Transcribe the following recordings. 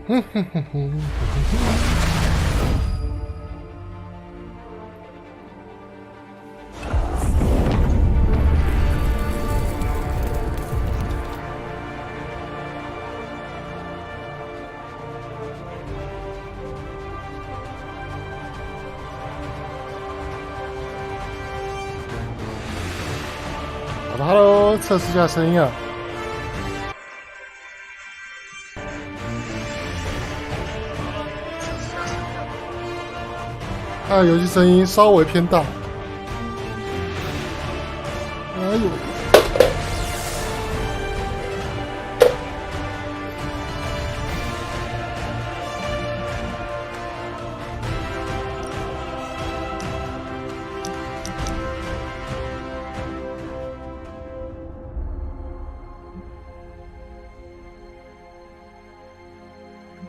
哼哼哼哼哼哼。好的 ，Hello， 测试一下声音啊。它的游戏声音稍微偏大。哎呦！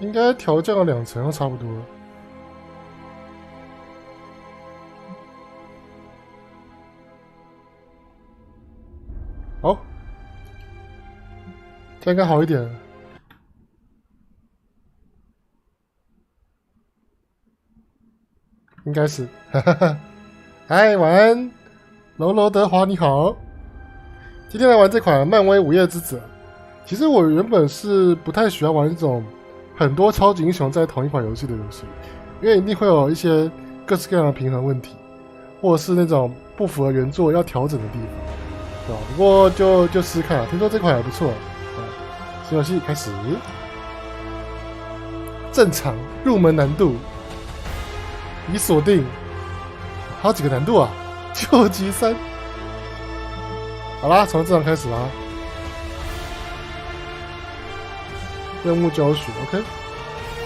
应该调降了2成，差不多了。好，这应该好一点了。应该是，哈哈哈。嗨，晚安，楼楼德华，你好。今天来玩这款漫威午夜之子。其实我原本是不太喜欢玩这种很多超级英雄在同一款游戏的游戏，因为一定会有一些各式各样的平衡问题，或者是那种不符合原作要调整的地方。不过就试试看啊，听说这款还不错。新游戏开始，正常入门难度已锁定，好几个难度啊，救急3。好啦，从正常开始啦。任务教学 ，OK，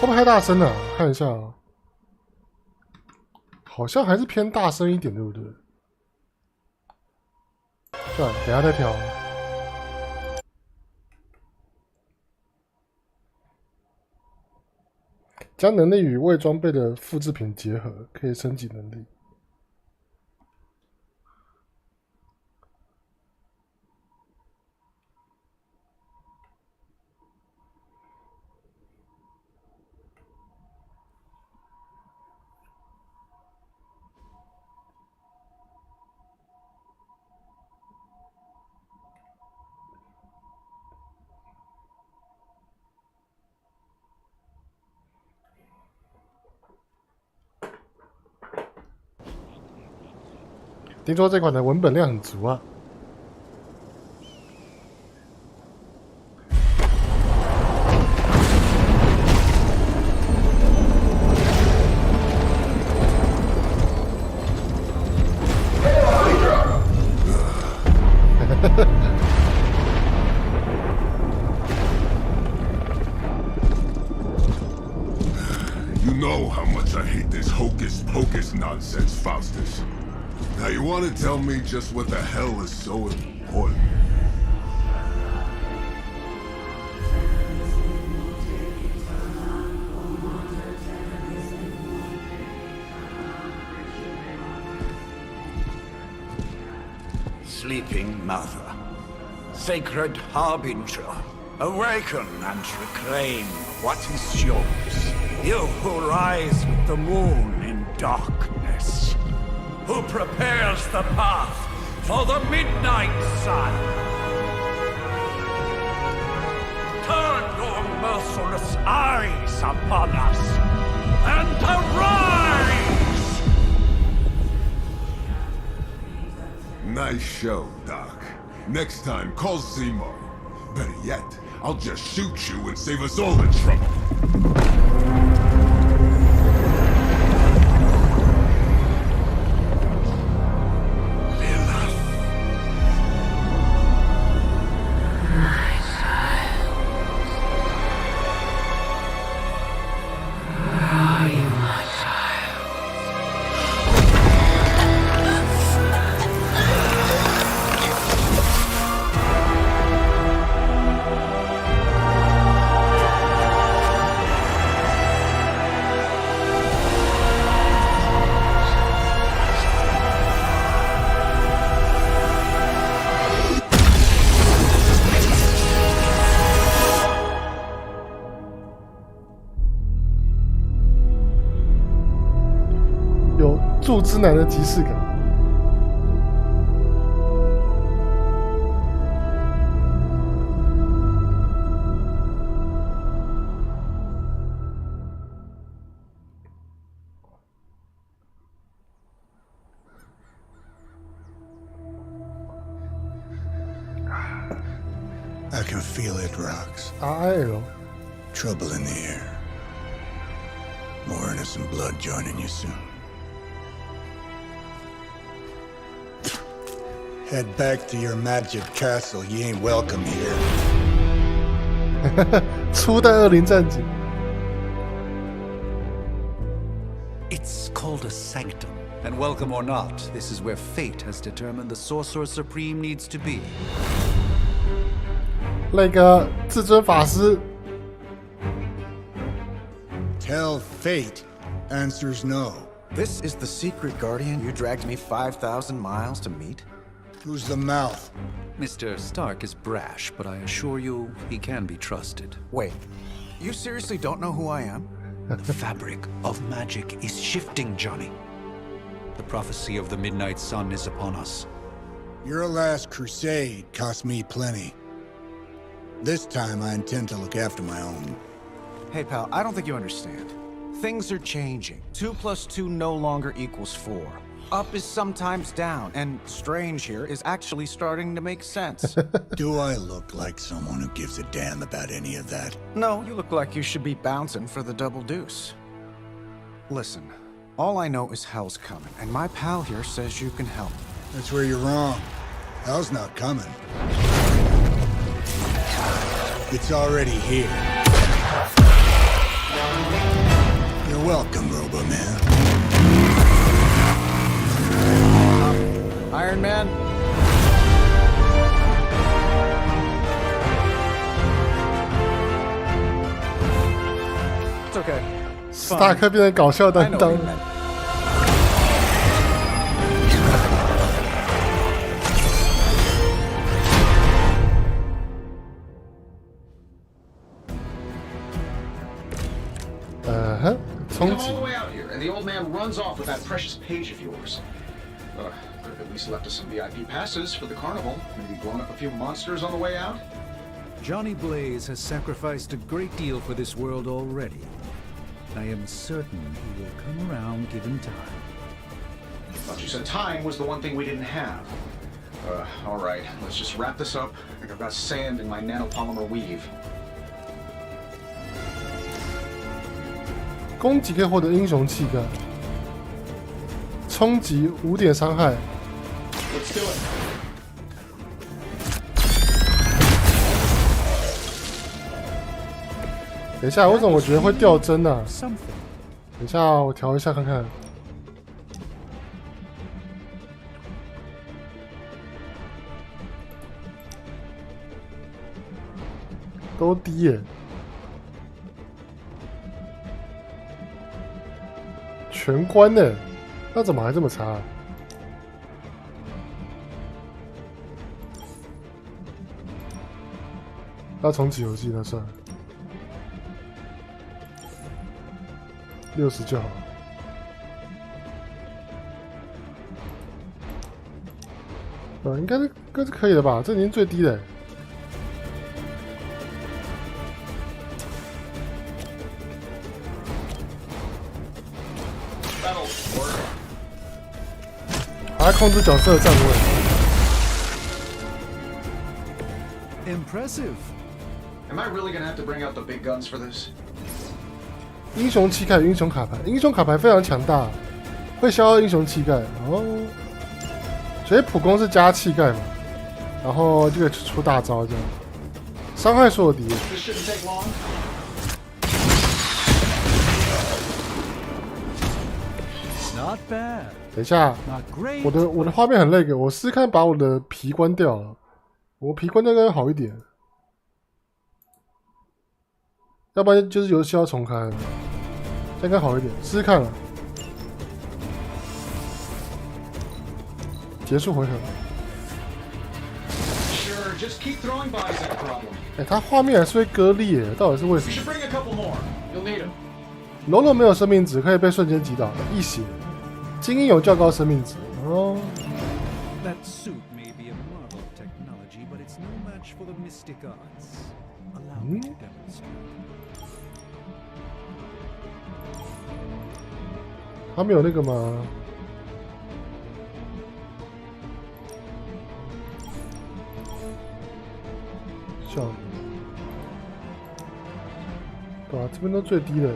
会不会太大声了？看一下啊，好像还是偏大声一点，对不对？算了，等一下再调。将能力与未装备的复制品结合，可以升级能力。听说这款的文本量很足啊。You know how much I hate this hocus pocus nonsense, Faustus. Now you want to tell me just what the hell is so important? Sleeping Mother, Sacred Harbinger, awaken and reclaim what is yours. You who rise with the moon in darkness, who prepares the path for the midnight sun. Turn your merciless eyes upon us, and arise! Nice show, Doc. Next time, call Seymour. Better yet, I'll just shoot you and save us all the trouble. 柱之男的即视感。I can feel it, Rox. RIL Trouble in the air. More innocent blood joining you soon. Head back to your magic castle. You ain't welcome here. 初代恶灵战警。It's called a sanctum. And welcome or not, this is where fate has determined the Sorcerer Supreme needs to be. 那个至尊法师。Tell fate. Answers no. This is the secret guardian you dragged me 5,000 miles to meet? Who's the mouth? Mr. Stark is brash, but I assure you he can be trusted. Wait, you seriously don't know who I am? The fabric of magic is shifting, Johnny. The prophecy of the Midnight Sun is upon us. Your last crusade cost me plenty. This time I intend to look after my own. Hey pal, I don't think you understand. Things are changing. 2 + 2 no longer equals 4. Up is sometimes down, and strange here is actually starting to make sense. Do I look like someone who gives a damn about any of that? No, you look like you should be bouncing for the double deuce. Listen, all I know is hell's coming, and my pal here says you can help. That's where you're wrong. Hell's not coming. It's already here. You're welcome, Robo-Man. Iron Man? It's okay. 史塔克变成搞笑 I 担 know 当 what you。meant. Huh? Come all the way out here, and the old man runs off with that precious page of yours. Could have at least left us some VIP passes for the carnival. Maybe blown up a few monsters on the way out. Johnny Blaze has sacrificed a great deal for this world already. I am certain he will come around given time. Thought you said time was the one thing we didn't have. All right, let's just wrap this up. I think I've got sand in my nanopolymer weave. 攻击可以获得英雄气概，冲击5点伤害。 Let's do it. 等一下，为什么我觉得会掉帧呢、啊？ Something. 等一下，我调一下看看。都低耶。全关呢？那怎么还这么差、啊？要重启游戏那算了，60就好。应该是可以的吧？这已经最低了。还控制角色的站位。Impressive. Am I really gonna have to bring out the big guns for this? 英雄气概、英雄卡牌，英雄卡牌非常强大，会消耗英雄气概。哦，所以普攻是加气概嘛，然后就可以出大招这样，伤害所有敌人。This shouldn't take long. Not bad. 等一下， Not great. 我的画面很累，我试试看把我的皮关掉了，我皮关掉应该好一点，要不然就是游戏要重开了，这应该好一点，试试看了。结束回合。Sure, just keep throwing buys at a problem. 哎，它画面还是会割裂，到底是为什 We 么 should bring a couple more. You'll need them. ？Lolo 没有生命值，可以被瞬间击倒，一血。精英有较高生命值哦。 That suit may be a marvel of technology, but it's no match for the mystic arts. Allow me to demonstrate. 他们有那个吗？效果，对啊，这边都最低的。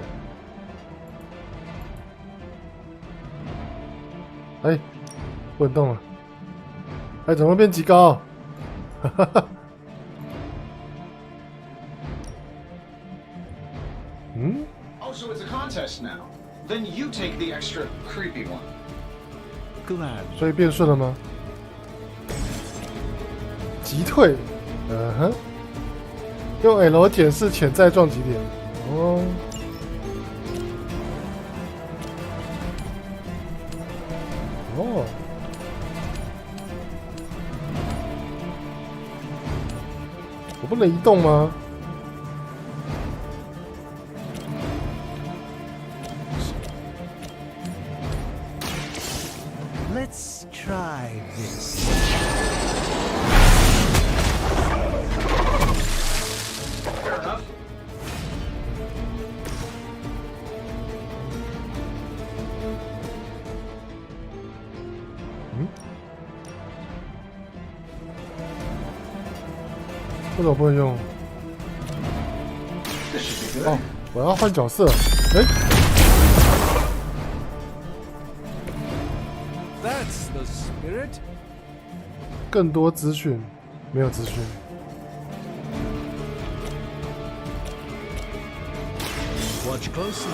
哎，不能动了。哎，怎么变极高？哈哈哈。嗯？ Oh, so it's a contest now. Then you take the extra creepy one. Glad. 所以变顺了吗？击退，哼，用 L 检视潜在撞击点。哦。哦。我不能移动吗？ Let's try this. Fair enough. 嗯？为什么不能用？ This should be good. 哦，我要换角色。哎， That's the spirit. 更多资讯，没有资讯。 Watch closely.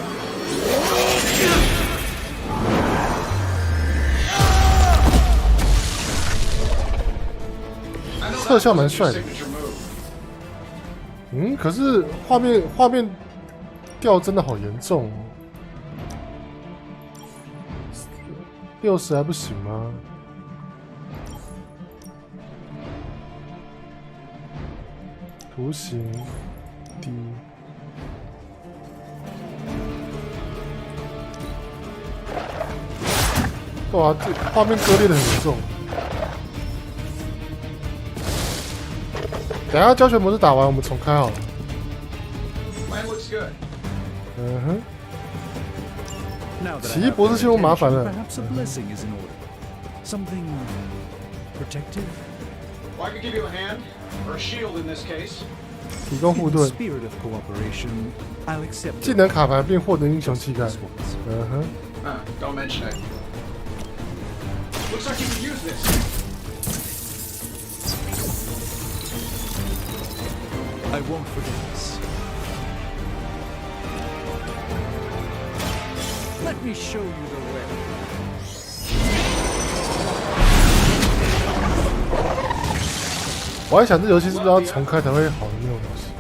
特效蛮帅的。 Signature move. 嗯，可是画面掉真的好严重哦。60还不行吗？图形低。哇，这画面割裂的很严重。等一下教学模式打完，我们重开好了。 Plan looks good. 嗯哼。 Now that I 奇异 have 博士 their 进入麻烦 attention, 了。 perhaps a blessing is in order. Something protective. Well, I could give you a hand, or a shield in this case. 提供护 In the 盾， spirit of cooperation, I'll accept. 技能卡牌并获得英雄气概。 this once. 嗯哼。 Don't mention it. Looks like you could use this. I won't forget this. Let me show you the way. 我还想这游戏是不是要重开才会好的那种东西？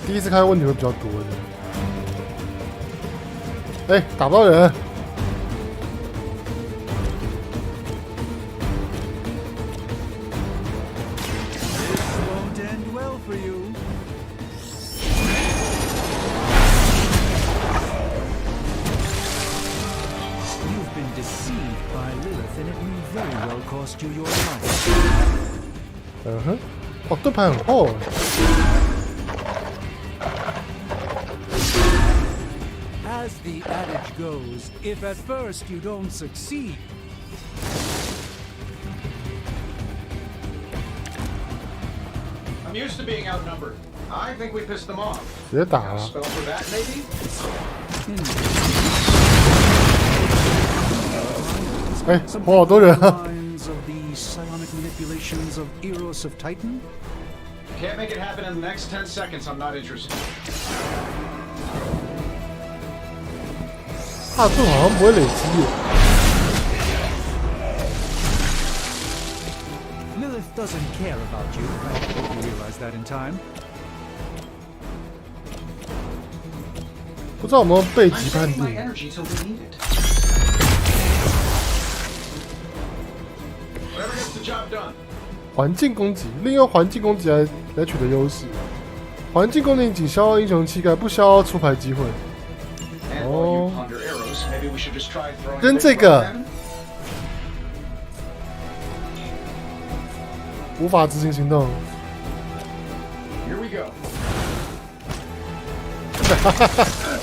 第一次开问题会比较多的。哎，打不到人。 Won't end well for you. You've been deceived by Lilith, and it may very well cost you your life. 嗯哼，哦，盾牌很厚。 As the adage goes, if at first you don't succeed, I'm used to being outnumbered. I think we pissed them off. 直接打 Got a 了。 spell for that, maybe? Eh, 哎，活好多人啊！ lines of the psionic manipulations of Eros of Titan? Can't make it happen in the next 10 seconds. I'm not interested. 他的盾好像不会累积耶。 Lilith doesn't care about you. I hope you realize that in time. 不知道有没有背击 I'm 判 saving my 定？ energy till we need it. Whatever gets the job done. 环境攻击，利用环境攻击来取得优势。环境攻击仅消耗英雄气概，不消耗出牌机会。 And while you ponder arrows, maybe we should just try throwing 扔 a 这 big 个 rock at him? 无法执行行动。Here we go.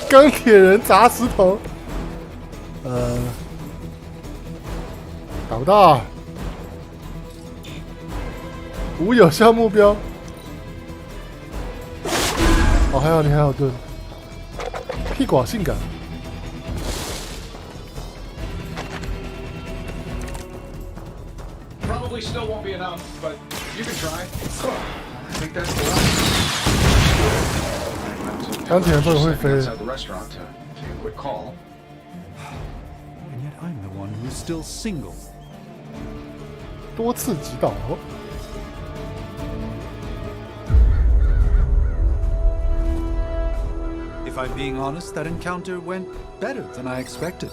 钢铁人砸石头，打不到，无有效目标。哦，还好你还有盾，屁股好性感。Probably still won't be enough, but you can try. I think that's the one. 钢铁人终于会飞了。 Inside the restaurant to take a quick call. And yet I'm the one who's still single. 多次击倒。 If I'm being honest, that encounter went better than I expected.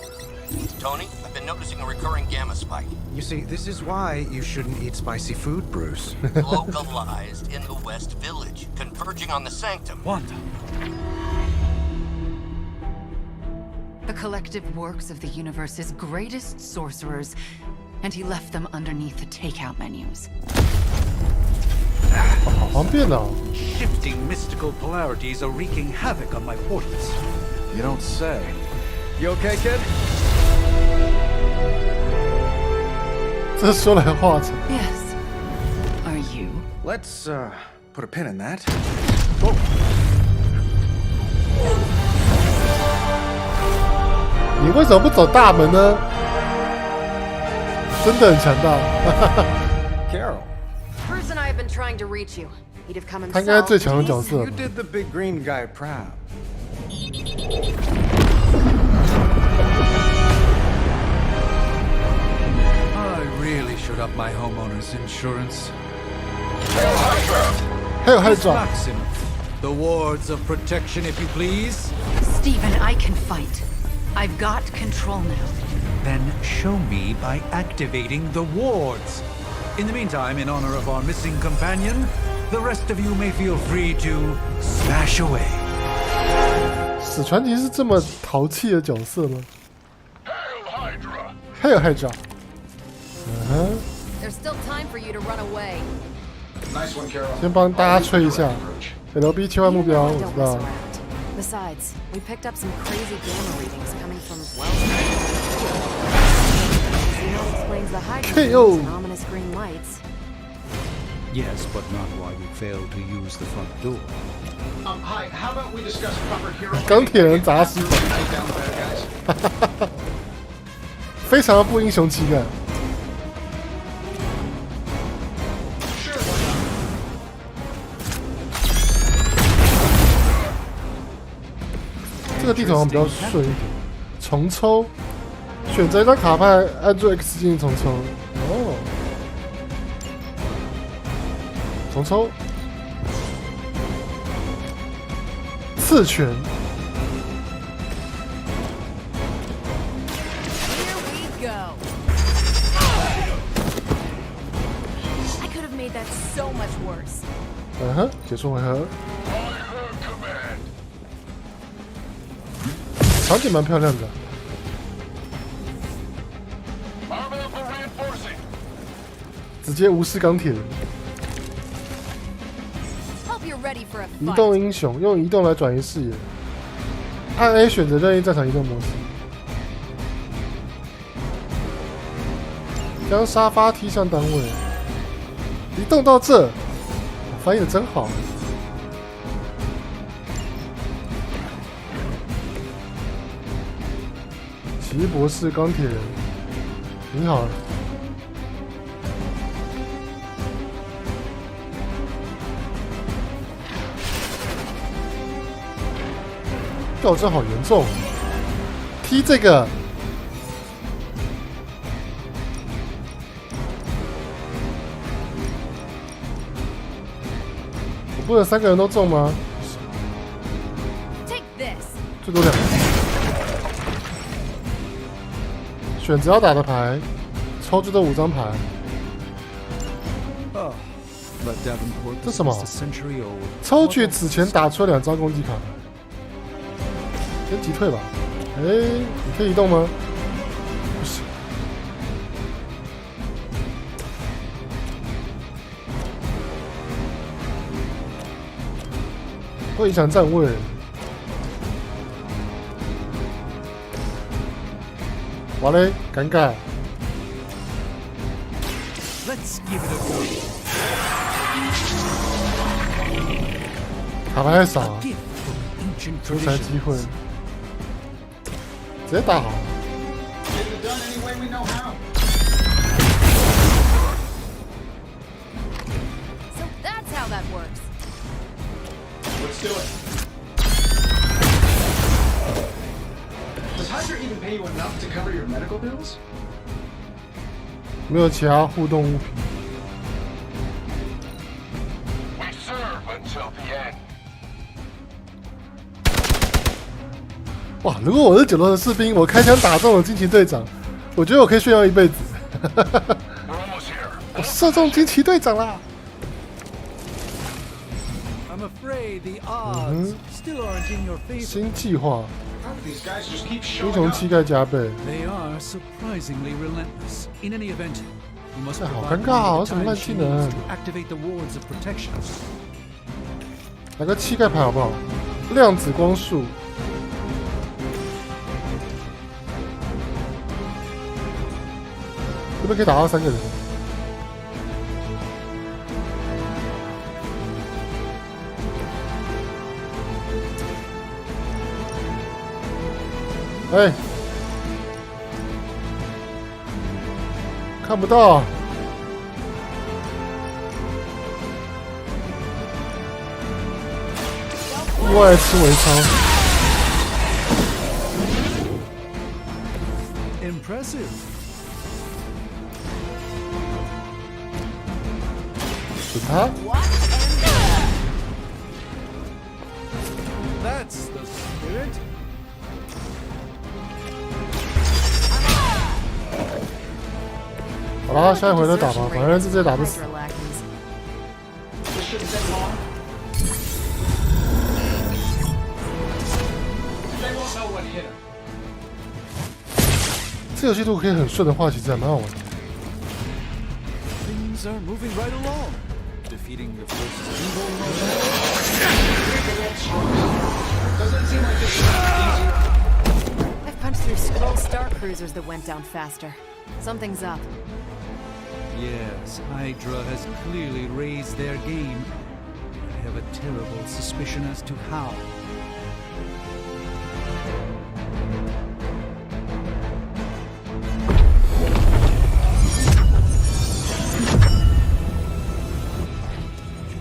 Tony, I've been noticing a recurring gamma spike. You see, this is why you shouldn't eat spicy food, Bruce. Localized in the West Village, converging on the Sanctum. Wanda. The collective works of the universe's greatest sorcerers, and he left them underneath the takeout menus. 好方便哦。 Shifting mystical polarities are wreaking havoc on my portals. You don't say. You okay, kid? 这说来话长。 Yes. Are you? Let's put a pin in that. 你为什么不走大门呢？真的很强大。 Carol, Bruce and I have been trying to reach you. He'd have come 他应该是 himself. 最强的角色 you。did the big green guy proud. I really should up my homeowner's insurance. 还有Hydra， Maxim, the wards of protection, if you please. Stephen, I can fight. I've got control now. Then show me by activating the wards. In the meantime, in honor of our missing companion, the rest of you may feel free to smash away. 史传奇是这么淘气的角色吗？ Hail Hydra! 还有Hydra。嗯哼， There's still time for you to run away. Nice one, Carol. 先帮大家吹一下 LB 切换目标，我 Don't 知 mess 道。 around. Besides, we picked up some crazy gamma readings coming from Wells. You know, it explains the hydrogen KO. and ominous green lights. Yes, but not while you fail to use the front door. Hi, how about we discuss proper hero? 钢铁人砸石头， Take down the bad guys. 非常的不英雄气概。 Sure, why not? 这个地图好像比较顺一点。重抽，选择一张卡牌，按住 X 进行重抽。哦，重抽，刺拳。 Here we go. I could have made that so much worse. 嗯哼，结束回合。 I heard command. 场景蛮漂亮的。 Armor for reinforcing. 直接无视钢铁人。 Hope you're ready for a 移 fight. 动英雄用移动来转移视野，按 A 选择任意战场移动模式，将沙发踢向单位，移动到这，翻译的真好。奇异博士钢铁人，你好。 掉帧好严重，踢这个，我不能3个人都中吗？ Take this. 最多2个。选择要打的牌，抽最多5张牌。 Oh, but Davenport This was is just a century old. 抽取此前打出2张攻击卡牌，先击退吧。哎，你可以移动吗？不行。会影响站位。完嘞，尴尬。Let's give it a go. 卡牌太少， Gift from ancient 出赛机 traditions. 会，直接打好。 Get it done any way we know how. So that's how that works. Let's do it. Does Hydra even pay you enough to cover your medical bills? 没有其他互动物品。 We serve until the end. 哇！如果我是9楼的士兵，我开枪打中了惊奇队长，我觉得我可以炫耀一辈子。我射中惊奇队长啦！ I'm afraid the odds still aren't in your favor. 新计划， How do these guys just keep 英 showing 雄 up? 气概加倍。 They are surprisingly relentless. In any event, you must 这好 provide 尴尬啊！ me 有 the 什么 time 烂 she 技 needs 能？ to activate the wards of protection. 来个气概牌好不好？量子光束。这边可以打到3个人。哎，看不到。意外吃微超。 Impressive. 是他。 That's the spirit. 好啦，下一回再打吧，反正直接打不死。 Hydra lackeys. This shouldn't take long. They won't know what hit him. 这游戏如果可以很顺的话，其实还蛮好玩的。 Things are moving right along. Defeating the forces of evil. Doesn't seem like this should be easy. I've punched through Skrull star cruisers that went down faster. Something's up. Yes, Hydra has clearly raised their game. I have a terrible suspicion as to how.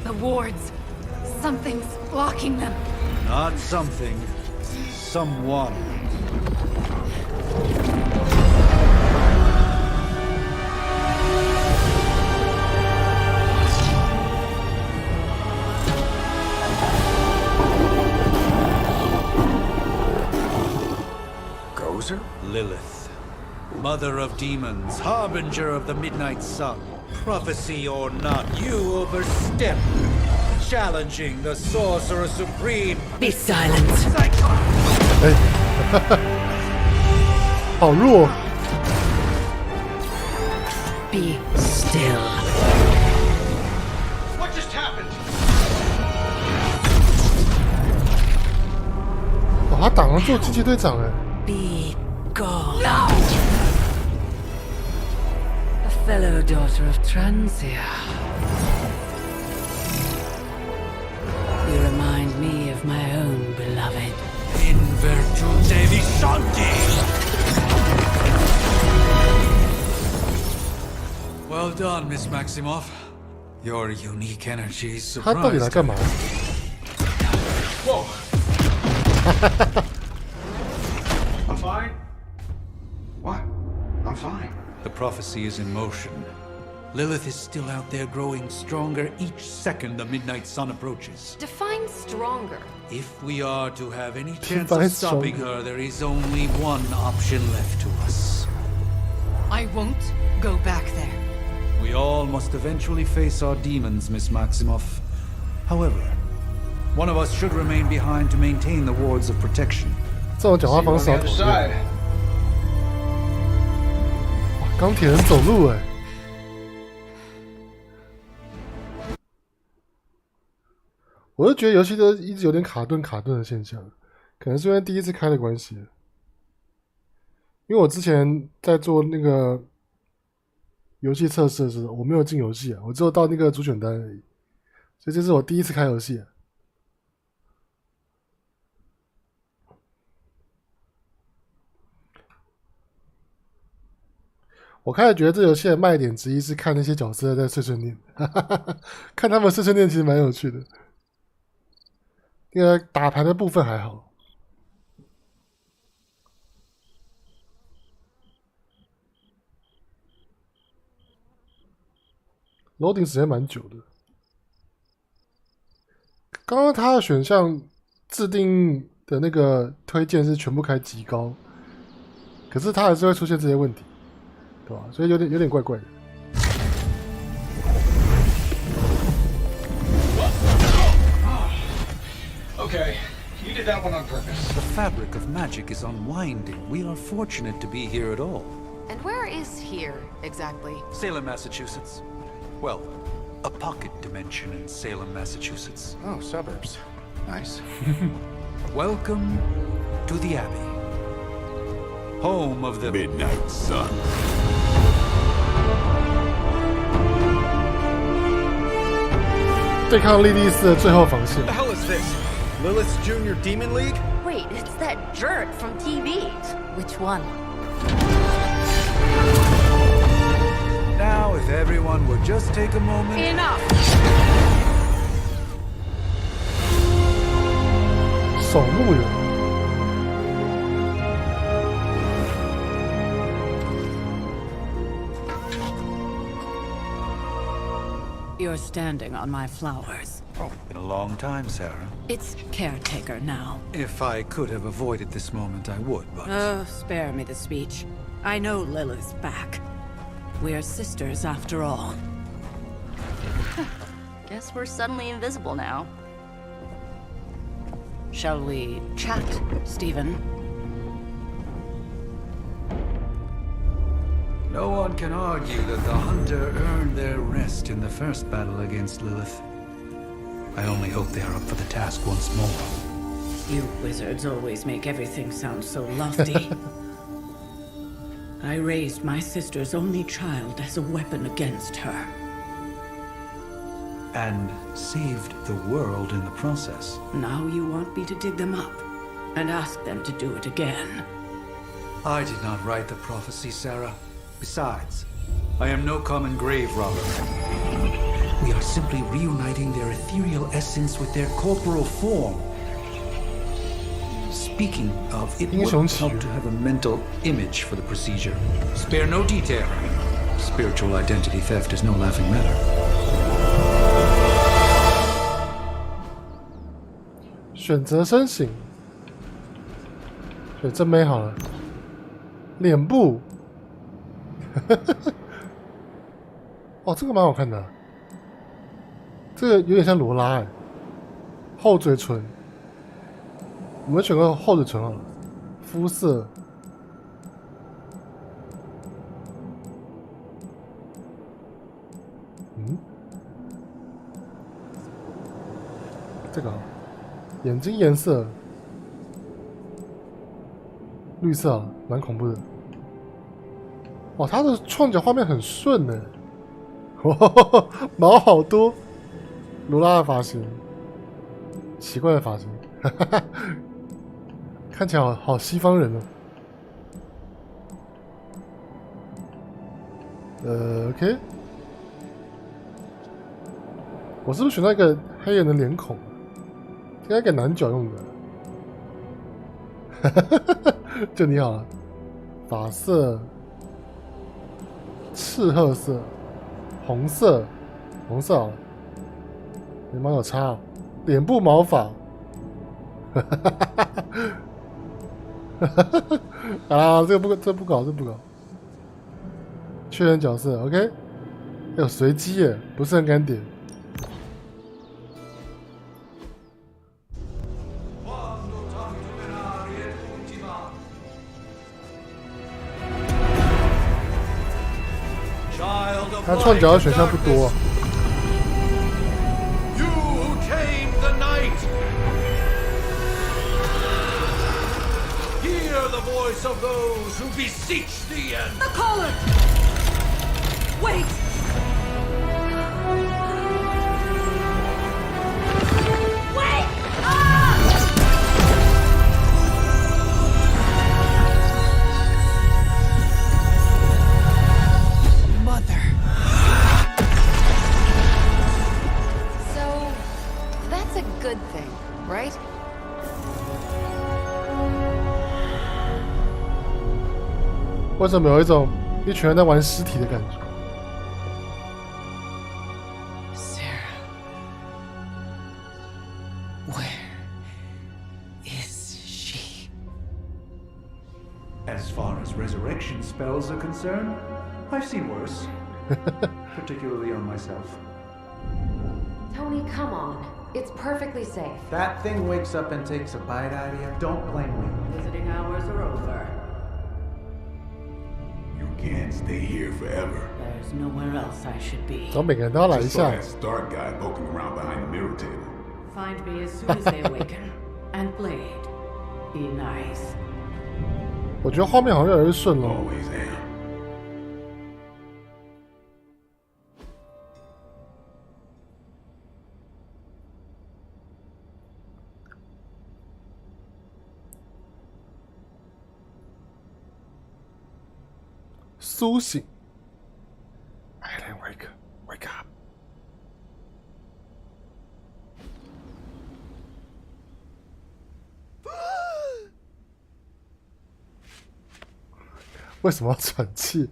The wards. Something's blocking them. Not something. Someone. Gozer? Lilith. Mother of demons, harbinger of the midnight sun. Prophecy or not, you overstep. Challenging the sorcerer supreme. Be silent. 哎，好弱。 Be still. What just happened? 哇，他挡了做惊奇队长哎。 Be gone. No! A fellow daughter of Transia. You remind me of my own beloved. In virtute vishanti. Well done, Miss Maximoff. Your unique energies 他到底来 surprised. 干嘛？ Whoa. I'm fine. What? I'm fine. The prophecy is in motion. Lilith is still out there growing stronger each second the midnight sun approaches. Define stronger. If we are to have any chance Define of stopping stronger. her, there is only one option left to us. I won't go back there. We all must eventually face our demons, Miss Maximoff. However, one of us should remain behind to maintain the wards of protection. 这种讲话 See you 方 on 式 the 好 other 讨厌。 side. 哇，钢铁人走路哎。我就觉得游戏都一直有点卡顿的现象，可能是因为第一次开的关系。因为我之前在做那个游戏测试的时候，我没有进游戏啊，我只有到那个主选单而已，所以这是我第一次开游戏啊。我开始觉得这游戏的卖点之一是看那些角色在碎碎念，看他们碎碎念其实蛮有趣的。那个打牌的部分还好。loading 时间蛮久的。刚刚它的选项制定的那个推荐是全部开极高，可是它还是会出现这些问题，对吧？所以有点怪怪的。Okay, you did that one on purpose. The fabric of magic is unwinding. We are fortunate to be here at all. And where is here, exactly? Salem, Massachusetts. Well, a pocket dimension in Salem, Massachusetts. Oh, suburbs. Nice. Welcome to the Abbey. Home of the Midnight Sun. 对抗莉莉丝的最后防线。 What the hell is this? Lilith's Junior Demon League? Wait, it's that jerk from TV. Which one? Now, if everyone would just take a moment. Enough! 守墓人。You're standing on my flowers. Oh, been a long time, Sarah. It's caretaker now. If I could have avoided this moment, I would, but... Oh, spare me the speech. I know Lilith's back. We're sisters after all. Guess we're suddenly invisible now. Shall we chat, Stephen? No one can argue that the Hunter earned their rest in the first battle against Lilith. I only hope they are up for the task once more. You wizards always make everything sound so lofty. I raised my sister's only child as a weapon against her. And saved the world in the process. Now you want me to dig them up and ask them to do it again. I did not write the prophecy, Sarah. Besides, I am no common grave robber. We are simply reuniting their ethereal essence with their corporal form. Speaking of, it would help to have a mental image for the procedure. Spare no detail. Spiritual identity theft is no laughing matter. 选择身形，选正妹好了。脸部，哦，这个蛮好看的，这个有点像罗拉哎。厚嘴唇，我们选个厚嘴唇好了。肤色，这个好。眼睛颜色，绿色啊，蛮恐怖的。哇，他的创角画面很顺呢，毛好多。罗拉的发型，奇怪的发型，看起来好西方人哦。OK， 我是不是选到一个黑人的脸孔？应该给男角用的，就你好了。发色，赤褐色，红色，红色好了。眉毛有差哦，脸部毛发，啊，这不搞。确认角色 ，OK。有随机耶，不是很敢点。他创角的选项不多。You who tamed the night voice of those who beseech the end. The collar! Wait! Wait! Mother. So, that's a good thing, right? 为什么有一种一群人在玩尸体的感觉？ Sarah. Where is she? As far as resurrection spells are concerned, I've seen worse. Particularly on myself. Tony, come on. It's perfectly safe. That thing wakes up and takes a bite out of you. Don't blame me. Visiting hours are over. You can't stay here forever. There's nowhere else I should be. 找每个人都要来一 Just saw 下。 that Stark guy poking around behind the mirror table. Find me as soon as they awaken. And Blade, be nice. 我觉得画面好像越来越顺了。 Always am. 苏醒 ，Alan wake up。为什么要喘气？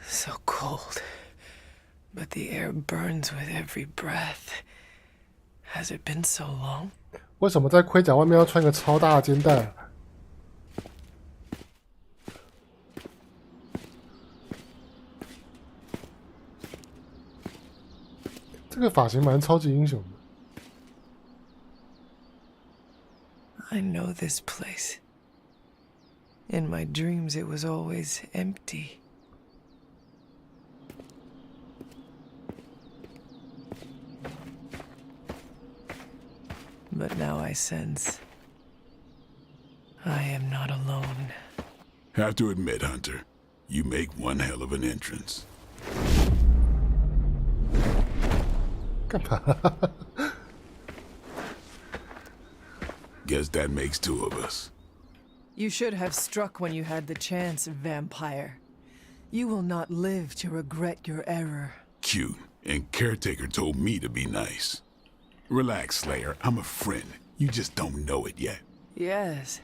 So cold, but the air burns with every breath. Has it been so long? 为什么在盔甲外面要穿个超大的肩带啊？这个发型蛮超级英雄的。 I know this place. In my dreams, it was always empty. But now I sense I am not alone. Have to admit, Hunter, you make one hell of an entrance. 干嘛？ Guess that makes two of us. You should have struck when you had the chance, vampire. You will not live to regret your error. Cute, and Caretaker told me to be nice. Relax, Slayer. I'm a friend. You just don't know it yet. Yes.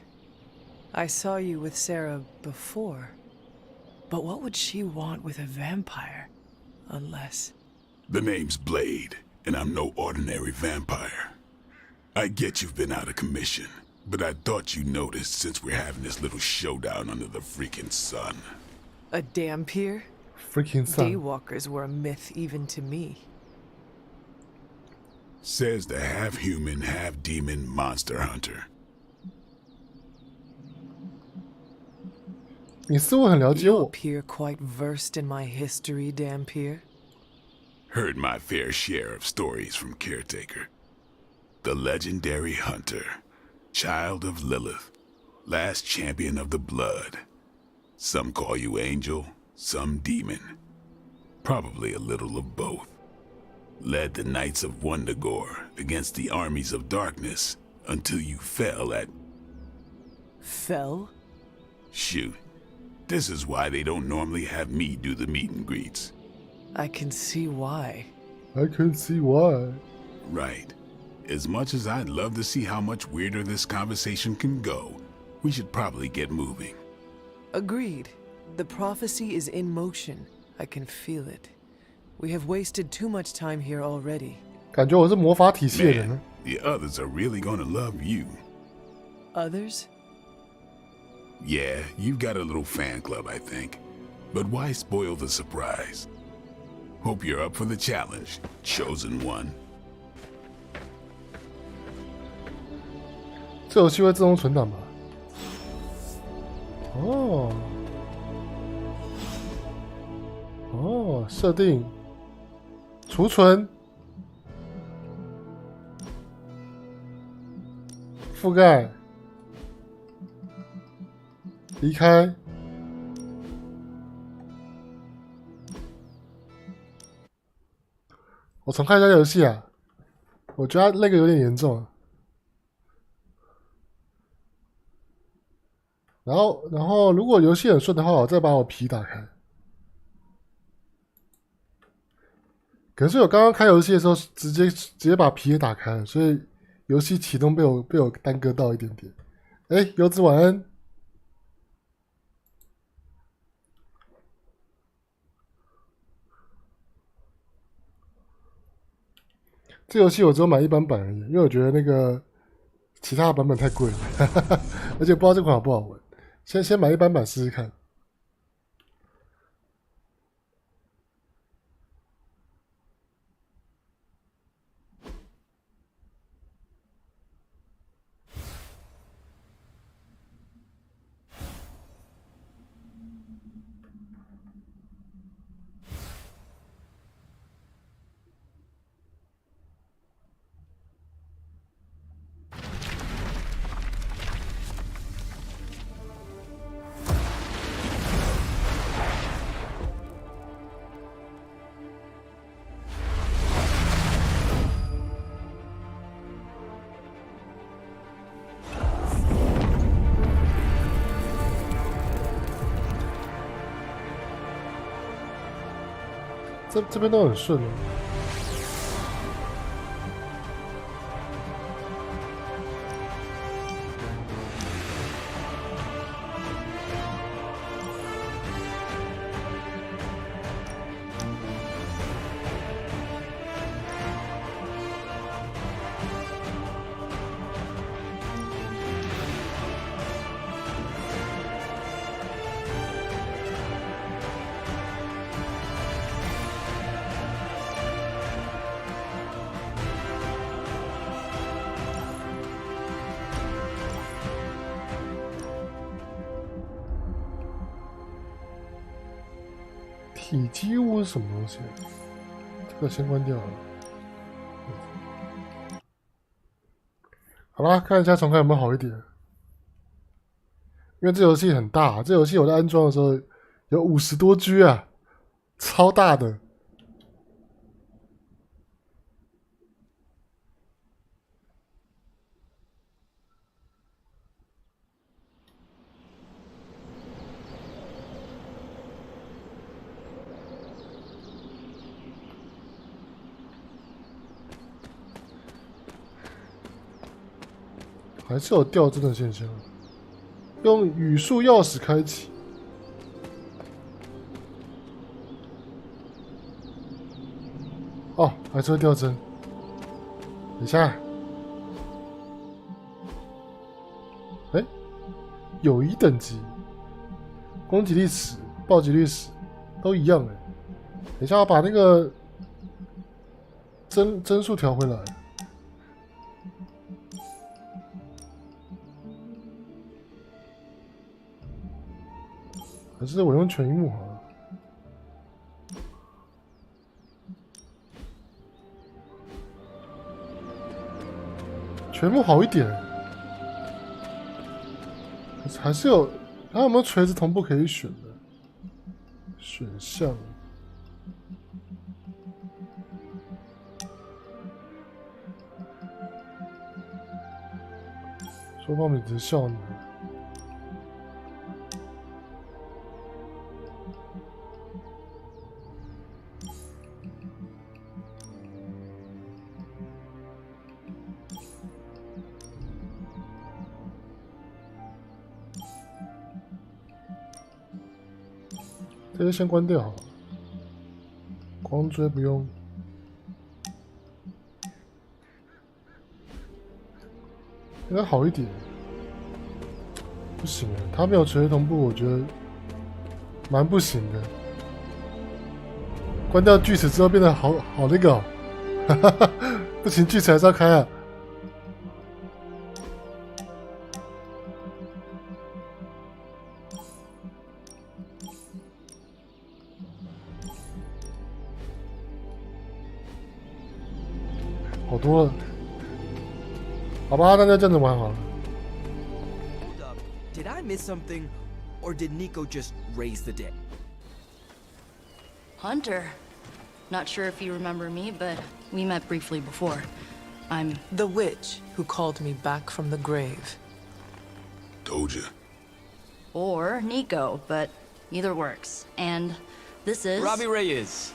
I saw you with Sarah before. But what would she want with a vampire? Unless... The name's Blade, and I'm no ordinary vampire. I get you've been out of commission, but I thought you noticed since we're having this little showdown under the freaking sun. A dampier? Freaking sun. Daywalkers were a myth even to me. Says the half-human, half-demon monster hunter. 你似乎很了解 You 我。 appear quite versed in my history, Dampier. Heard my fair share of stories from Caretaker. The legendary hunter, child of Lilith, last champion of the blood. Some call you angel, some demon. Probably a little of both. Led the Knights of Wundagore against the armies of darkness until you fell at... Fell? Shoot. This is why they don't normally have me do the meet and greets. I can see why. I can see why. Right. As much as I'd love to see how much weirder this conversation can go, we should probably get moving. Agreed. The prophecy is in motion. I can feel it. We have wasted too much time here already. 感觉我是魔法体系的人 Man, 呢。 the others are really gonna love you. Others? Yeah, you've got a little fan club, I think. But why spoil the surprise? Hope you're up for the challenge, chosen one. 这游戏会自动存档吧？哦，哦，设定，储存，覆盖，离开。我重看一下游戏啊，我觉得那个有点严重啊。然后，如果游戏很顺的话，我再把我皮打开。可能是我刚刚开游戏的时候，直接把皮也打开了，所以游戏启动被我耽搁到一点点。哎，游子晚安。这游戏我只有买一般版而已，因为我觉得那个其他的版本太贵了，而且不知道这款好不好玩。先买一般版试试看。这边都很顺哦。体积物是什么东西？这个先关掉了。好啦，看一下重开有没有好一点。因为这游戏很大，这游戏我在安装的时候有50多 G 啊，超大的。还是有掉帧的现象。用语速钥匙开启。哦，还是会掉帧。等一下。哎，友谊等级、攻击力10、暴击率10都一样哎。等一下，我把那个帧数调回来。还是我用全荧幕好了。全幕好一点，还是有，还有没有锤子同步可以选的选项？说话敏捷效能。这些先关掉好了，光追不用。应该好一点。不行啊，它没有垂直同步，我觉得蛮不行的。关掉锯齿之后变得好那个哦，哈哈哈，不行，锯齿还是要开啊。好多了，好吧，那就这样子玩好了。Hold up. Did I miss something? Or did Nico just raise the dead? Hunter. Not sure if you remember me, but we met briefly before. I'm the witch who called me back from the grave. Told ya. Or Nico, but either works. And this is... Robbie Reyes.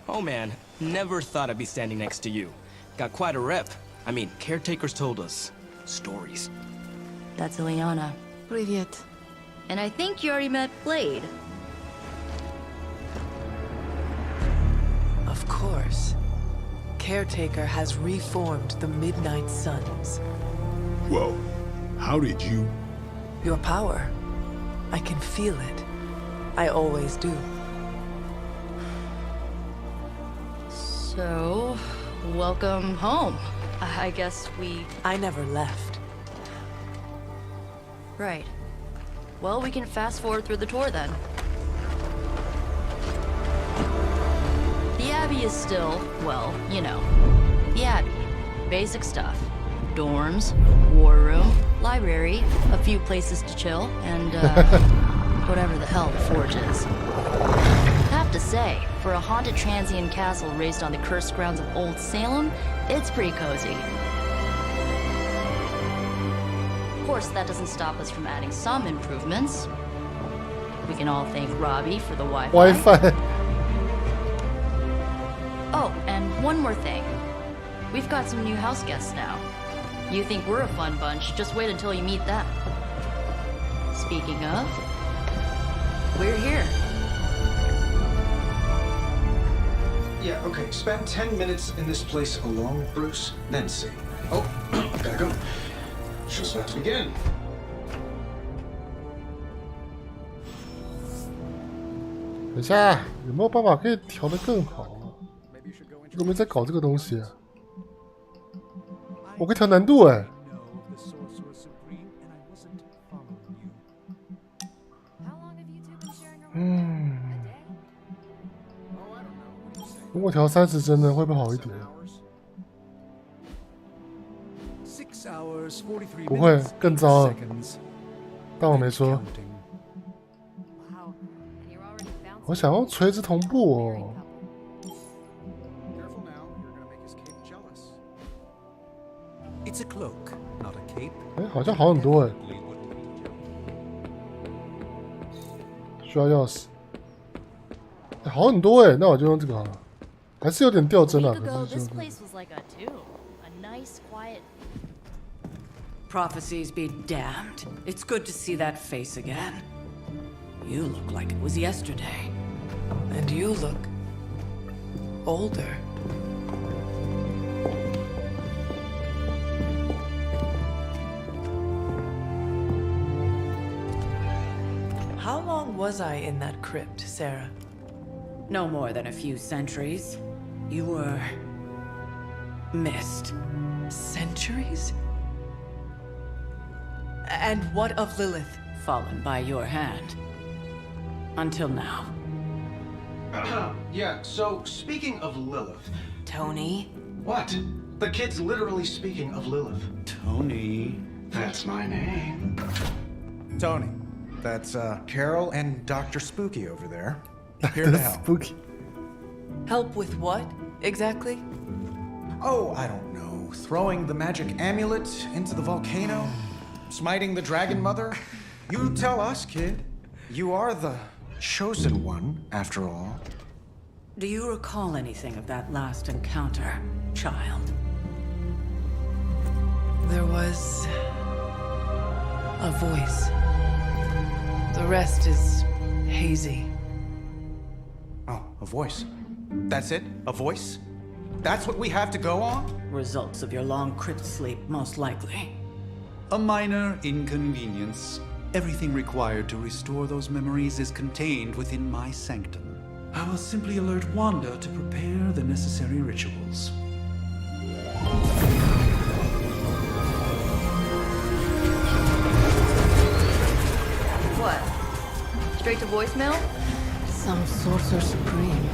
Oh man, never thought I'd be standing next to you. Got quite a rep. I mean, caretakers told us stories. That's Ileana. Привет. And I think you already met Blade. Of course. Caretaker has reformed the Midnight Suns. Whoa. How did you... Your power. I can feel it. I always do. So, welcome home. I guess I never left. Right. Well, we can fast forward through the tour then. The Abbey is still, well, you know, the Abbey. Basic stuff. Dorms, war room, library, a few places to chill, and, whatever the hell the Forge is. Have to say, for a haunted transient castle raised on the cursed grounds of Old Salem, it's pretty cozy. Of course, that doesn't stop us from adding some improvements. We can all thank Robbie for the Wi-Fi. Oh, and one more thing. We've got some new house guests now. You think we're a fun bunch, just wait until you meet them. Speaking of, we're here. Yeah, okay. Spend 10 minutes in this place alone, Bruce, then see. Oh, gotta go. Show's about to begin. 等一下，有没有办法可以调得更好啊？有没有在搞这个东西啊？我可以调难度哎。如果调30帧呢，会不会好一点？不会，更糟了。但我没说。我想要垂直同步哦。哎，好像好很多哎。需要钥匙。哎，好很多哎，那我就用这个好了。还是有点掉帧啊，可是就。Prophecies be damned. It's good to see that face again. You look like it was yesterday. And you look older. How long was I in that crypt, Sarah? No more than a few centuries. You were missed. Centuries? And what of Lilith? Fallen by your hand. Until now. Yeah, so speaking of Lilith... Tony? What? The kid's literally speaking of Lilith. Tony. That's my name. Tony. That's, Carol and Dr. Spooky over there. Here to help. Spooky. Help with what, exactly? Oh, I don't know. Throwing the magic amulet into the volcano? Smiting the dragon mother? You tell us, kid. You are the chosen one, after all. Do you recall anything of that last encounter, child? There was a voice. The rest is hazy. Oh, a voice. That's it? A voice? That's what we have to go on? Results of your long crypt sleep, most likely. A minor inconvenience. Everything required to restore those memories is contained within my sanctum. I will simply alert Wanda to prepare the necessary rituals. What? Straight to voicemail? Some sorcerer supreme.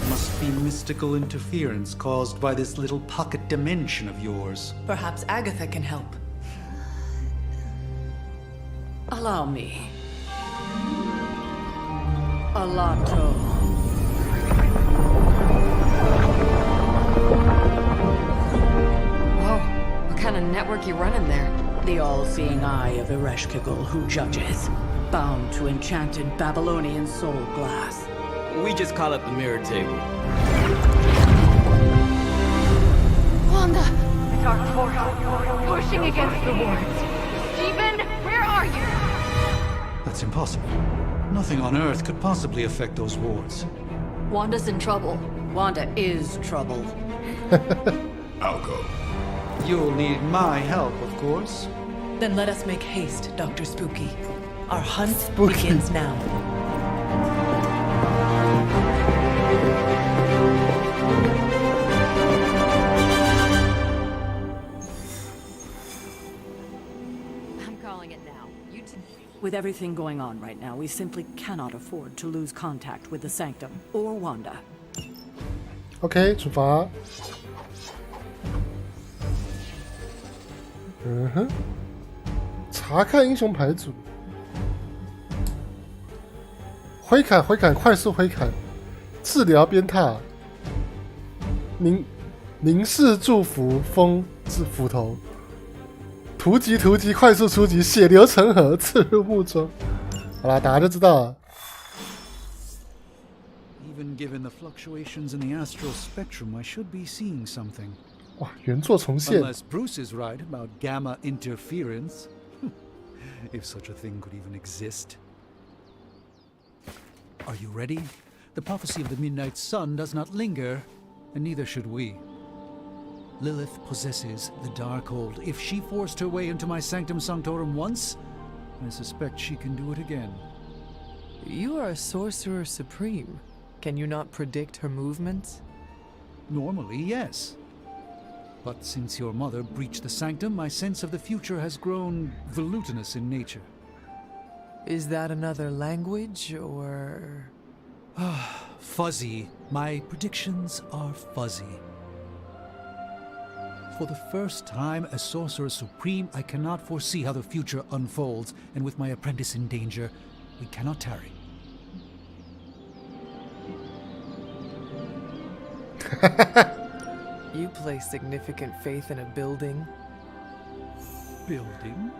Must be mystical interference caused by this little pocket dimension of yours. Perhaps Agatha can help. Allow me. Alato. Whoa, what kind of network you running there? The all-seeing eye of Ereshkigal who judges, bound to enchanted Babylonian soul glass. We just call it the mirror table. Wanda! The dark force pushing against the wards. Stephen, where are you? That's impossible. Nothing on Earth could possibly affect those wards. Wanda's in trouble. Wanda is trouble. I'll go. You'll need my help, of course. Then let us make haste, Dr. Spooky. Our hunt begins now. I'm calling it now. You two. With everything going on right now, we simply cannot afford to lose contact with the Sanctum or Wanda. OK， 出发。查看英雄牌组。挥砍，挥砍，快速挥砍，治疗鞭挞，凝视祝福，风至斧头，突击，突击，快速出击，血流成河，刺入木桩。好啦，大家就知道了。Even given the fluctuations in the astral spectrum, I should be seeing something. 哇，原作重现。 Unless Bruce is right about gamma interference. If such a thing could even exist. Are you ready? The prophecy of the Midnight Sun does not linger, and neither should we. Lilith possesses the Darkhold. If she forced her way into my Sanctum Sanctorum once, I suspect she can do it again. You are a sorcerer supreme. Can you not predict her movements? Normally, yes. But since your mother breached the Sanctum, my sense of the future has grown volutinous in nature. Is that another language, or...? Fuzzy. My predictions are fuzzy. For the first time as Sorcerer Supreme, I cannot foresee how the future unfolds, and with my apprentice in danger, we cannot tarry. You place significant faith in a building? Building?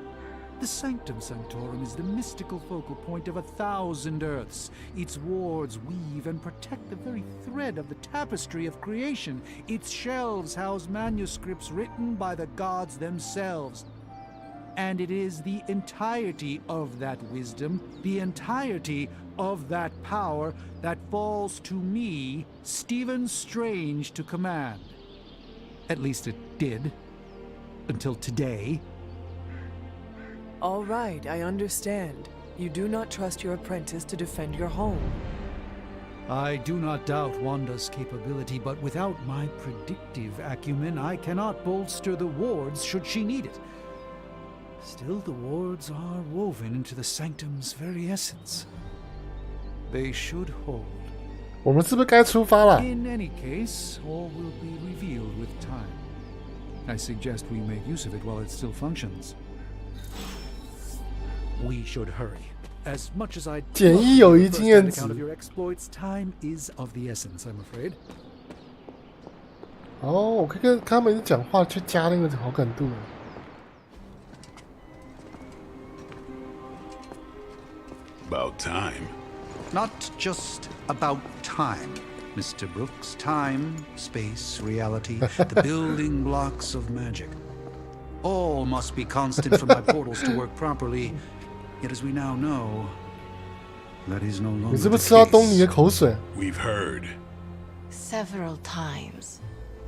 The Sanctum Sanctorum is the mystical focal point of 1,000 Earths. Its wards weave and protect the very thread of the tapestry of creation. Its shelves house manuscripts written by the gods themselves. And it is the entirety of that wisdom, the entirety of that power, that falls to me, Stephen Strange, to command. At least it did. Until today. All right, I understand. You do not trust your apprentice to defend your home. I do not doubt Wanda's capability, but without my predictive acumen, I cannot bolster the wards should she need it. Still, the wards are woven into the Sanctum's very essence. They should hold. 我们是不是该出发了？ In any case, all will be revealed with time. I suggest we make use of it while it still functions. We should hurry. As much as I 简易友谊经验值。 account of your exploits, time is of the essence, I'm afraid. 哦，我可以跟他们讲话，去加那个好感度。 About time. Not just about time, Mr. Brooks. Time, space, reality, the building blocks of magic. All must be constant for my portals to work properly. Yet as we now know, that is no 你 longer 是不 the 是吃到东尼的 case. 口水？ We've heard. Several times.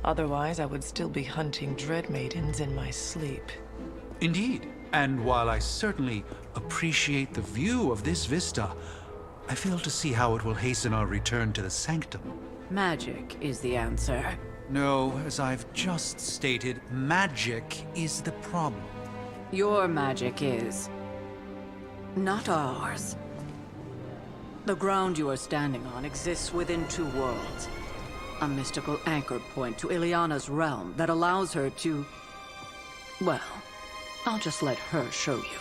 Otherwise, I would still be hunting dread maidens in my sleep. Indeed. And while I certainly appreciate the view of this vista, I fail to see how it will hasten our return to the Sanctum. Magic is the answer. No, as I've just stated, magic is the problem. Your magic is not ours. The ground you are standing on exists within two worlds. A mystical anchor point to Ileana's realm that allows her to... Well, I'll just let her show you.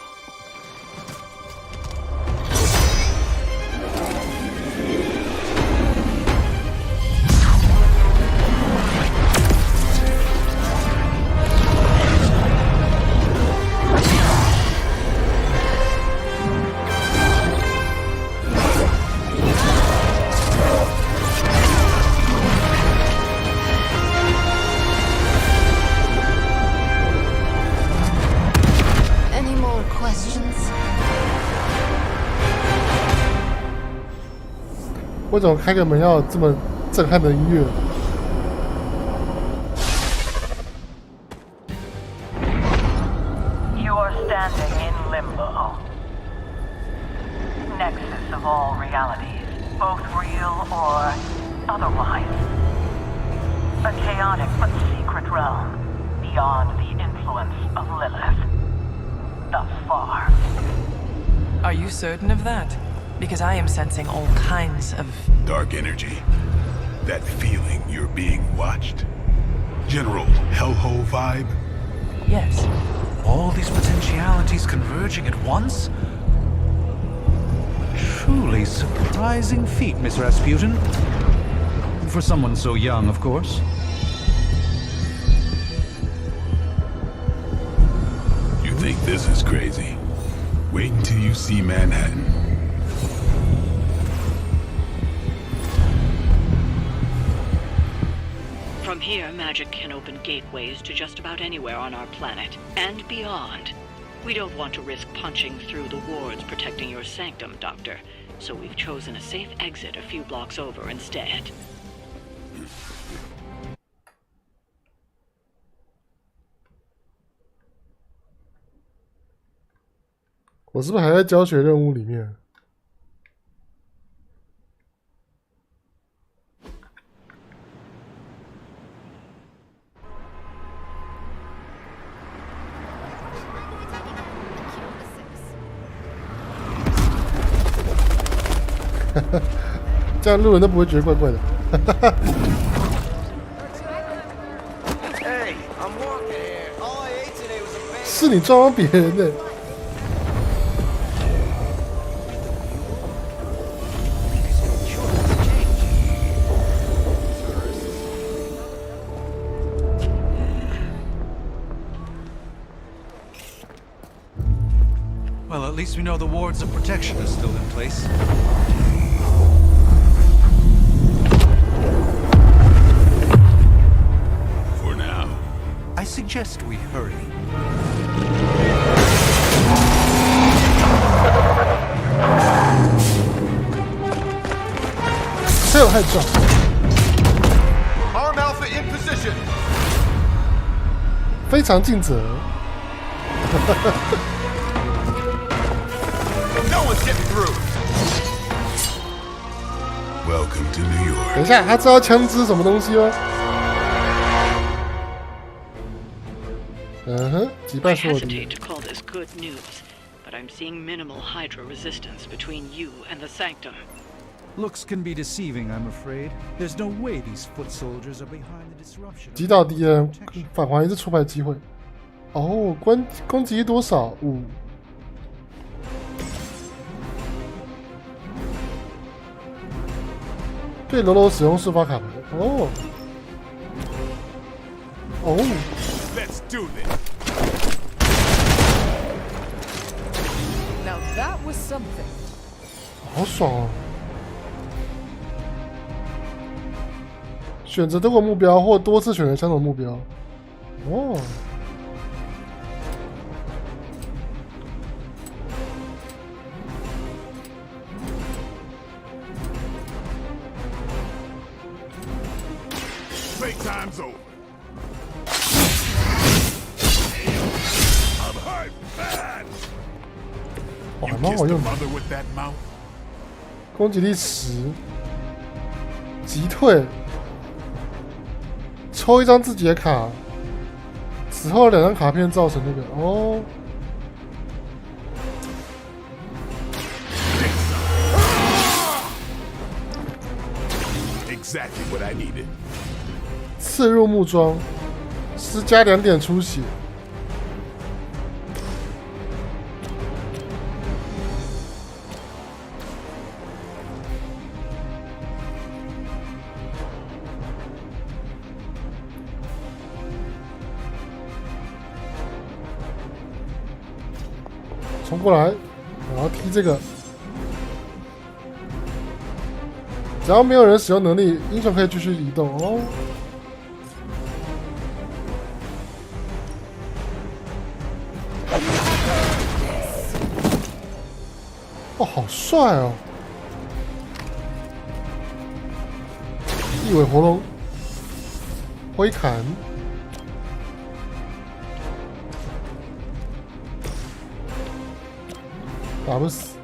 为什么开个门要这么震撼的音乐？ Standing in limbo. Nexus of all realities, both real or otherwise. A chaotic but secret realm, beyond the influence of Lilith. Thus far. Are you certain of that? Because I am sensing all kinds of... Dark energy. That feeling you're being watched. General hellhole vibe? Yes. All these potentialities converging at once? Truly surprising feat, Miss Rasputin. For someone so young, of course. You think this is crazy? Wait until you see Manhattan. From here, magic can open gateways to just about anywhere on our planet, and beyond. We don't want to risk punching through the wards protecting your sanctum, Doctor, so we've chosen a safe exit a few blocks over instead. 我是不是还在教学任务里面？这样路人都不会觉得怪怪的。是你撞到别人的。 Well, at least we know the wards of protection are still in place. For now. I suggest we hurry. Arm Alpha in position. 非常尽责。No one's getting through. Welcome to New York. 等一下，他知道枪支什么东西吗？嗯哼，击败所有敌人。 I hesitate to call this good news, but I'm seeing minimal Hydra resistance between you and the Sanctum. Looks can be deceiving, I'm afraid. There's no way these foot soldiers are behind the disruption. 击倒敌人，返还一次出牌机会。哦，攻击多少？5。对喽啰使用触发卡牌。哦。哦。Let's do this. Now that was something. 好爽哦！选择多个目标，或多次选择相同目标。哦。 Playtime's over. I'm hurt bad. 哇，蛮好用的。 Mother with that mouth. 攻击力10，击退，抽一张自己的卡，此后2张卡片造成那个哦。 Exactly what I needed. 刺入木桩，施加2点出血。冲过来，然后踢这个。 只要没有人使用能力，英雄可以继续移动哦。哦，好帅哦！地尾活龙，挥砍，打不死，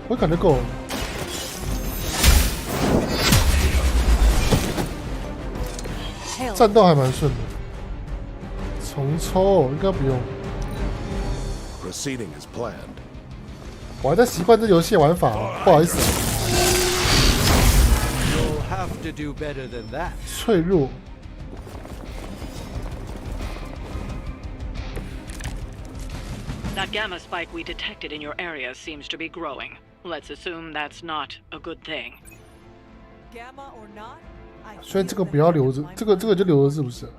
挥砍就够了。战斗还蛮顺的，重抽应该不用。Proceeding as planned. 我还在习惯这游戏玩法，不好意思。You'll have to do better than that. 脆弱。That gamma spike we detected in your area seems to be growing. Let's assume that's not a good thing. Gamma or not? 所以这个不要留着，这个就留着是不是？啊，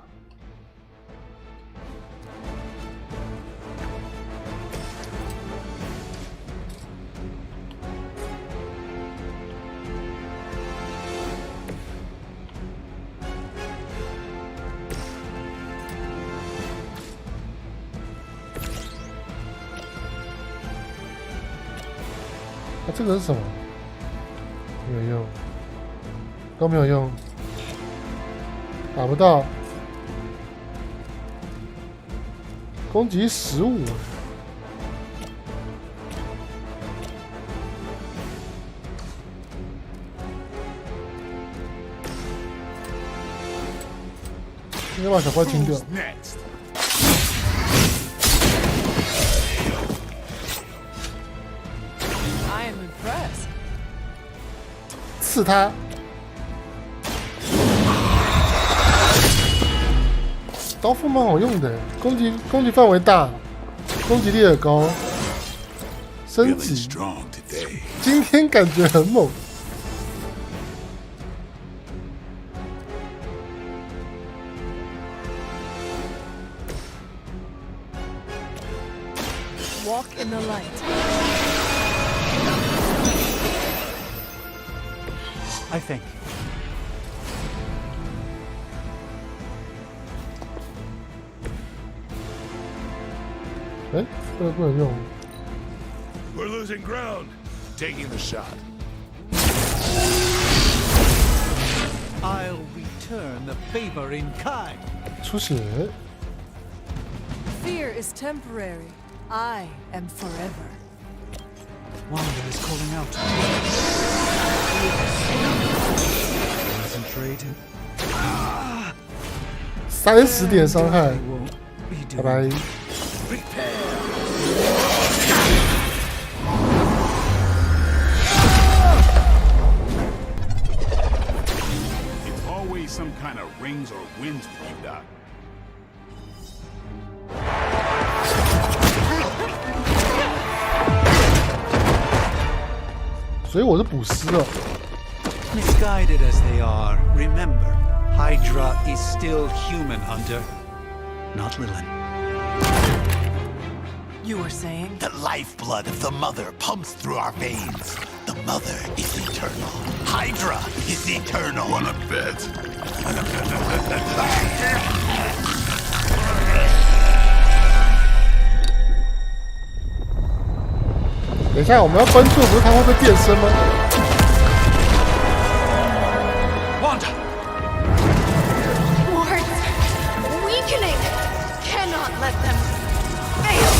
这个是什么？没有用，都没有用。打不到，攻击15。应该把小怪清掉。I am impressed. 刺他。刀锋蛮好用的，攻击范围大，攻击力也高，升级。今天感觉很猛。Walk in the light. I think. 哎，这个不能用。We're losing ground. Taking the shot. I'll return the favor in kind. 出血。Fear is temporary. I am forever. Wanda is calling out. Concentrate. 30点伤害，拜拜。It's always some kind of rings or winds with you, Doc. 所以我是捕食了。Misguided as they are, remember, Hydra is still human, Hunter. Not Lilin. You were saying? The lifeblood of the mother pumps through our veins. The mother is eternal. Hydra is eternal. Wanna bet? 等一下，我们要关注不是他会不会变身吗 Wanda! Wards! Weakening! Cannot let them fail!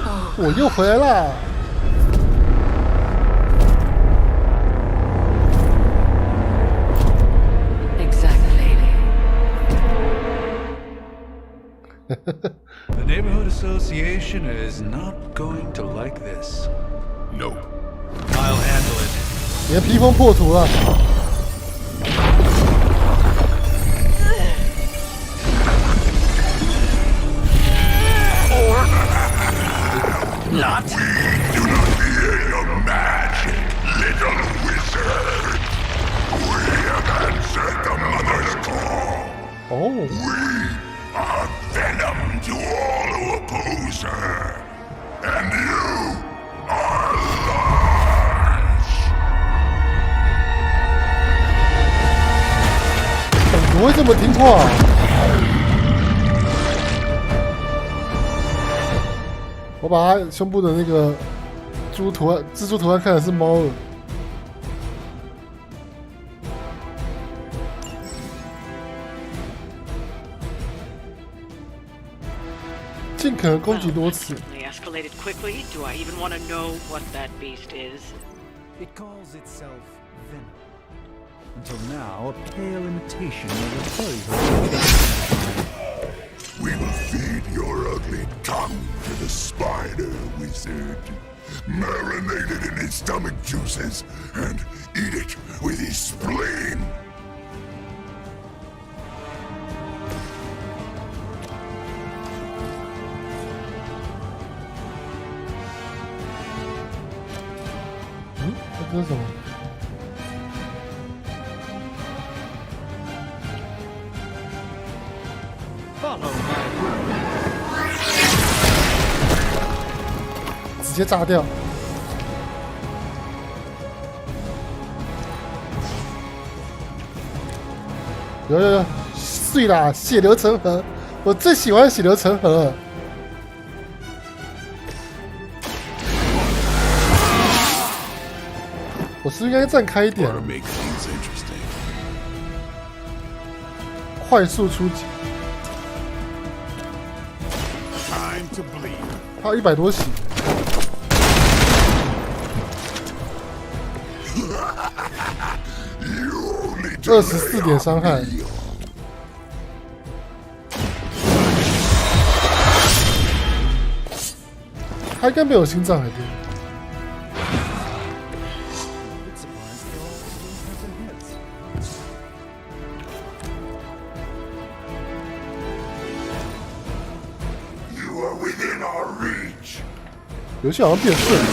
Oh, 我又回来啦！ The Neighborhood Association is not going to like this. No. I'll handle it. 你的披风破土了。Not? We do not fear your magic, little wizard. We have answered the mother's call. Oh. We are venom to all who oppose her. And you 么会这么听话？我把他胸部的那个蜘蛛图案看的是猫耳。尽可能攻击多次。 Certainly escalated quickly. Do I even want to know what that beast is? It calls itself venom. Until now, a pale imitation of the poison. We will feed your ugly tongue to the spider wizard. Marinate it in his stomach juices and eat it with his spleen. Hmm? 这是什么？ 直接炸掉！有，碎啦，血流成河！我最喜欢血流成河了。我是不是应该站开一点？快速出击！还有100多血。 24点伤害，他应该没有心脏海淀。游戏好像变顺了。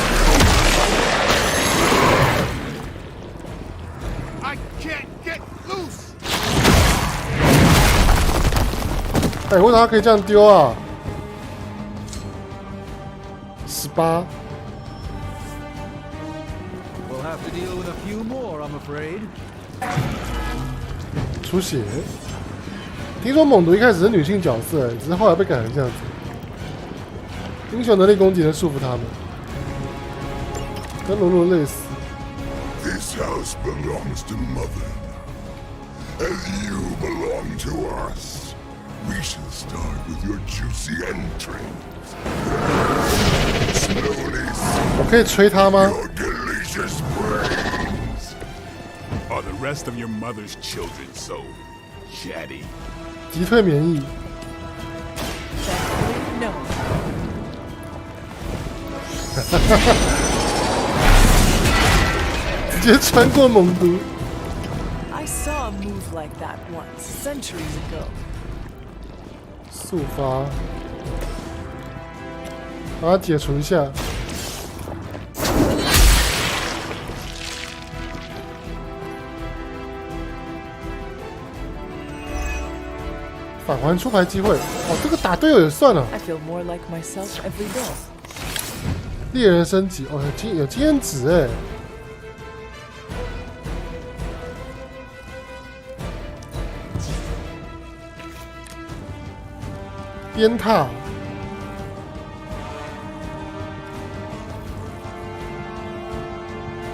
哎，为啥他可以这样丢啊？18。We'll have to deal with a few more, I'm afraid. 出血。听说猛毒一开始是女性角色，只是后来被改成这样子。英雄能力攻击能束缚他们，跟罗罗类似。 This house belongs to Mother, as you belong to us. We shall start with your juicy entrails. Slowly, 我可以吹他吗？ your delicious brains. Are the rest of your mother's children so chatty? 击退免疫。 No. 直接穿过猛毒。 I saw a move like that once, centuries ago. 速发，把它解除一下。返还出牌机会。哦，这个打队友也算了。 I feel more like myself every day. 猎人升级，哦，有经验值哎。 鞭挞，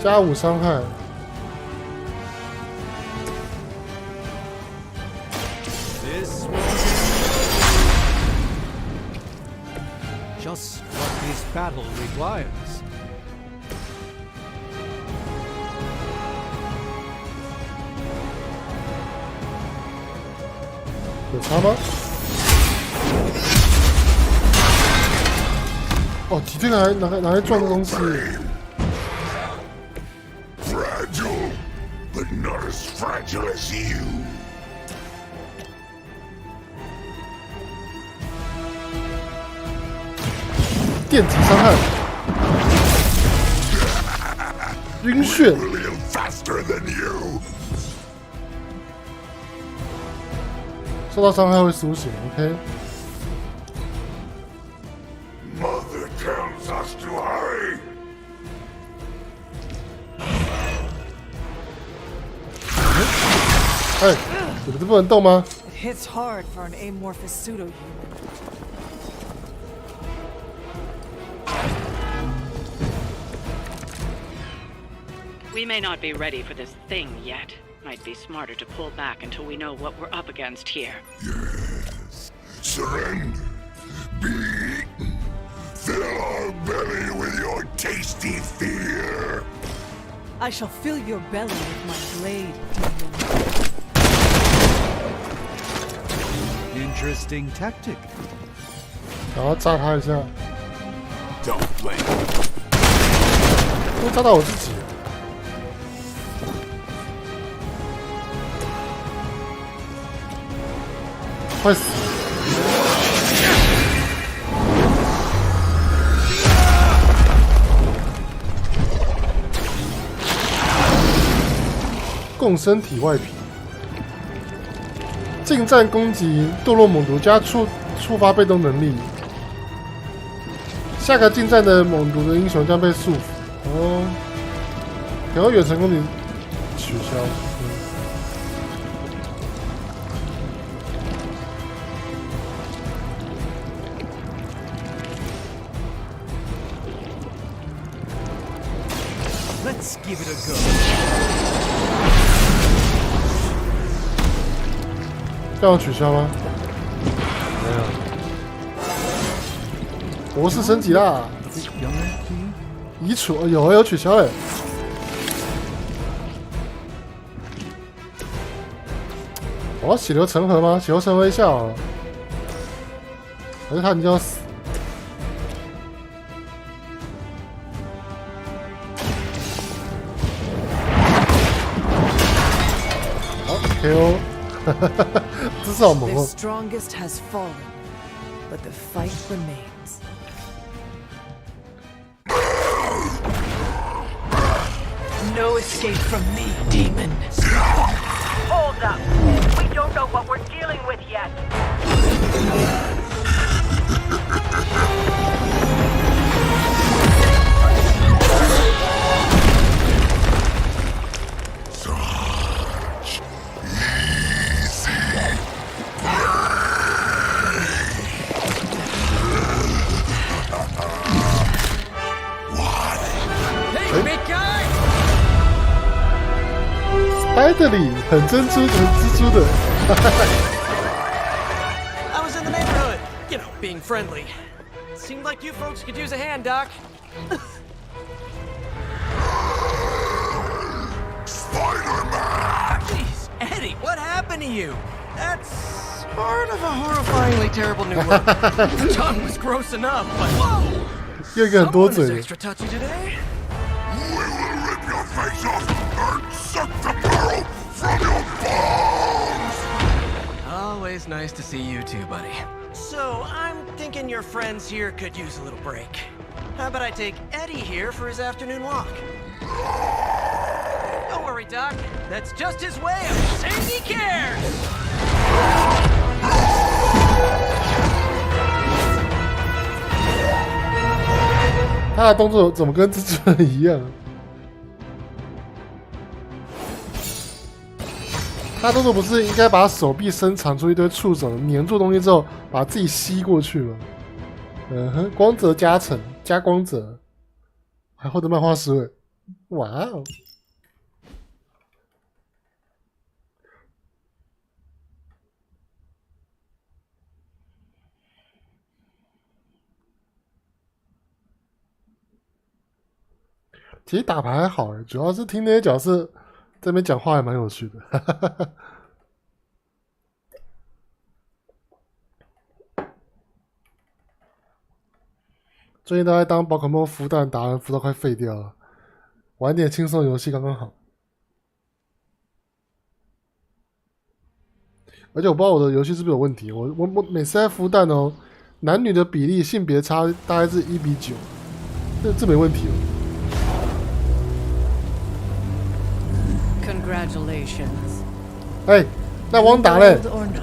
加5伤害。Just what this battle requires. 有差吗？ 哦，体这个拿来撞东西。 Fragile, but not as fragile as you. 电击伤害，晕眩。 Faster than you. 受到伤害会苏醒 ，OK。 Mother tells us to hurry. 哎，你不是不能动吗？ It hits hard for an amorphous pseudo-human. We may not be ready for this thing yet. Might be smarter to pull back until we know what we're up against here. Yes. Surrender. Be eaten. Fill our belly with your tasty fear. I shall fill your belly with my blade, demon. Interesting tactic. 然后炸他一下， Don't blame. 都炸到我自己了。快死！共生体外皮，近战攻击堕落猛毒加触发被动能力。下个近战的猛毒的英雄将被束缚。哦，然后远程攻击取消。Let's give it a go. 这样取消吗？没有。博士升级啦！移除有取消嘞。我要血流成河吗？血流成河一下好了。还是他已经要死？好 ，KO。这是好猛哦！ The strongest has fallen, but the fight remains. No escape from me, demon. Hold up. We don't know what we're dealing with yet. Spiderly 很珍珠，很蜘蛛的。I was in the neighborhood, you know, being friendly. Seemed like you folks could use a hand, Doc. Spider-Man! Jeez, Eddie, what happened to you? That's sort of a horrifyingly terrible new word. The tongue was gross enough, but whoa! 又一个很多嘴 Someone 的 is extra touchy today. We will rip your face off and suck the marrow from your bones! Always nice to see you too, buddy. So, I'm thinking your friends here could use a little break. How about I take Eddie here for his afternoon walk? Don't worry, Doc. That's just his way of saying he cares! 他的动作怎么跟蜘蛛人一样？他动作不是应该把手臂伸长出一堆触手，粘住东西之后，把自己吸过去吗？嗯哼，光泽加成加光泽，还获得漫画实惠，哇哦！其实打牌还好主要是听那些角色在那边讲话还蛮有趣的。最近都在当宝可梦孵蛋达人，孵到快废掉了。玩点轻松游戏刚刚好。而且我不知道我的游戏是不是有问题，我每次在孵蛋哦，男女的比例性别差大概是1:9，这没问题哦。Congratulations. 哎，那汪达嘞 Gold or not,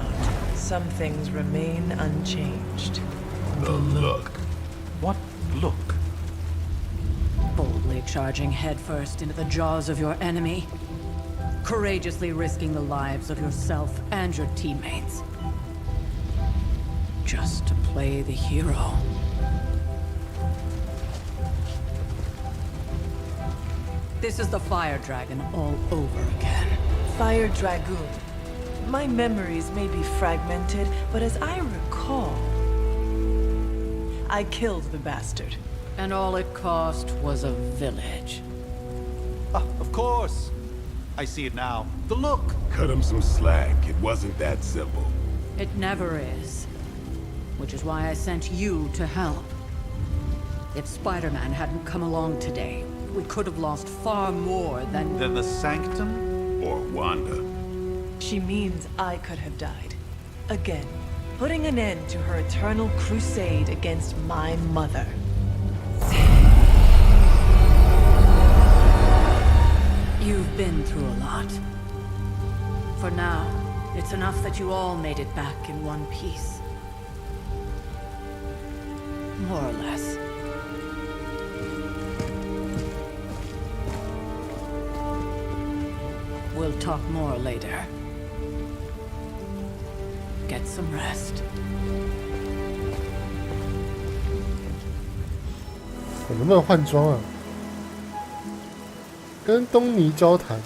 some things remain unchanged. The look. What look? Boldly charging headfirst into the jaws of your enemy. courageously risking the lives of yourself and your teammates. Just to play the hero. This is the Fire Dragon all over again. Fire Dragoon. My memories may be fragmented, but as I recall, I killed the bastard. And all it cost was a village. Ah, of course. I see it now. The look. Cut him some slack. It wasn't that simple. It never is. Which is why I sent you to help. If Spider-Man hadn't come along today, we could have lost far more than the Sanctum? Or Wanda. She means I could have died. Again, putting an end to her eternal crusade against my mother. You've been through a lot. For now, it's enough that you all made it back in one piece. More or less. We'll talk more later. Get some rest. 我能不能换装啊？跟东尼交谈。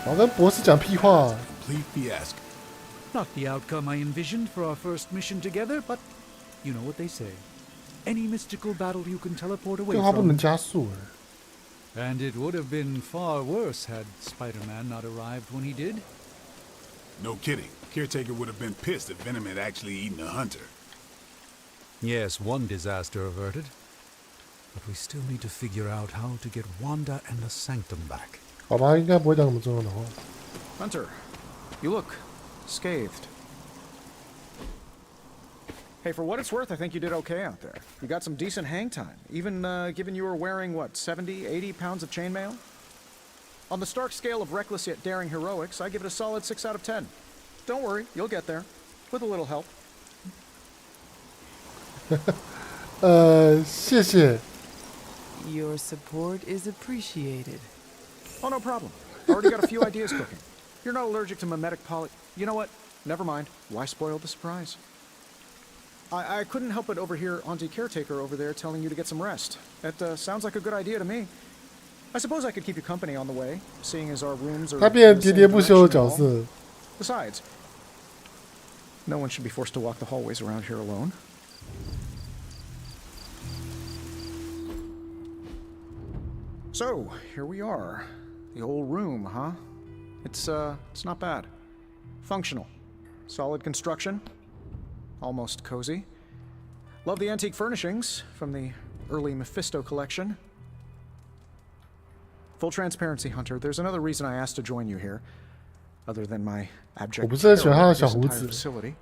我跟博士讲屁话。 Complete fiasco. Not the outcome I envisioned for our first mission together, but you know what they say. Any mystical battle you can teleport away 电话不 from. 能加速哎。 And it would have been far worse had Spider-Man not arrived when he did. No kidding. Caretaker would have been pissed if Venom had actually eaten a hunter. Yes, one disaster averted. But we still need to figure out how to get Wanda and the Sanctum back. 好吧，应该不会讲什么重要的话。 Hunter, you look scathed. Hey, for what it's worth, I think you did okay out there. You got some decent hang time, even given you were wearing, what, 70, 80 pounds of chainmail? On the Stark scale of reckless yet daring heroics, I give it a solid 6 out of 10. Don't worry, you'll get there. With a little help. 谢谢。 Your support is appreciated. Oh, no problem. Already got a few ideas cooking. You're not allergic to mimetic poly... You know what? Never mind. Why spoil the surprise? I couldn't help but overhear Auntie Caretaker over there telling you to get some rest. That sounds like a good idea to me. I suppose I could keep you company on the way, seeing as our rooms are... 他变喋喋不休的角色。 Besides, no one should be forced to walk the hallways around here alone. So, here we are. The old room, huh? It's not bad. Functional. Solid construction. Almost cozy. Love the antique furnishings from the early Mephisto collection. Full transparency, Hunter. There's another reason I asked to join you here, other than my abject terror of this entire facility.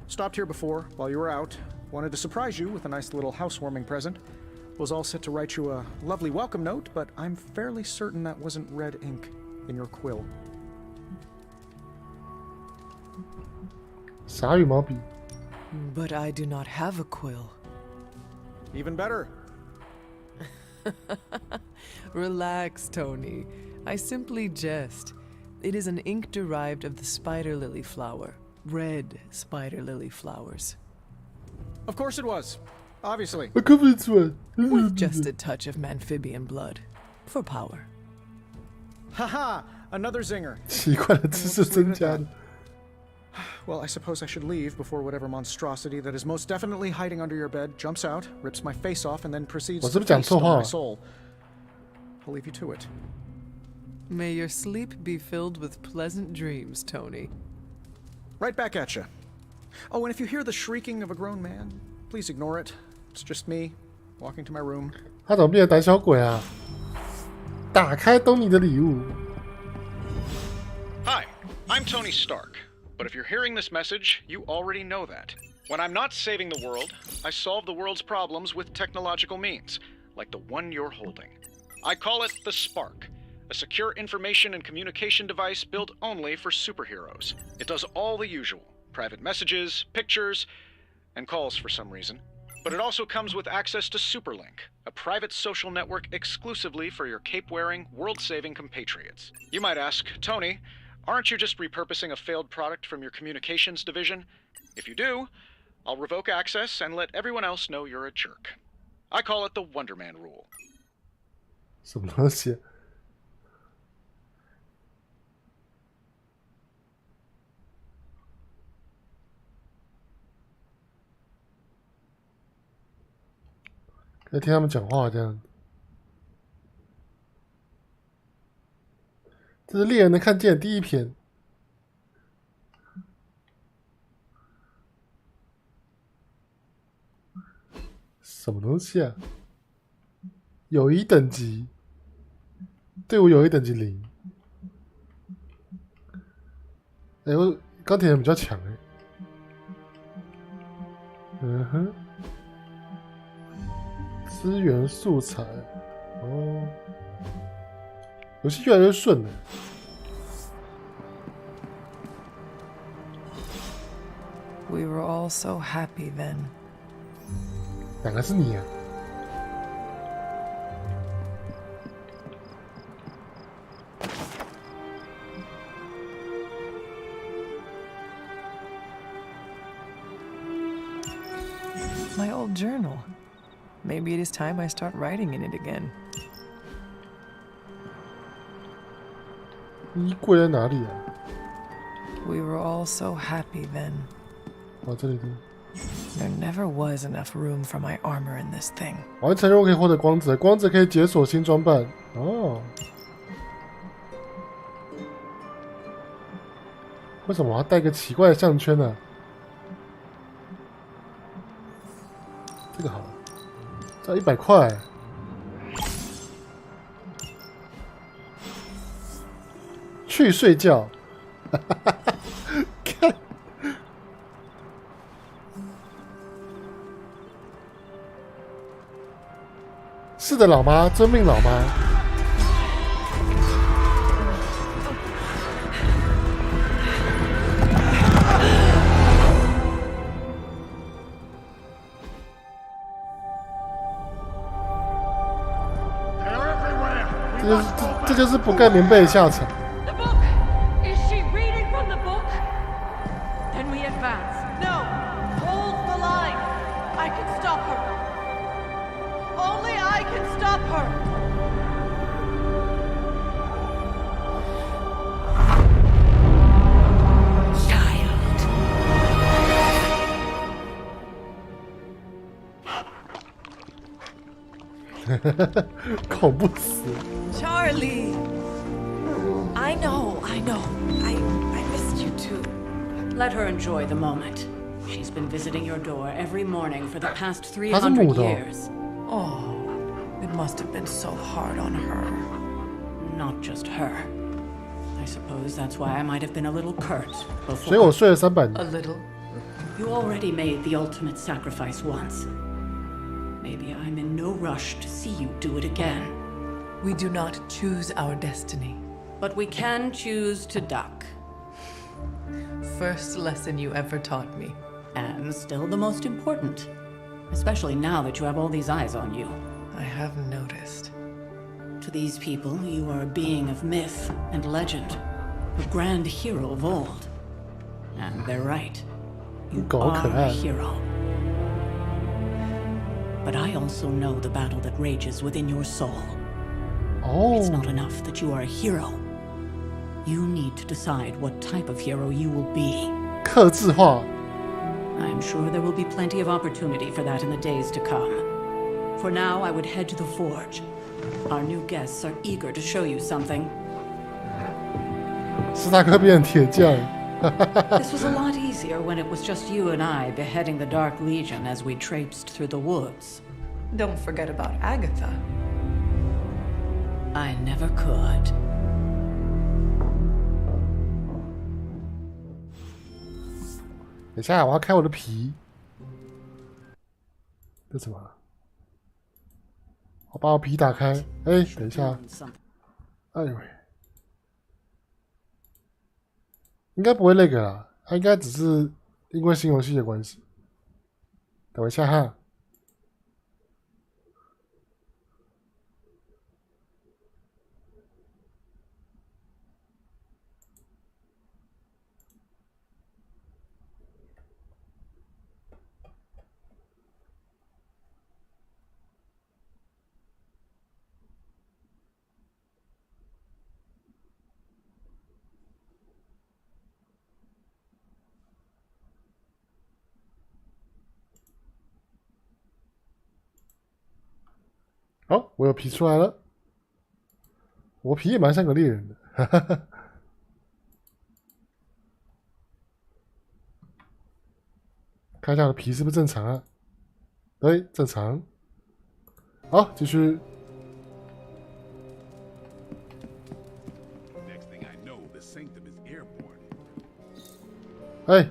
Stopped here before while you were out. Wanted to surprise you with a nice little housewarming present. Was all set to write you a lovely welcome note, but I'm fairly certain that wasn't red ink in your quill. 啥羽毛笔？ But I do not have a quill. Even better. Relax, Tony. I simply jest. It is an ink derived of the spider lily flower. Red spider lily flowers. Of course it was. Obviously. With just a touch of amphibian blood. For power. Haha! Another zinger. 奇怪的知识增加的。 Well, I suppose I should leave before whatever monstrosity that is most definitely hiding under your bed jumps out, rips my face off, and then proceeds to feast on my soul. I'll leave you to it. May your sleep be filled with pleasant dreams, Tony. Right back at you. Oh, and if you hear the shrieking of a grown man, please ignore it. It's just me, walking to my room. 他怎么变成胆小鬼啊？打开东尼的礼物。 Hi, I'm Tony Stark. But if you're hearing this message, you already know that. When I'm not saving the world, I solve the world's problems with technological means, like the one you're holding. I call it the Spark, a secure information and communication device built only for superheroes. It does all the usual: private messages, pictures, and calls for some reason. But it also comes with access to Superlink, a private social network exclusively for your cape-wearing, world-saving compatriots. You might ask, Tony, aren't you just repurposing a failed product from your communications division? If you do, I'll revoke access and let everyone else know you're a jerk. I call it the Wonder Man rule. 什么东西？可以听他们讲话这样。这是猎人能看见的第一篇。什么东西啊？友谊等级，队伍友谊等级0。哎，我钢铁人比较强哎。嗯哼，资源素材，哦，游戏越来越顺了。We were all so happy then. 哪个是你啊？ My old journal. Maybe it is time I start writing in it again. 衣柜在哪里啊？ We were all so happy then. 哦，这里的。 There never was enough room for my armor in this thing. 完成任务可以获得光泽，光泽可以解锁新装扮。哦，为什么我要带个奇怪的项圈呢？这个好了，这100块。去睡觉。看。 是的，老妈，遵命，老妈。这就是不盖棉被的下场。 Is she reading from the book? Then we advance. No! Hold the line! I can stop her. Only I can stop her! Child. 恐怖死。 Charlie! I know. I missed you too. Let her enjoy the moment. She's been visiting your door every morning for the past 300 years. Oh, it must have been so hard on her. Not just her. I suppose that's why I might have been a little curt before. 所以我睡了300年。 A little. You already made the ultimate sacrifice once. Maybe I'm in no rush to see you do it again. We do not choose our destiny. But we can choose to duck. First lesson you ever taught me. And still the most important. Especially now that you have all these eyes on you. I have noticed. To these people, you are a being of myth and legend. A grand hero of old. And they're right. You are a hero. But I also know the battle that rages within your soul. Oh. It's not enough that you are a hero. You need to decide what type of hero you will be. 客制化。 I'm sure there will be plenty of opportunity for that in the days to come. For now, I would head to the forge. Our new guests are eager to show you something. 斯塔克变铁匠。 This was a lot easier when it was just you and I beheading the Dark Legion as we traipsed through the woods. Don't forget about Agatha. I never could. 等一下，我要开我的皮。这什么？我把我皮打开。哎，等一下。哎呦喂！应该不会那个啦，它应该只是因为新游戏的关系。等一下哈。哦，我有皮出来了。我皮也蛮像个猎人的，哈哈哈。看一下我的皮是不是正常啊？对，正常。好，继续。哎，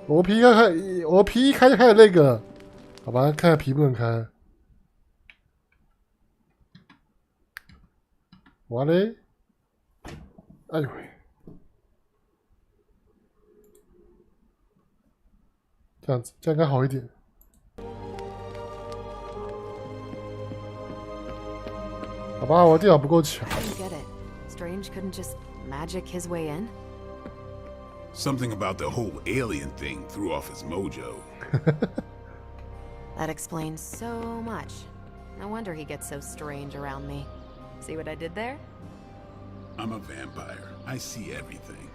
我皮我皮一开就开始那个了，好吧，看下皮不能开。哇嘞！哎呦喂！这样子，这样应该好一点。好吧，我电脑不够强。Strange couldn't just magic his way in. Something about the whole alien thing threw off his mojo. That explains so much. No wonder he gets so strange around me. See what I did there? I'm a vampire. I see everything.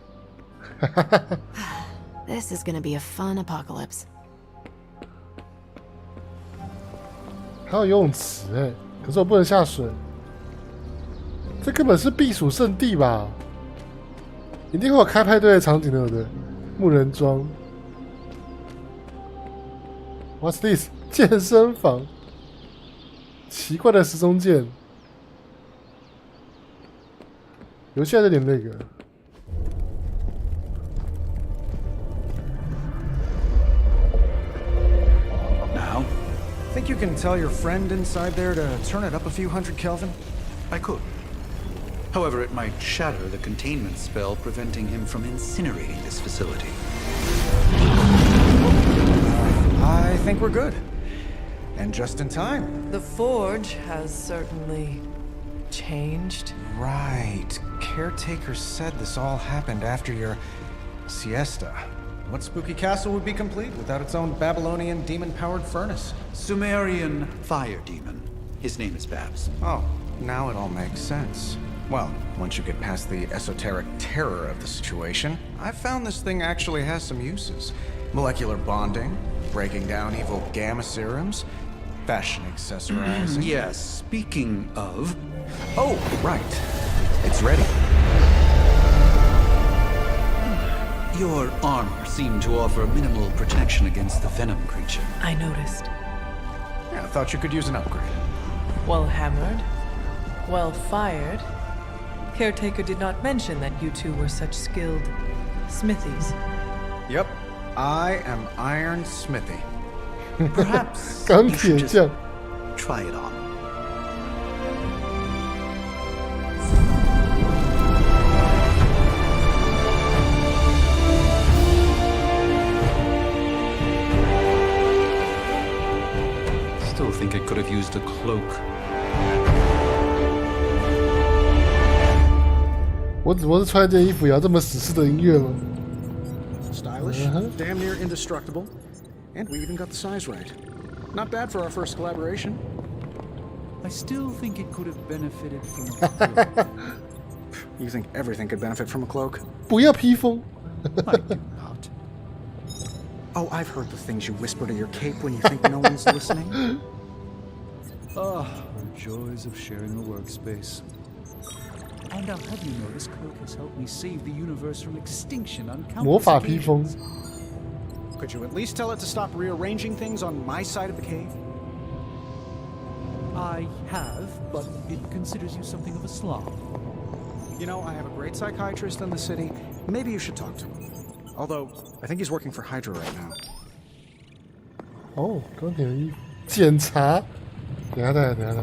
This is gonna be a fun apocalypse. 还有游泳池哎，可是我不能下水。这根本是避暑胜地吧？一定会有开派对的场景，对不对？木人桩。What's this？ 健身房。奇怪的时钟剑。游戏还有点那个。Now, think you can tell your friend inside there to turn it up a few hundred Kelvin? I could. However, it might shatter the containment spell preventing him from incinerating this facility. I think we're good. And just in time. The forge has certainly changed. Right. Caretaker said this all happened after your siesta. What spooky castle would be complete without its own Babylonian demon-powered furnace? Sumerian fire demon. His name is Babs. Oh, now it all makes sense. Well, once you get past the esoteric terror of the situation, I've found this thing actually has some uses. Molecular bonding, breaking down evil gamma serums, fashion accessorizing. Yes, speaking of... Oh, right. It's ready. Your armor seemed to offer minimal protection against the venom creature. I noticed. Yeah, I thought you could use an upgrade. Well hammered, well fired. Caretaker did not mention that you two were such skilled smithies. Yep, I am Iron Smithy. Perhaps 钢 you 铁 should just 匠。 try it on. Still think it could have used a cloak. 我只不过是穿一件衣服，也要这么史诗的音乐吗？ Stylish, damn near indestructible, and we even got the size right. Not bad for our first collaboration. I still think it could have benefited from a cloak. You think everything could benefit from a cloak? 不要披风。 I do not. Oh, I've heard the things you whisper to your cape when you think no one's listening. Ah, the joys of sharing a workspace. And I'll have you know, this cloak has helped me save the universe from extinction on 魔 countless 法披风。 occasions. Could you at least tell it to stop rearranging things on my side of the cave? I have, but it considers you something of a slob. You know, I have a great psychiatrist in the city. Maybe you should talk to him. Although, I think he's working for Hydra right now. 哦，钢铁的衣服。检查。等一下，等一下，等一下。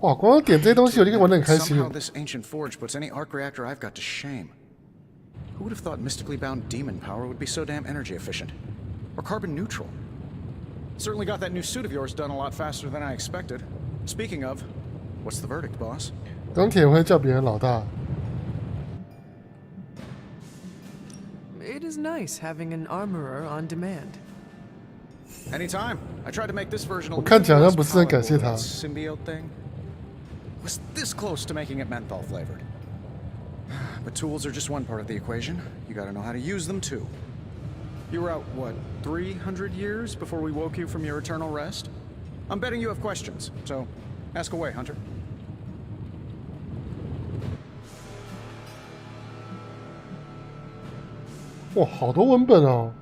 哇，光点这些东西，我就可以玩得很开心。 Somehow this ancient forge puts any arc reactor I've got to shame. Who would have thought mystically bound demon power would be so damn energy efficient? Or carbon neutral? Certainly got that new suit of yours done a lot faster than I expected. Speaking of, what's the verdict, boss? 钢铁会叫别人老大。 It is nice having an armorer on demand. Anytime. I tried to make this version a 我看起来好像不 less 是很感谢 palatable, 他。 that symbiote thing was this close to making it menthol flavored. But tools are just one part of the equation. You gotta know how to use them too. You were out, what, 300 years before we woke you from your eternal rest? I'm betting you have questions, so ask away, Hunter. Wow, 好多文本哦。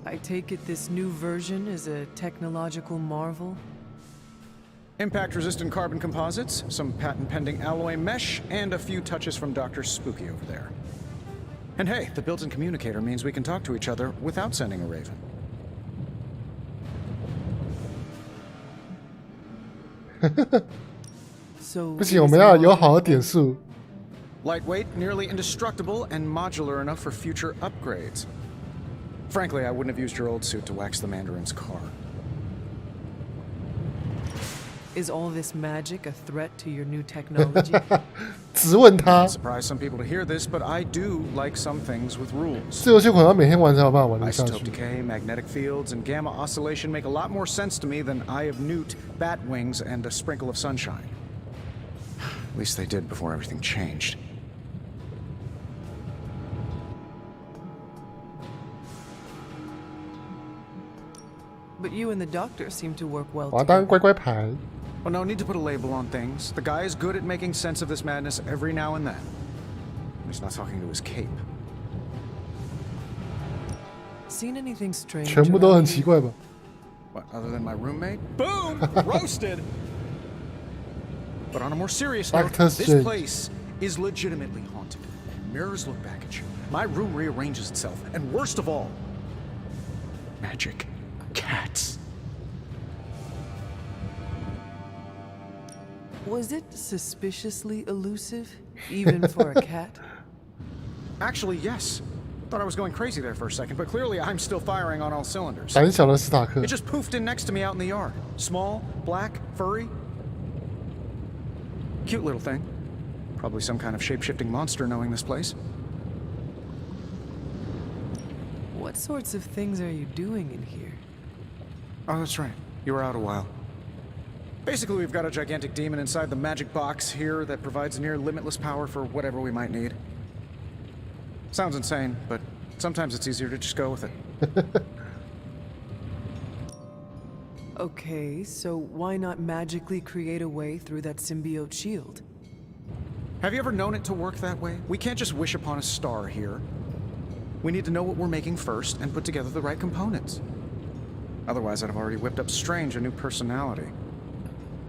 I take it this new version is a technological marvel? Impact-resistant carbon composites, some patent-pending alloy mesh, and a few touches from Dr. Spooky over there. And hey, the built-in communicator means we can talk to each other without sending a raven. So 不行，我们要有好的点数。 Lightweight, nearly indestructible, and modular enough for future upgrades. Frankly, I wouldn't have used your old suit to wax the Mandarin's car. Is all this magic a threat to your new technology? 质问他。 Surprise some people to hear this, but I do like some things with rules. 这游戏可能要每天玩才有办法玩得下 Isotope 去。 decay, magnetic fields, and gamma oscillation make a lot more sense to me than Eye of Newt, bat wings, and a sprinkle of sunshine. At least they did before everything changed. But you and the doctor seem to work well 我要当乖乖牌。 Well, no need to put a label on things. The guy is good at making sense of this madness every now and then. He's not talking to his cape. Seen anything strange? 全部都很奇怪吧？ What, other than my roommate? Boom! Roasted! But on a more serious note, Doctor this Strange. place is legitimately haunted. Mirrors look back at you. My room rearranges itself. And worst of all, magic cats. Was it suspiciously elusive, even for a cat? Actually, yes. Thought I was going crazy there for a second, but clearly I'm still firing on all cylinders. 胆小的史塔克 It just poofed in next to me out in the yard. Small, black, furry. Cute little thing. Probably some kind of shape-shifting monster knowing this place. What sorts of things are you doing in here? Oh, that's right. You were out a while. Basically, we've got a gigantic demon inside the magic box here that provides near limitless power for whatever we might need. Sounds insane, but sometimes it's easier to just go with it. Okay, so why not magically create a way through that symbiote shield? Have you ever known it to work that way? We can't just wish upon a star here. We need to know what we're making first and put together the right components. Otherwise, I'd have already whipped up Strange a new personality.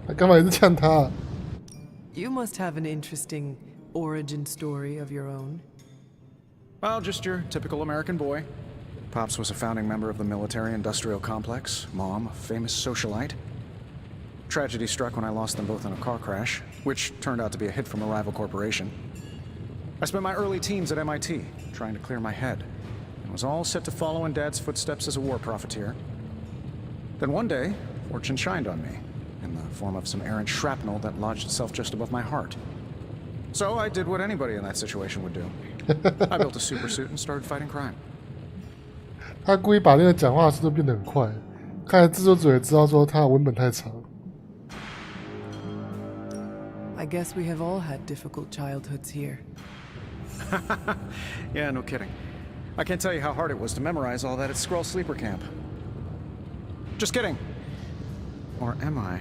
他干嘛一直呛他？ You must have an interesting origin story of your own. Well, just your typical American boy. Pops was a founding member of the military-industrial complex. Mom, a famous socialite. Tragedy struck when I lost them both in a car crash, which turned out to be a hit from a rival corporation. I spent my early teens at MIT, trying to clear my head, and was all set to follow in Dad's footsteps as a war profiteer. Then one day, fortune shined on me, in the form of some errant shrapnel that lodged itself just above my heart. So I did what anybody in that situation would do. I built a super suit and started fighting crime. 他故意把那个讲话速度变得很快，看来制作组也知道说他的文本太长。 I guess we have all had difficult childhoods here. Yeah, no kidding. I can't tell you how hard it was to memorize all that at Skrull Sleeper Camp. Just kidding. Or am I?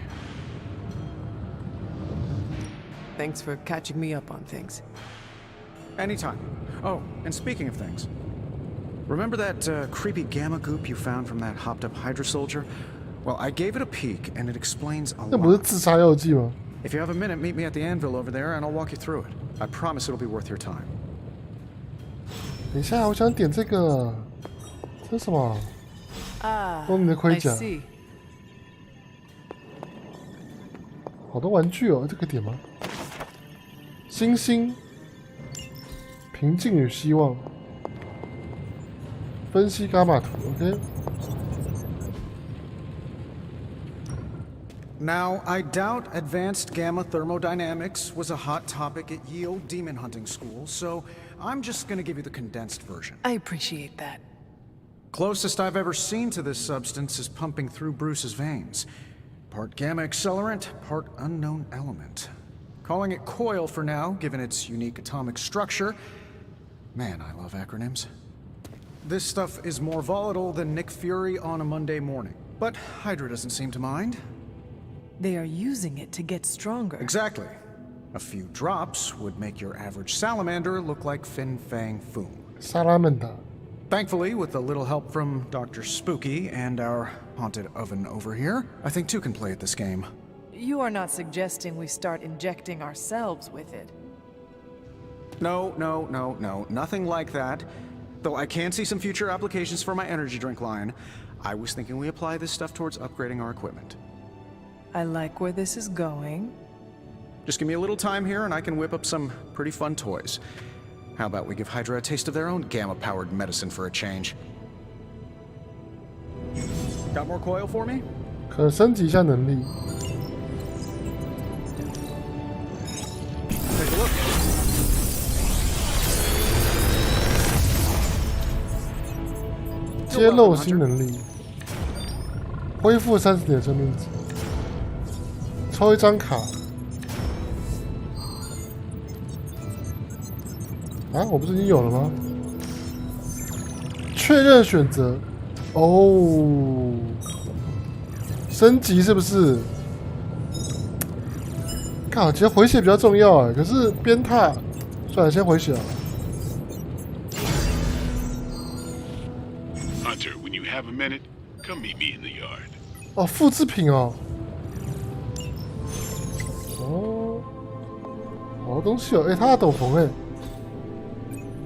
Thanks for catching me up on things. Anytime. Oh, and speaking of things, remember that creepy gamma goop you found from that hopped-up Hydra soldier? Well, I gave it a peek, and it explains a 那不是 lot. 自杀药剂吗？ If you have a minute, meet me at the anvil over there, and I'll walk you through it. I promise it'll be worth your time. 等一下，我想点这个，这是什么？ Ah, 多你的盔 I 甲， see. 好多玩具哦，这个点吗？星星，平静与希望，分析伽马图 ，OK。 Now, I doubt advanced gamma thermodynamics was a hot topic at Ye Olde Demon Hunting School, so I'm just gonna give you the condensed version. I appreciate that. Closest I've ever seen to this substance is pumping through Bruce's veins. Part gamma accelerant, part unknown element. Calling it coil for now, given its unique atomic structure. Man, I love acronyms. This stuff is more volatile than Nick Fury on a Monday morning. But Hydra doesn't seem to mind. They are using it to get stronger. Exactly. A few drops would make your average salamander look like Fin Fang Foom. Salamander. Thankfully, with a little help from Dr. Spooky and our haunted oven over here, I think two can play at this game. You are not suggesting we start injecting ourselves with it. No, nothing like that. Though I can see some future applications for my energy drink line. I was thinking we apply this stuff towards upgrading our equipment. I like where this is going. Just give me a little time here and I can whip up some pretty fun toys. How about we give Hydra a taste of their own gamma-powered medicine for a change? Got more coil for me? 可升级一下能力。Take a look. 揭露新能力，恢复30点生命值，抽一张卡。啊，我不是已经有了吗？确认选择。哦，升级是不是？靠，其实回血比较重要哎，可是鞭挞，算了，先回血好了。Hunter, when you have a minute, come meet me in the yard. 哦，复制品哦。哦，好东西哦，哎，他的斗篷哎。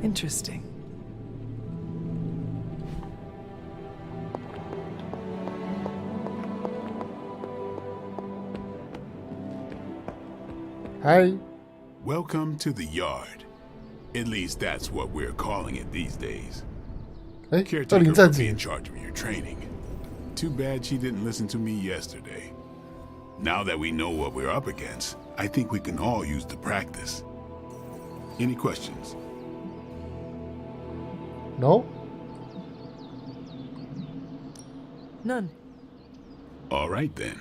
Interesting. Hi. Welcome to the yard. At least that's what we're calling it these days. Caretaker will be in charge of your training. Too bad she didn't listen to me yesterday. Now that we know what we're up against, I think we can all use the practice. Any questions? No? None. All right then.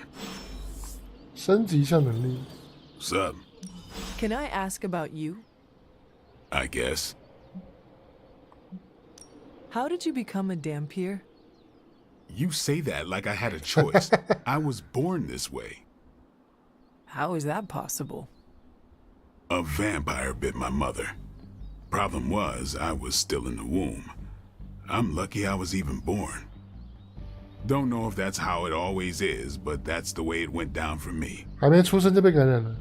升级一下能力。What's up? Can I ask about you? I guess. How did you become a Dampier? You say that like I had a choice. I was born this way. How is that possible? A vampire bit my mother. Problem was, I was still in the womb. I'm lucky I was even born. Don't know if that's how it always is, but that's the way it went down for me. 还没出生就被感染了。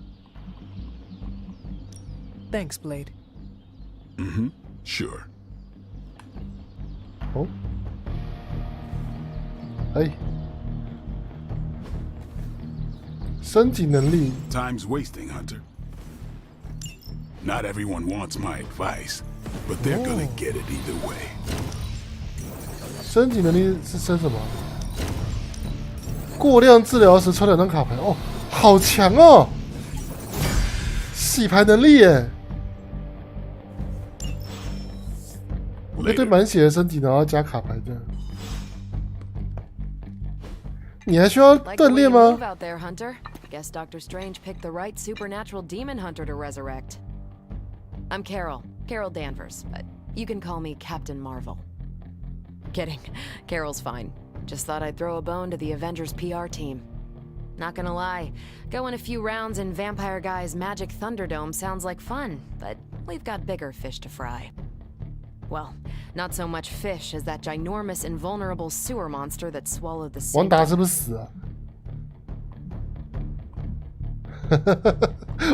Thanks, Blade. Sure. 哦，哎，升级能力。Time's wasting, Hunter. Not everyone wants my advice, but they're gonna get it either way. 升级能力是升什么？过量治疗时抽2张卡牌。哦，好强哦！洗牌能力耶！我对满血的身体，然后加卡牌这样。你还需要锻炼吗？ out there, Hunter. Guess Dr. Strange picked the right supernatural demon hunter to resurrect. I'm Carol Danvers, but you can call me Captain Marvel. Kidding. Carol's fine. Just thought I'd throw a bone to the Avengers PR team. Not gonna lie, going a few rounds in Vampire Guy's Magic Thunderdome sounds like fun, but we've got bigger fish to fry. Well, not so much fish as that ginormous invulnerable sewer monster that swallowed the 王达是不是死啊？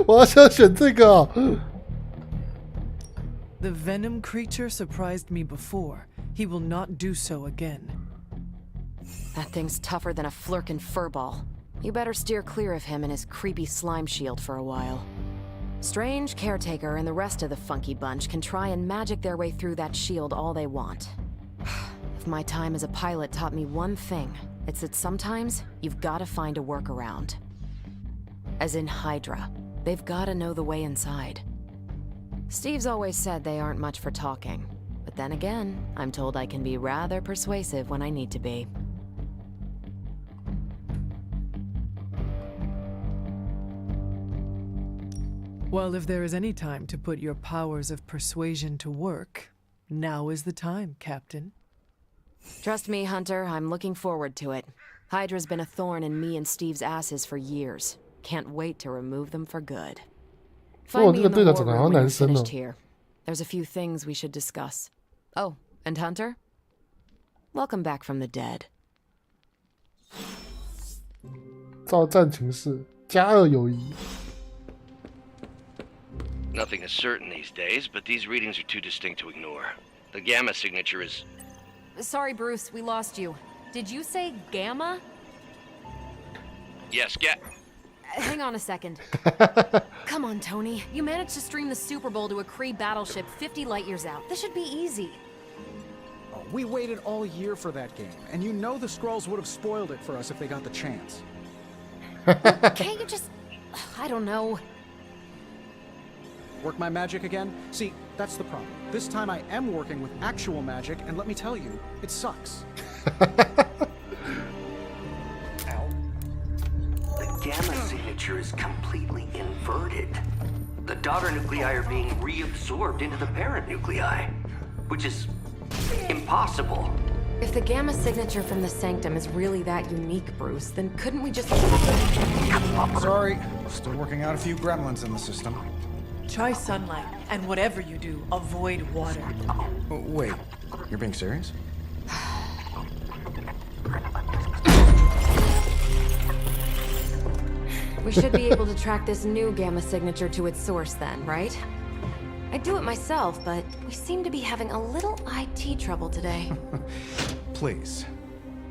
我好想选这个哦。The venom creature surprised me before. He will not do so again. That thing's tougher than a flirkin' furball. You better steer clear of him and his creepy slime shield for a while. Strange, Caretaker, and the rest of the funky bunch can try and magic their way through that shield all they want. If my time as a pilot taught me one thing, it's that sometimes you've gotta find a workaround. As in Hydra, they've gotta know the way inside. Steve's always said they aren't much for talking, but then again, I'm told I can be rather persuasive when I need to be. Well, if there is any time to put your powers of persuasion to work, now is the time, Captain. Trust me, Hunter, I'm looking forward to it. Hydra's been a thorn in me and Steve's asses for years. Can't wait to remove them for good. Find me in the war room when you're finished here. There's a few things we should discuss. Oh, and Hunter? Welcome back from the dead. 照战情势，加二友谊。 Nothing is certain these days, but these readings are too distinct to ignore. The gamma signature is... Sorry, Bruce, we lost you. Did you say gamma? Yes, Hang on a second. Come on, Tony. You managed to stream the Super Bowl to a Kree battleship 50 light years out. This should be easy. Oh, we waited all year for that game, and you know the Skrulls would have spoiled it for us if they got the chance. Can't you just... I don't know. Work my magic again? See, that's the problem. This time I am working with actual magic, and let me tell you, it sucks. The gamma signature is completely inverted. The daughter nuclei are being reabsorbed into the parent nuclei, which is impossible. If the gamma signature from the Sanctum is really that unique, Bruce, then couldn't we just... Sorry, still working out a few gremlins in the system. Try sunlight, and whatever you do, avoid water. Wait, you're being serious? We should be able to track this new gamma signature to its source then, right? I'd do it myself, but we seem to be having a little IT trouble today. Please.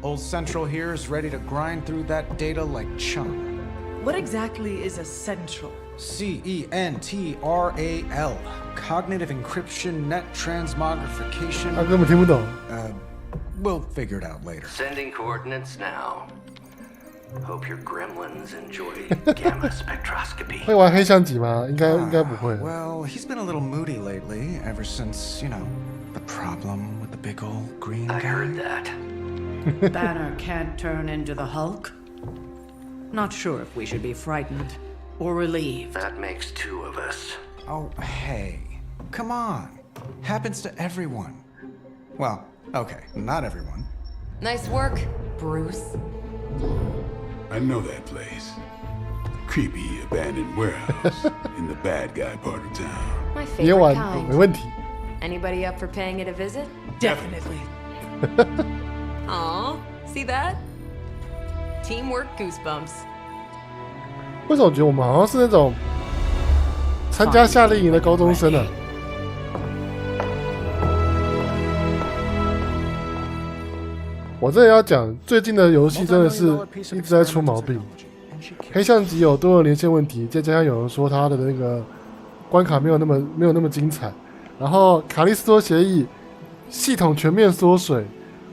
Old Central here is ready to grind through that data like chum. What exactly is a central? CENTRAL. Cognitive Encryption Net Transmogrification. 他根本听不懂。We'll figure it out later. Sending coordinates now. Hope your gremlins enjoy gamma spectroscopy. 会玩黑象棋吗？应该不会。Well, he's been a little moody lately, ever since, you know, the problem with the big old green guy. I heard that. Banner can't turn into the Hulk? Not sure if we should be frightened or relieved. That makes two of us. Oh, hey. Come on. Happens to everyone. Well, okay, not everyone. Nice work, Bruce. I know that place. Creepy abandoned warehouse in the bad guy part of town. My favorite kind. Anybody up for paying it a visit? Definitely. Aw, see that? Teamwork goosebumps. 为什么我觉得我们好像是那种参加夏令营的高中生啊？我真的要讲，最近的游戏真的是一直在出毛病。黑象棋有多人连线问题，再加上有人说他的那个关卡没有那么精彩，然后卡利斯多协议系统全面缩水，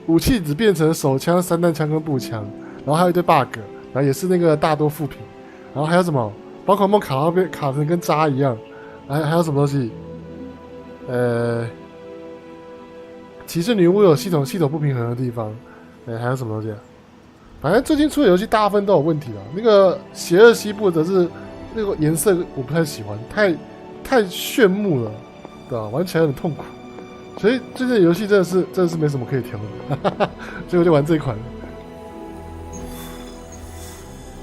武器只变成手枪、散弹枪跟步枪，然后还有一堆 bug， 然后也是那个大多负评，然后还有什么宝可梦卡成跟渣一样，还有什么东西？骑士女巫有系统不平衡的地方。还有什么东西啊？反正最近出的游戏大部分都有问题了。那个邪恶西部则是那个颜色我不太喜欢，太炫目了，对吧？玩起来有点痛苦。所以最近的游戏真的是没什么可以挑的，所以我就玩这一款了。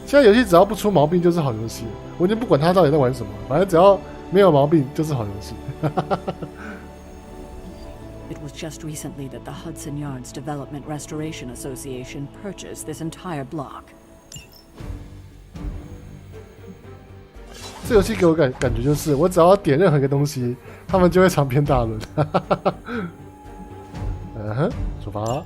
现在游戏只要不出毛病就是好游戏，我已经不管它到底在玩什么，反正只要没有毛病就是好游戏。It was just recently that the Hudson Yards Development Restoration Association purchased this entire block. 这游戏给我感觉就是，我只要点任何一个东西，他们就会长篇大论。出发。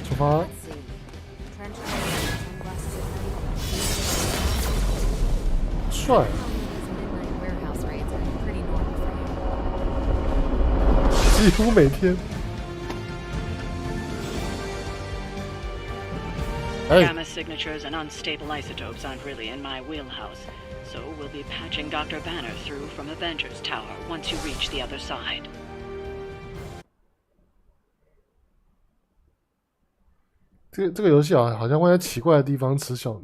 出发。帅。几乎每天。Gamma signatures and unstable isotopes aren't really in my wheelhouse, so we'll be patching Dr. Banner through from Avengers Tower once you reach the other side. 这个游戏好像会在奇怪的地方吃小的。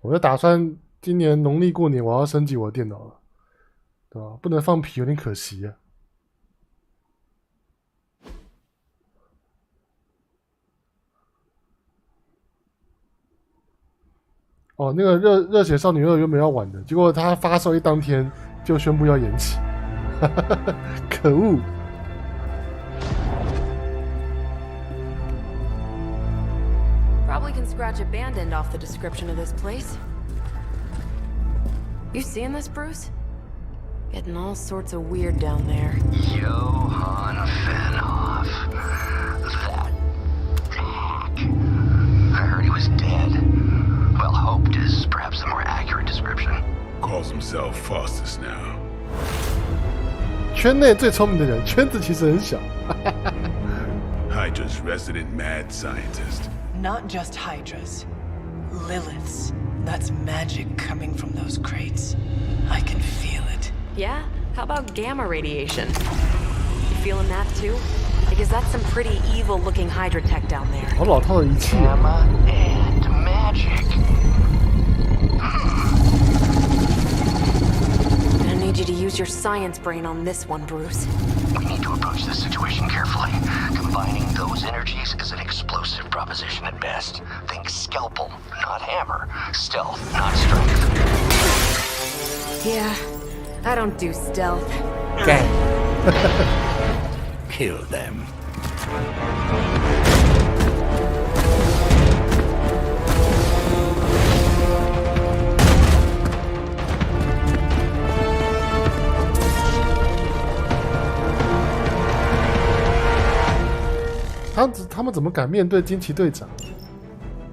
我就打算今年农历过年我要升级我的电脑了，对吧？不能放屁，有点可惜啊。哦，那个热血少女2原本要玩的，结果它发售一当天就宣布要延期，可恶！ Probably can scratch abandoned off the description of this place. You seeing this, Bruce? Getting all sorts of weird down there. Johann Fenhoff. That hack. I heard he was dead. Well, hoped is perhaps the more accurate description. Calls himself Faustus now. 圈内最聪明的人，圈子其实很小。Hydra's resident mad scientist. Not just Hydras. Liliths. That's magic coming from those crates. I can feel it. Yeah? How about gamma radiation? You feeling that too? Because that's some pretty evil-looking Hydra tech down there. 好老套的仪器。 Gamma and magic. I need you to use your science brain on this one, Bruce. We need to approach this situation carefully. Combining those energies is an explosive proposition at best. Think scalpel, not hammer. Stealth, not strength. Yeah, I don't do stealth. Gang. Kill them. 他们怎么敢面对惊奇队长？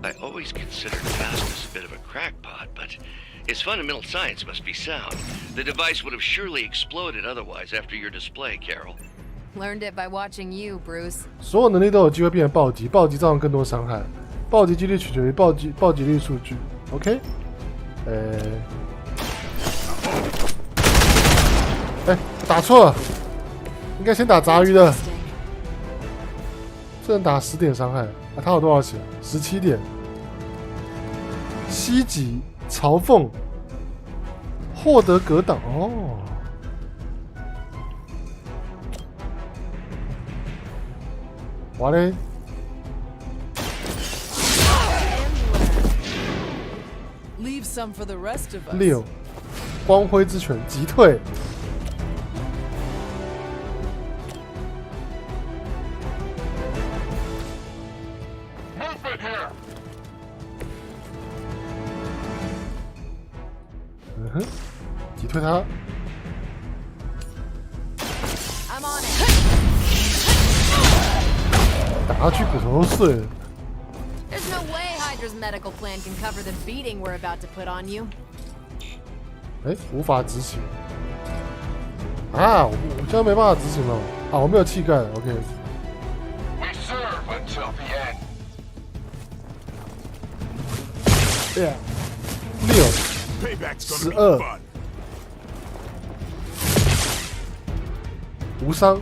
I always considered Faustus a bit of a crackpot, but his fundamental science must be sound. The device would have surely exploded otherwise after your display, Carol. Learned it by watching you, Bruce. 所有能力都有机会变成暴击，暴击造成更多伤害，暴击几率取决于暴击率数据。OK， 打错了，应该先打杂鱼的。这人打10点伤害啊，他有多少血？17点。袭击、嘲讽、获得格挡哦。 哇嘞！Leave some for the rest of us. 6，光辉之拳击退。嗯哼，击退他。打下去骨头都碎了。 There's no way Hydra's medical plan can cover the beating we're about to put on you. 无法执行啊！我现在没办法执行了啊！我没有气概了 ，OK。We serve until the end. 6，12，无伤。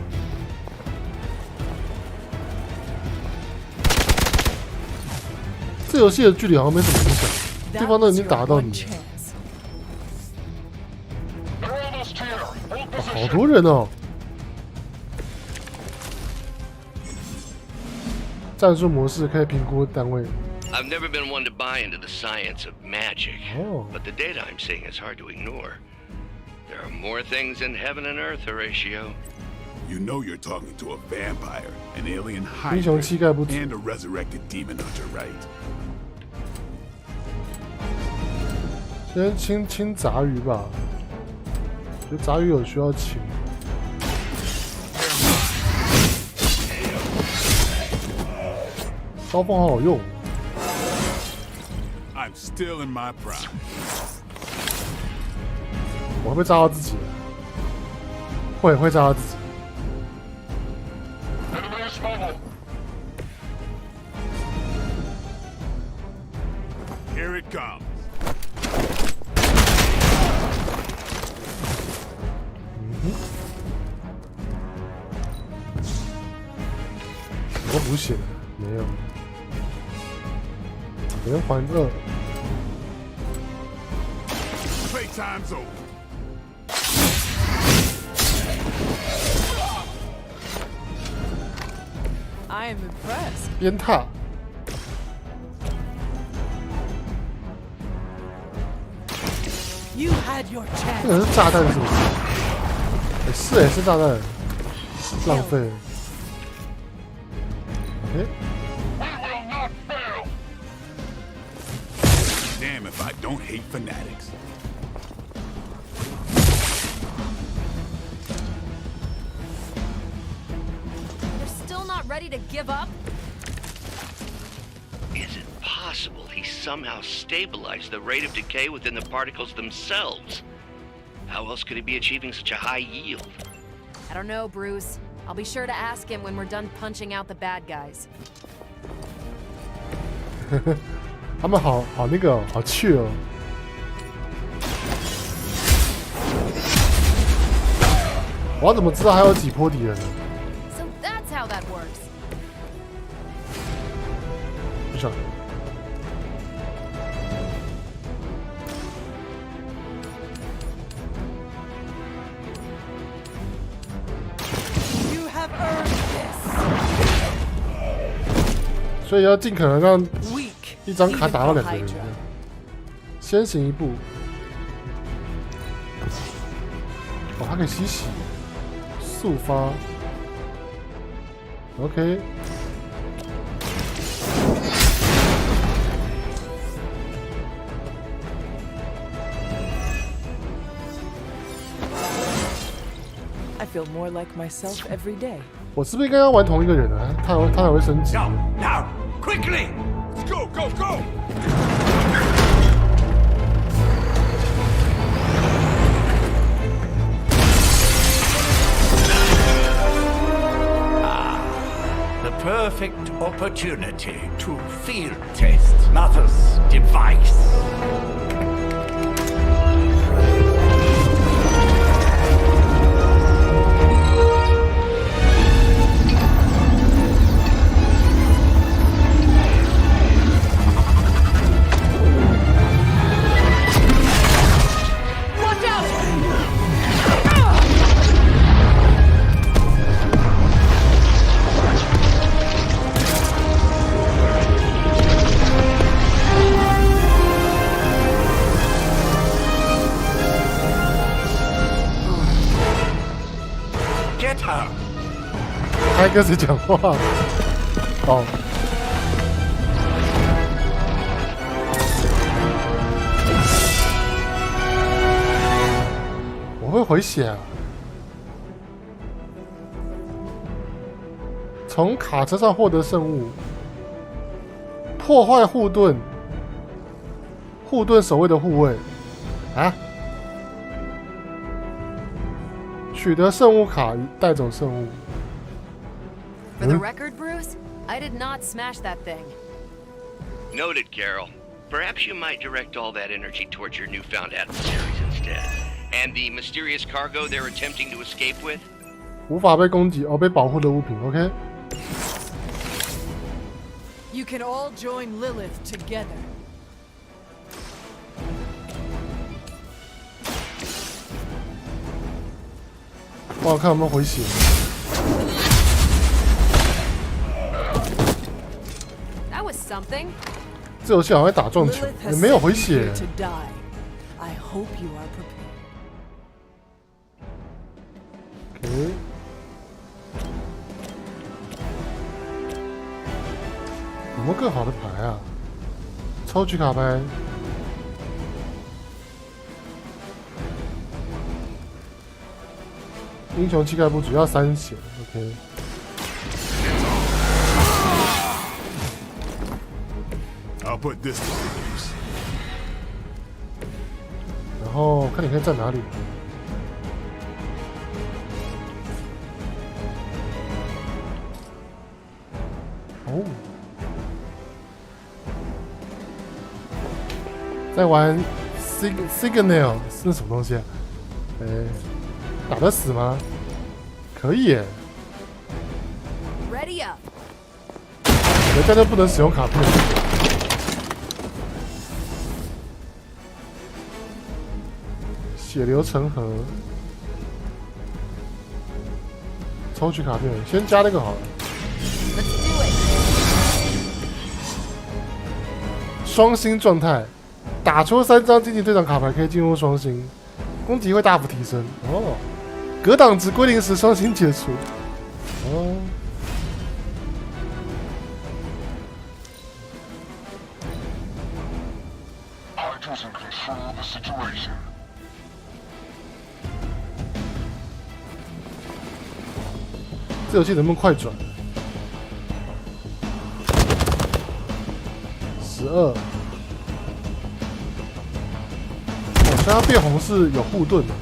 这游戏的距离好像没什么影响，对方都已经打到你了。好多人哦！战术模式可以评估单位。 I've never been one to buy into the science of magic, but the data I'm seeing is hard to ignore. There are more things in heaven and earth, Horatio. You know you're talking to a vampire, an alien 英雄 hybrid, 气概不足 and a resurrected demon hunter, right? 先清杂鱼吧，觉得杂鱼有需要清。刀锋好好用。 I'm still in my prime. 我会不会炸到自己？会炸到自己。 Here it comes. 我补血没有，连环2。time's over. I am impressed. 鞭挞。You had your 这个 chance. 是炸弹是不是？是炸弹，浪费。OK。 Damn if I don't hate fanatics. They're still not ready to give up? Is it possible he somehow stabilized the rate of decay within the particles themselves? How else could he be achieving such a high yield? I don't know, Bruce. I'll be sure to ask him when we're done punching out the bad guys. 他们好那个好去哦。我要怎么知道还有几波敌人呢？ So that's how that works. 不知道。 You have earned this. 所以要尽可能让一张卡打到2个人，先行一步。哦，它可以吸血、速发。OK。 I feel more like myself every day. 我是不是应该要玩同一个人啊？他才会升级。 Now, quickly! Let's go, go, go! The perfect opportunity to field test Mother's device. Get her! 他跟谁讲话？哦。我会回血啊！从卡车上获得圣物，破坏护盾，护盾守卫的护卫啊！取得圣物卡，带走圣物。 For the record, Bruce, I did not smash that thing. Noted, Carol. Perhaps you might direct all that energy towards your newfound adversaries instead. And the mysterious cargo they're attempting to escape with? 无法被攻击被保护的物品 ，OK。 You can all join Lilith together. 我看有没有回血。 That was something. 这游戏好像打撞球，也没有回血。 I hope you are prepared. OK。有没有更好的牌啊？抽取卡牌。 英雄气概不足，要3血 ，OK。I'll put this to good use. 然后看你可以站哪里。哦，在玩 Signal 是什么东西啊？打得死吗？可以耶。 Ready up. 人家都不能使用卡片。血流成河，抽取卡片，先加那个好了。双星状态，打出3张竞技队长卡牌可以进入双星，攻击会大幅提升。哦，格挡值归零时双星解除。哦。这游戏能不能快转？12。好像它变红是有护盾的。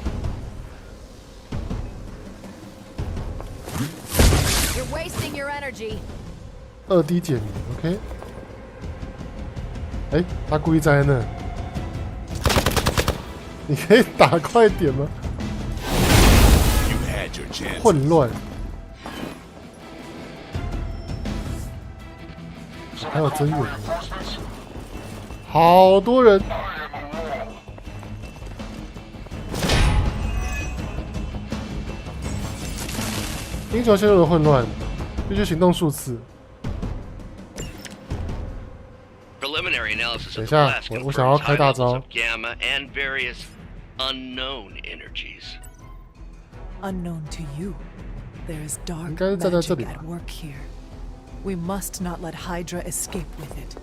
2D 解谜 ，OK。哎，他故意站在那，你可以打快点吗？混乱。还有增援，好多人。英雄陷入了混乱，必须行动数次。等一下，我想要开大招。Unknown to you, there is dark 应该是站在这里 magic 吧 at work here. We must not let Hydra escape with it.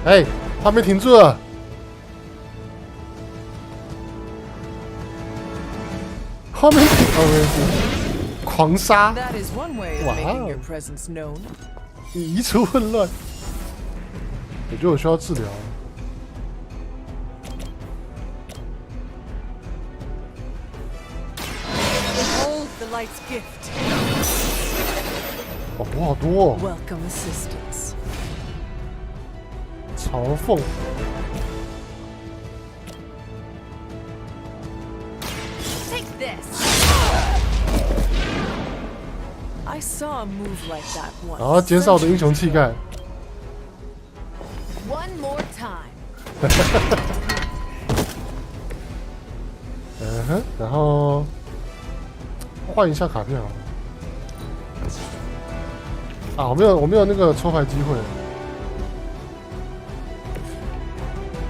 哎，他没停住了。后面狂杀！ That is one way of 哇 making 哦 your presence known. 移除混乱。我觉得我需要治疗。Behold the light's gift. 哦，我好多哦。 Welcome assistance. 嘲讽。Take this. I saw a move like that once. 然后减少我的英雄气概。One more time. 嗯哼，然后换一下卡片好了。啊，我没有那个抽牌机会。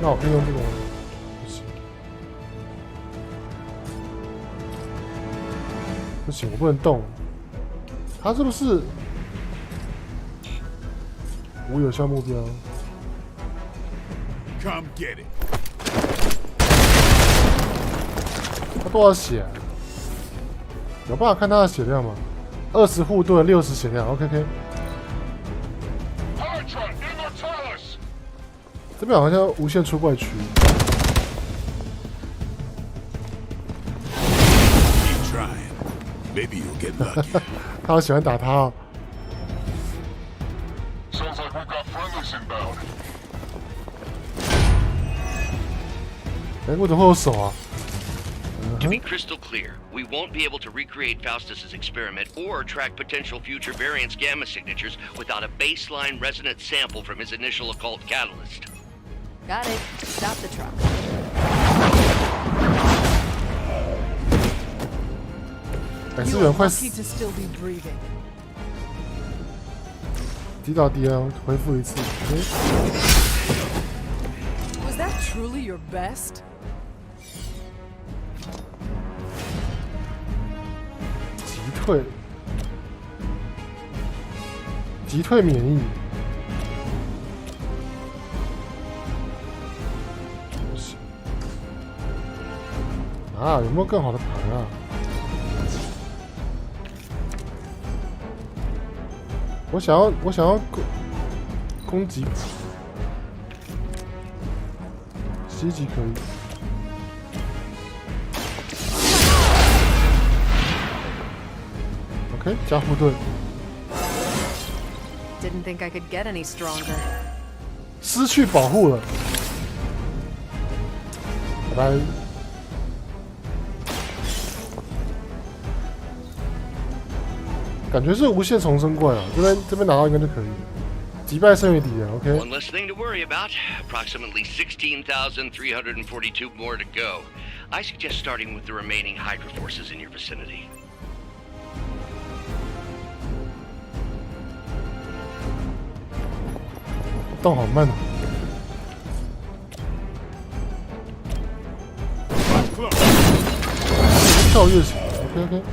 那我可以用这个，不行，不行，我不能动。他是不是无有效目标？ Come get it. 他多少血啊？有办法看他的血量吗？20护盾，60血量。OK。这边好像无限出怪区。Maybe you'll get lucky. 他好喜欢打他哦。 Sounds like we've got friendlies inbound. 哎，为什么会有手啊？ To be crystal clear, we won't be able to recreate Faustus's experiment or track potential future variance gamma signatures without a baseline resonance sample from his initial occult catalyst. Got it. Stop the truck. 哎，资源快 Lucky to still be breathing. 击倒敌人，恢复一次。Was that truly your best? 击退免疫。不行啊，有没有更好的牌啊？我想要攻击，袭击可以。 OK， 加护盾。 Didn't think I could get any stronger. 失去保护了。拜拜。感觉是无限重生怪啊，这边拿到应该就可以了。击败剩余敌人 ，OK。 One less thing to worry about. Approximately 16,342 more to go. I suggest starting with the remaining Hydra forces in your vicinity. 动好慢啊！跳跃型 ，OK。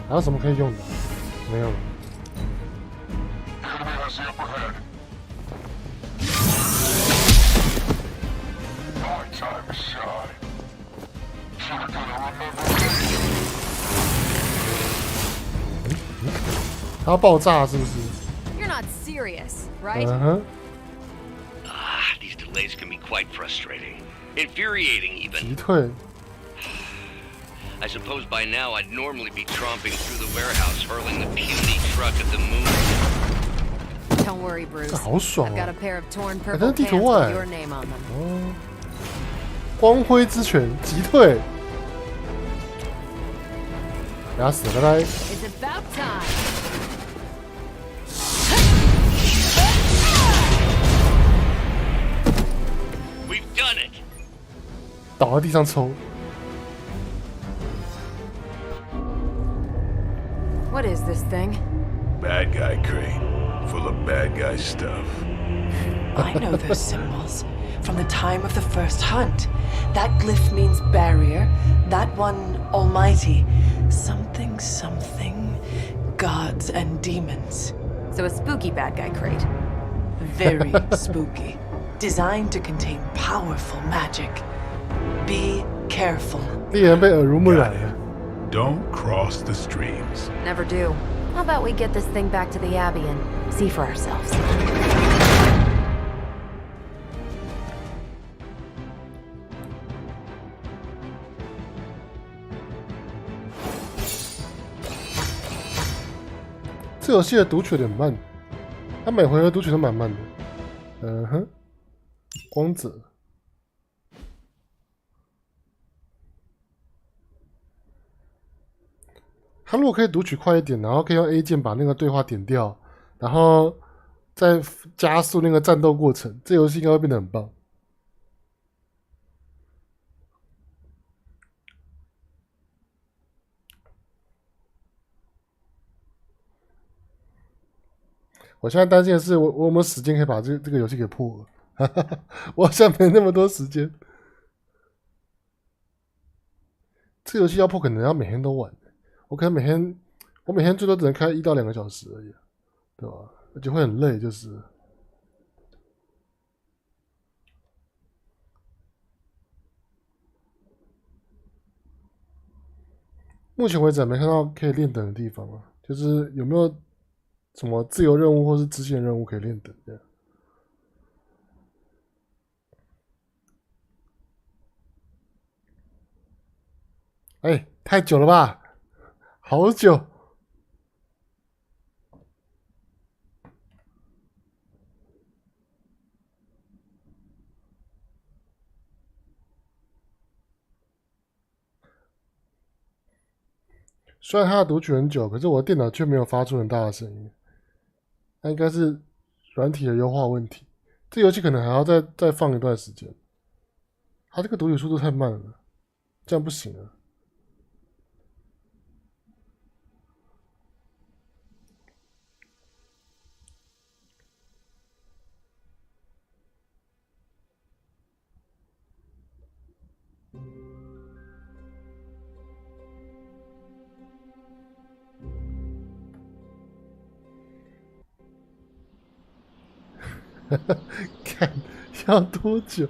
还有什么可以用的？没有了。它要爆炸是不是？ You're not serious, right? These delays can be quite frustrating. Infuriating, even. 击退。 I suppose by now I'd normally be tromping through the warehouse, hurling the puny truck at the moon. Don't worry, Bruce. 好爽 I've got a 哦！ pair of torn 这 purple 是地 pants 图哎 with your name on them. 哦，光辉之拳击退，给他死了，拜拜。 It's about time. We've done it. 倒在地上抽。 What is this thing? Bad guy crate, full of bad guy stuff. I know those symbols from the time of the first hunt. That glyph means barrier, that one almighty. Something, gods and demons. So a spooky bad guy crate. Very spooky. Designed to contain powerful magic. Be careful. 猎人被耳濡目染了。 Don't cross the streams. Never do. How about we get this thing back to the Abbey and see for ourselves? 这游戏的读取有点慢，它每回合读取都蛮慢的。光泽。它如果可以读取快一点，然后可以用 A 键把那个对话点掉，然后再加速那个战斗过程，这游戏应该会变得很棒。我现在担心的是，我有没有时间可以把这个游戏给破了？我好像没那么多时间。这游戏要破，可能要每天都玩。我可能每天最多只能开1到2个小时而已，对吧？而且会很累，就是。目前为止还没看到可以练等的地方啊，就是有没有什么自由任务或是支线任务可以练等这样。哎，太久了吧？好久。虽然它的读取很久，可是我的电脑却没有发出很大的声音，那应该是软体的优化问题。这游戏可能还要再放一段时间，它这个读取速度太慢了，这样不行啊。看要多久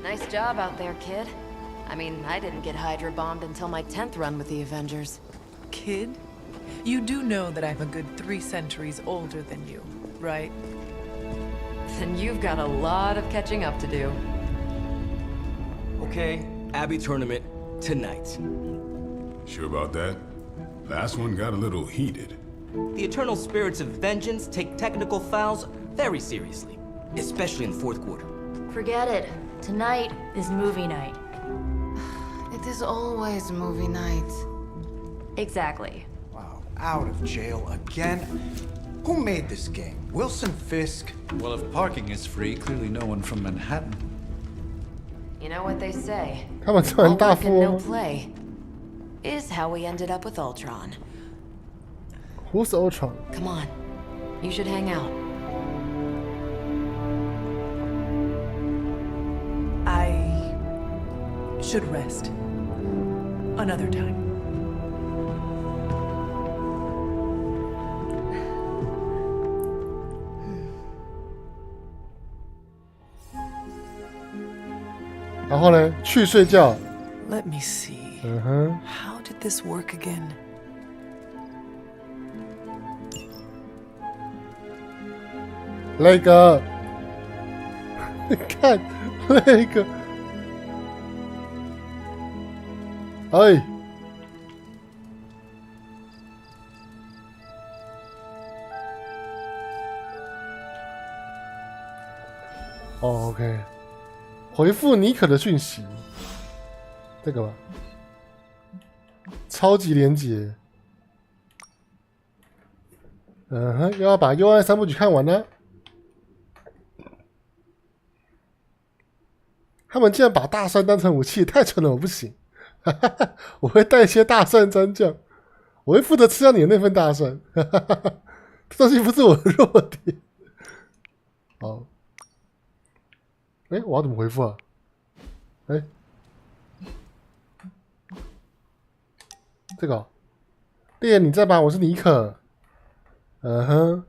？Nice job out there, kid. I mean, I didn't get Hydra bombed until my 10th run with the Avengers. Kid, you do know that I'm a good 3 centuries older than you, right? Then you've got a lot of catching up to do. Okay, Abbey tournament tonight. Sure about that? Last one got a little heated. The eternal spirits of vengeance take technical fouls very seriously, especially in the fourth quarter. Forget it. Tonight is movie night. It is always movie night. Exactly. Wow, out of jail again? Who made this game? Wilson Fisk? Well, if parking is free, clearly no one from Manhattan. You know what they say? 他们突然大 All 富 work and no 翁。 play is how we ended up with Ultron. Who's Ultron? Come on, you should hang out. I should rest. Another time. 然后呢？去睡觉。 Let me see. 嗯哼。 How did this work again? 那个，你看那个，哎，哦 ，OK， 回复妮可的讯息，这个吧，超级连结，嗯哼，又要把幽暗三部曲看完呢。 他们竟然把大蒜当成武器，太蠢了！我不行，我会带一些大蒜蘸酱，我会负责吃掉你的那份大蒜。这东西不是我的弱点。好，哎，我要怎么回复啊？哎，这个、哦，猎人你在吧？我是妮可。嗯哼，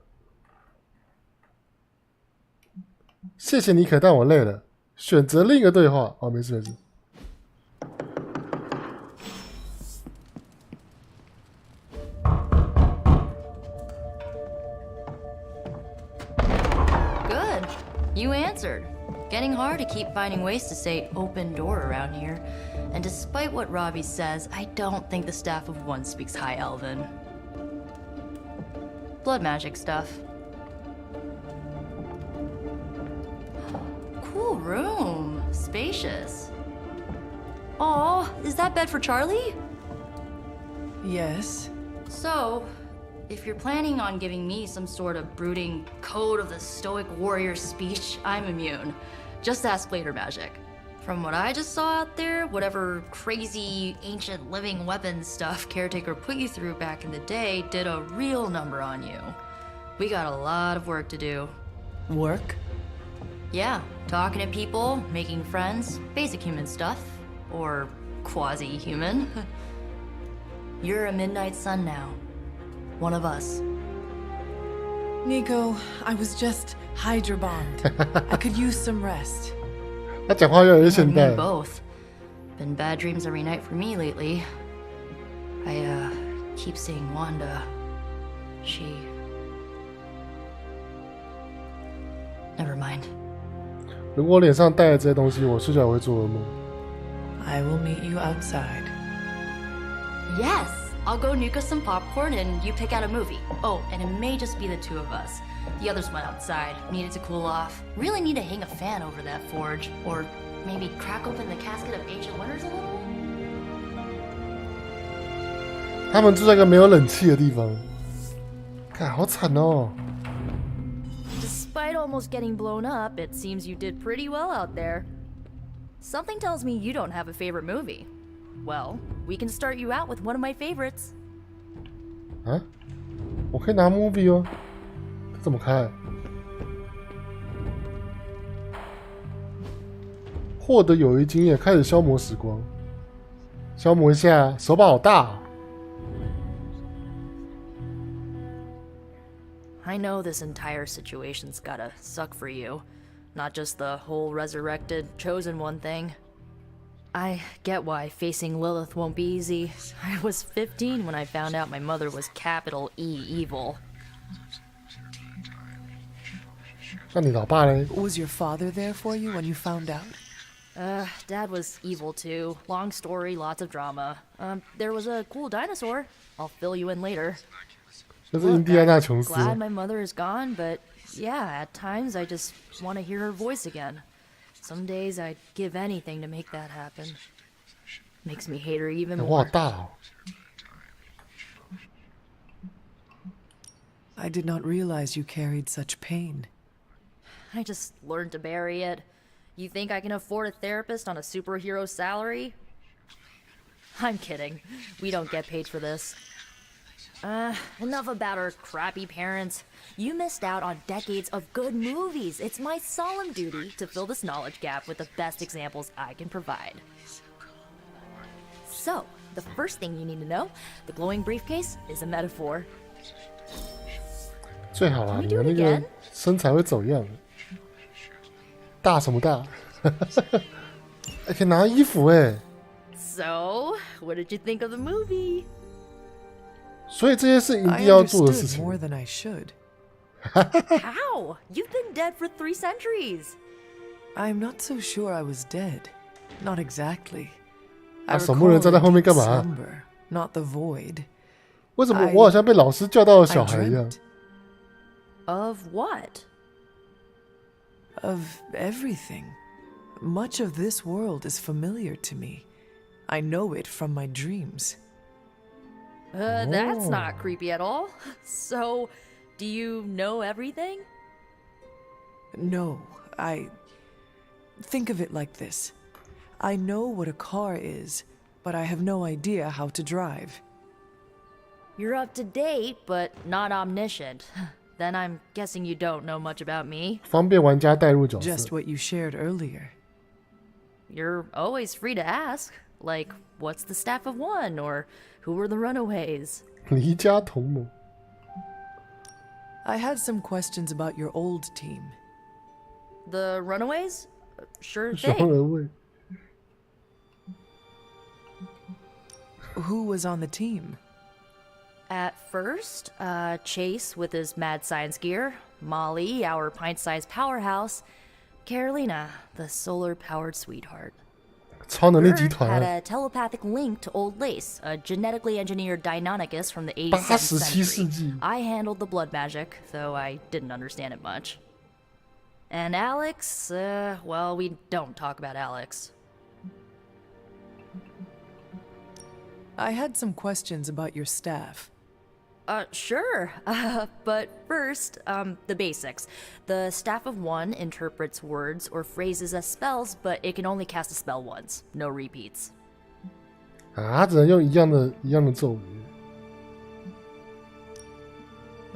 谢谢妮可，但我累了。 选择另一个对话哦，没事没事。Good. You answered. Getting hard to keep finding ways to say open door around here. And despite what Robbie says, I don't think the staff of One speaks High Elven. Blood magic stuff. Cool room. Spacious. Aw, is that bed for Charlie? Yes. So, if you're planning on giving me some sort of brooding code of the stoic warrior speech, I'm immune. Just ask later, Magic. From what I just saw out there, whatever crazy ancient living weapons stuff Caretaker put you through back in the day did a real number on you. We got a lot of work to do. Work? Yeah, talking to people, making friends, basic human stuff. Or quasi-human. You're a Midnight Sun now. One of us. Nico, I was just Hydra bombed. I could use some rest. 他讲话越来越现代。 Both. Been bad dreams every night for me lately. I keep seeing Wanda. She... Never mind. 如果我脸上带着这些东西，我睡觉也会做噩梦。 I will meet you outside. Yes! I'll go nuke us some popcorn and you pick out a movie. Oh, and it may just be the two of us. The others went outside, needed to cool off. Really need to hang a fan over that forge. Or maybe crack open the casket of ancient wonders a little? 他们住在一个没有冷气的地方，看好惨哦。 Despite almost getting blown up, it seems you did pretty well out there. Something tells me you don't have a favorite movie. Well, we can start you out with one of my favorites. 啊，我可以拿 movie 哦，怎么开？获得友谊经验，开始消磨时光。消磨一下，手把好大啊。 I know this entire situation's gotta suck for you. Not just the whole resurrected, chosen one thing. I get why facing Lilith won't be easy. I was 15 when I found out my mother was capital E evil. 那你老爸嘞？ Was your father there for you when you found out? Dad was evil too. Long story, lots of drama. There was a cool dinosaur. I'll fill you in later. 这是印第安纳琼斯。 Glad my mother is gone, but yeah, at times I just want to hear her voice again. Some days I'd give anything to make that happen. Makes me hate her even 我好 more. 大哦。 I did not realize you carried such pain. I just learned to bury it. You think I can afford a therapist on a superhero salary? I'm kidding. We don't get paid for this. Enough about our crappy parents. You missed out on decades of good movies. It's my solemn duty to fill this knowledge gap with the best examples I can provide. So, the first thing you need to know, the glowing briefcase is a metaphor. 最好啊，你们那个身材会走样。大什么大？还可以拿衣服哎。 So, what did you think of the movie? 所以这些是一 I 定要做的事 understood 情。 more than I should. How? You've been dead for 3 centuries. I'm not so sure I was dead. Not exactly. 啊， I 守墓人 recall 站在 a 后面 deep 干嘛？ slumber, not the void. 为什么我好像被老师叫到小孩一样？ Of what? Of everything. Much of this world is familiar to me. I know it from my dreams. That's not creepy at all. So, do you know everything? No, think of it like this. I know what a car is, but I have no idea how to drive. You're up to date, but not omniscient. Then I'm guessing you don't know much about me. 方便玩家带入角色。 Just what you shared earlier. You're always free to ask. Like, what's the staff of one? Or who were the runaways? 离家同盟。 I had some questions about your old team. The runaways? Sure 双 thing. 人位。 Who was on the team? At first, Chase with his mad science gear, Molly, our pint-sized powerhouse, Carolina, the solar-powered sweetheart. 超能力集 Bert 团 had 啊， a telepathic link to Old Lace, a genetically engineered Deinonychus from the 87 87th 世 century. 纪。 I handled the blood magic, though I didn't understand it much. And Alex, well, we don't talk about Alex. I had some questions about your staff. Sure. But first, the basics. The Staff of One interprets words or phrases as spells, but it can only cast a spell once. No repeats. 啊，他只能用一样的咒语。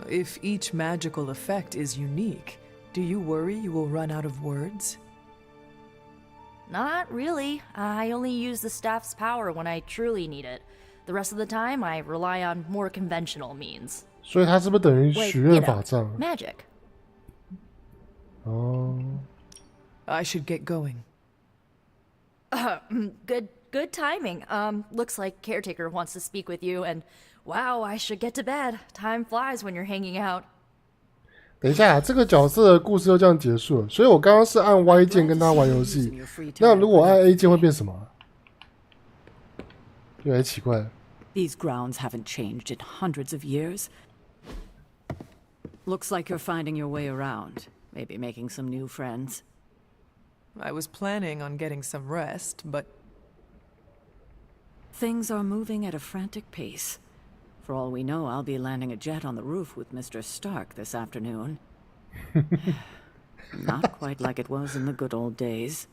If each magical effect is unique, do you worry you will run out of words? Not really. I only use the staff's power when I truly need it. The rest of the time, I rely on more conventional means. 所以他是不是等于 Like, 许 you 愿 know, 法杖？ magic. 哦， I should get going. Good timing. Looks like Caretaker wants to speak with you, and wow, I should get to bed. Time flies when you're hanging out. 等一下，这个角色的故事就这样结束了。所以我刚刚是按 Y 键跟他玩游戏，那如果按 A 键会变什么？越来越奇怪了。 These grounds haven't changed in hundreds of years. Looks like you're finding your way around. Maybe making some new friends. I was planning on getting some rest, but Things are moving at a frantic pace. For all we know, I'll be landing a jet on the roof with Mr. Stark this afternoon. Not quite like it was in the good old days.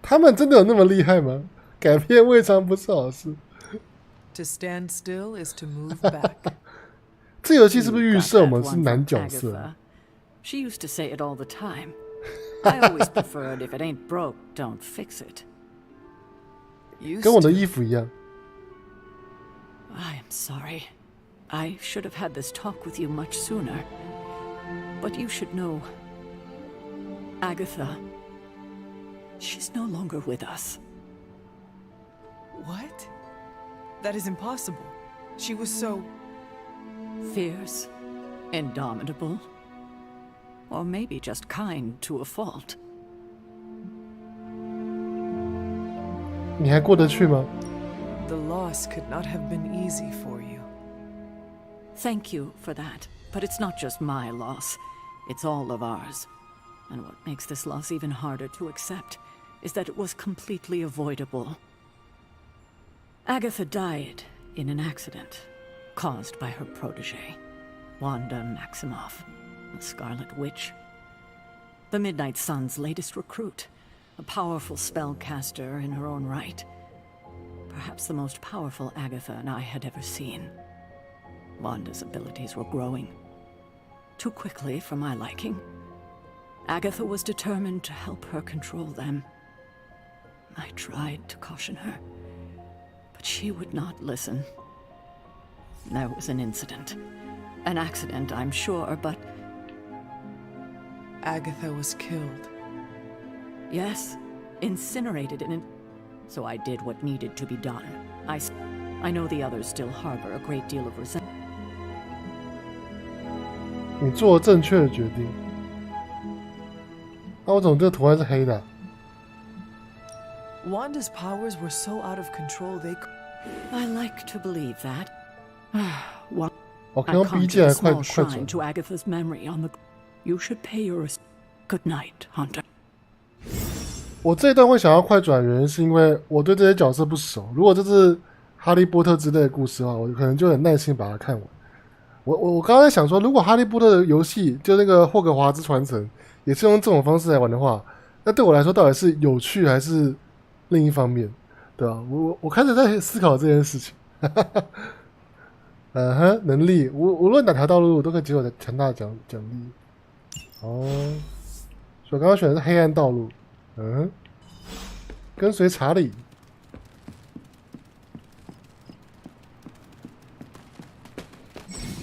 他们真的有那么厉害吗？改变未尝不是好事。 to stand still is to move back. 这游戏是不是预设我们是男角色？ She used to say it all the time. I always preferred if it ain't broke, don't fix it. 跟我的衣服一样。 I am sorry. I should have had this talk with you much sooner. But you should know, Agatha, she's no longer with us. What? That is impossible. She was so... fierce, indomitable, or maybe just kind to a fault. 你还过得去吗？ The loss could not have been easy for you. Thank you for that. But it's not just my loss. It's all of ours. And what makes this loss even harder to accept is that it was completely avoidable. Agatha died in an accident caused by her protege, Wanda Maximoff, the Scarlet Witch. The Midnight Sun's latest recruit, a powerful spellcaster in her own right. Perhaps the most powerful Agatha and I had ever seen. Wanda's abilities were growing. Too quickly for my liking. Agatha was determined to help her control them. I tried to caution her, but she would not listen. There was an incident. An accident, I'm sure, but... Agatha was killed. Yes, incinerated in an... So I did what needed to be done. I know the others still harbor a great deal of resentment. 你做了正确的决定。那我怎么这个图案是黑的啊？ Wanda's powers were so out of control they I like to believe that. What? 我刚刚逼进来，快 small 快 shrine 转！ to Agatha's memory on the... You should pay your... Good night, Hunter. 我这一段会想要快转，原因是因为我对这些角色不熟。如果这是哈利波特之类的故事的话，我可能就很耐心把它看完。我刚刚在想说，如果哈利波特的游戏就那个霍格华兹传承也是用这种方式来玩的话，那对我来说到底是有趣还是另一方面，对吧？我开始在思考这件事情。能力无论哪条道路都可以解锁强大的奖励。哦，所以我刚刚选的是黑暗道路。跟随查理。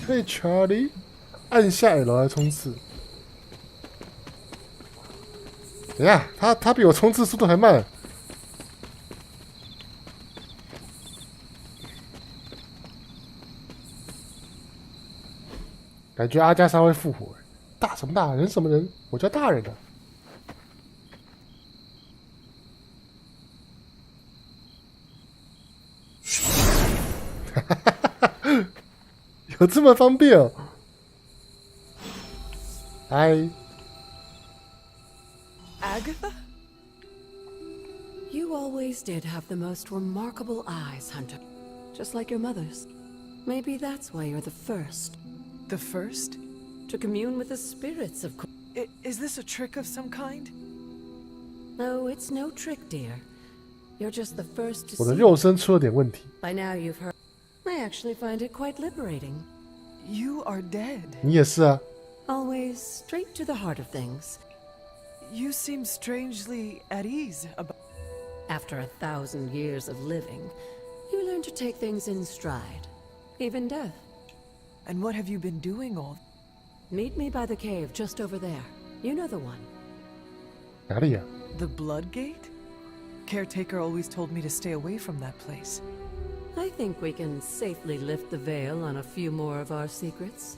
嘿，查理，按下 L 来冲刺。等一下，他比我冲刺速度还慢。感觉阿加莎会复活。大什么大，人什么人？我叫大人的。有这么方便哦？嗨 Agatha? You always did have the most remarkable eyes, Hunter. Just like your mother's. Maybe that's why you're the first. The first? To commune with the spirits, of course. Is this a trick of some kind? No, it's no trick, dear. You're just the first to 我的 see. 肉身出了点问题。 By now you've heard. I actually find it quite liberating. You are dead. 你也是啊。 Always straight to the heart of things. You seem strangely at ease about... After 1,000 years of living, you learn to take things in stride. Even death. And what have you been doing all... Meet me by the cave just over there. You know the one. 哪里呀？ The Blood Gate? Caretaker always told me to stay away from that place. I think we can safely lift the veil on a few more of our secrets.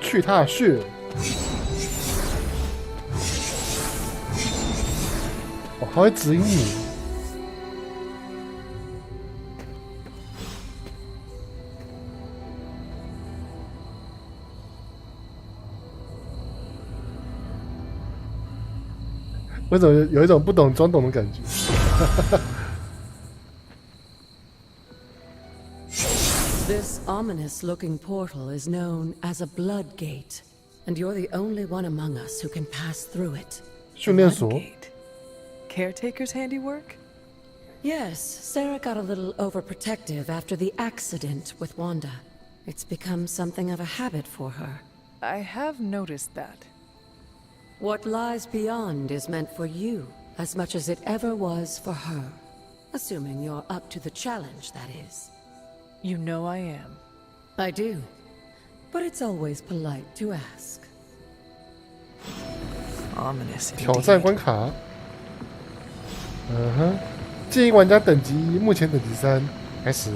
去他的穴。我还会指引你。为什么有一种不懂装懂的感觉？ This ominous-looking portal is known as a blood gate, and you're the only one among us who can pass through it. 训练所。 Caretaker's handiwork? Yes, Sarah got a little overprotective after the accident with Wanda. It's become something of a habit for her. I have noticed that. What lies beyond is meant for you as much as it ever was for her. Assuming you're up to the challenge, that is. You know I am. I do. But it's always polite to ask. Ominous. 挑战关卡。建议玩家等级目前等级3，开始。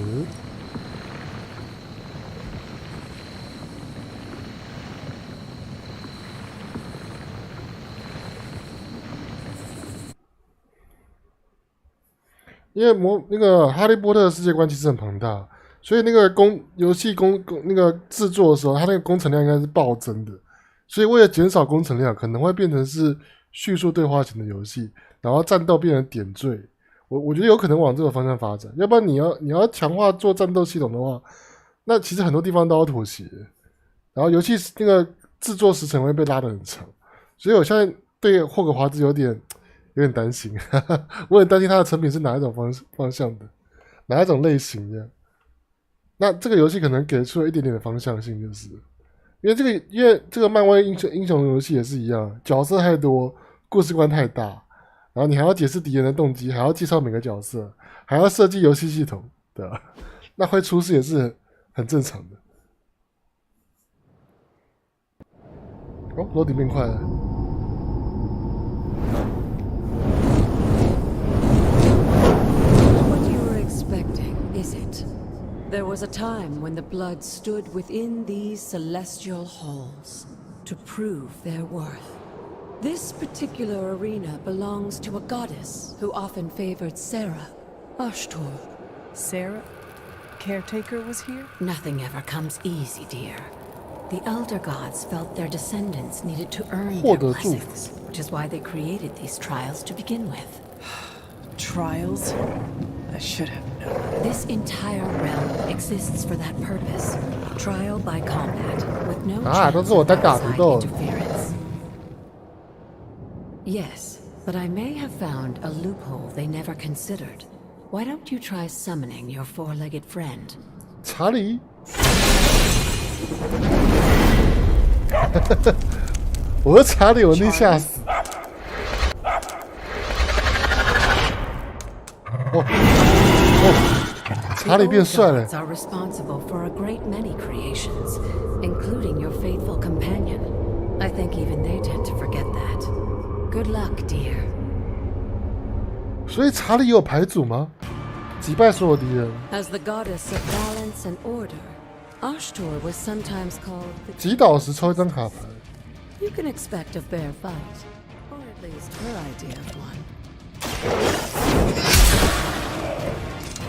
因为那个哈利波特的世界观其实很庞大，所以那个游戏那个制作的时候，它那个工程量应该是暴增的。所以为了减少工程量，可能会变成是叙述对话型的游戏，然后战斗变成点缀。我觉得有可能往这个方向发展，要不然你要强化做战斗系统的话，那其实很多地方都要妥协，然后游戏那个制作时程会被拉得很长，所以我现在对霍格华兹有点担心，我很担心它的成品是哪一种方向的，哪一种类型的。那这个游戏可能给出了一点点的方向性，就是因为这个漫威英雄游戏也是一样，角色太多，故事观太大，然后你还要解释敌人的动机，还要介绍每个角色，还要设计游戏系统，对吧？那会出事也是很正常的。哦，楼顶变快了。What you were expecting, is it? There was a time when the blood stood within these celestial halls to prove their worth. This particular arena belongs to a goddess who often favored Sarah, Ashtor. Sarah? Caretaker was here? Nothing ever comes easy, dear. The Elder Gods felt their descendants needed to earn their blessings, which is why they created these trials to begin with. Trials? I should have known. This entire realm exists for that purpose. Trial by combat, with no chance of outside interference. Yes, but I may have found a loophole they never considered. Why don't you try summoning your four-legged friend? 查理，我的查理，我那吓死！查理变帅了。Are responsible for a great many creations, including your faithful companion. I think even they tend to forget that. Good luck, dear. 所以查理有牌组吗？击败所有敌人。As the goddess of balance and order, Ashtor was sometimes called the... 击倒时抽一张卡牌。You can expect a fair fight, or at least her idea of one.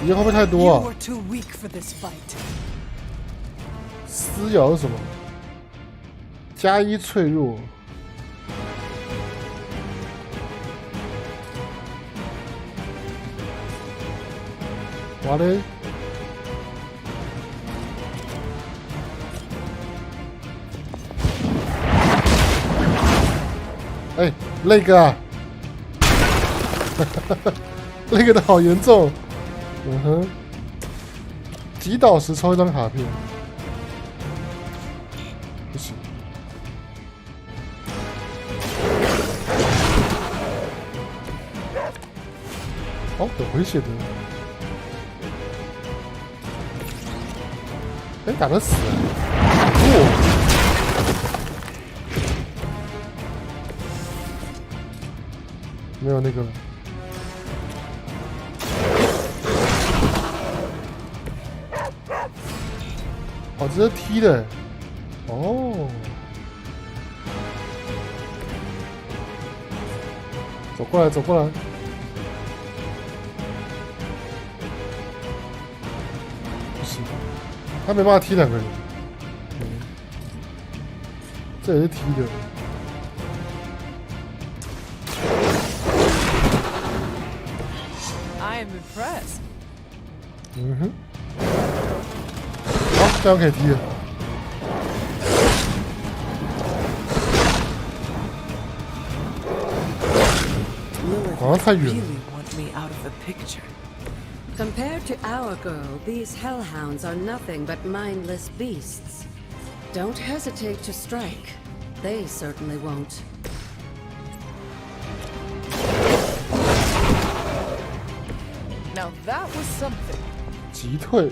敌人会不会太多啊？ You were too weak for this fight. 撕咬是什么？加一脆弱。哇嘞！哎，那个啊，那个的好严重。嗯哼，击倒时抽一张卡片，不行。哦，有回血的。哎，打得死啊！没有那个。哦，这是踢的。哦。走过来，走过来。不行。他没办法踢两个人，这也是踢的。I am impressed. 嗯哼，好，这样可以踢了。好像太远了。 Compared to our girl, these hellhounds are nothing but mindless beasts. Don't hesitate to strike. They certainly won't. Now that was something. 击退，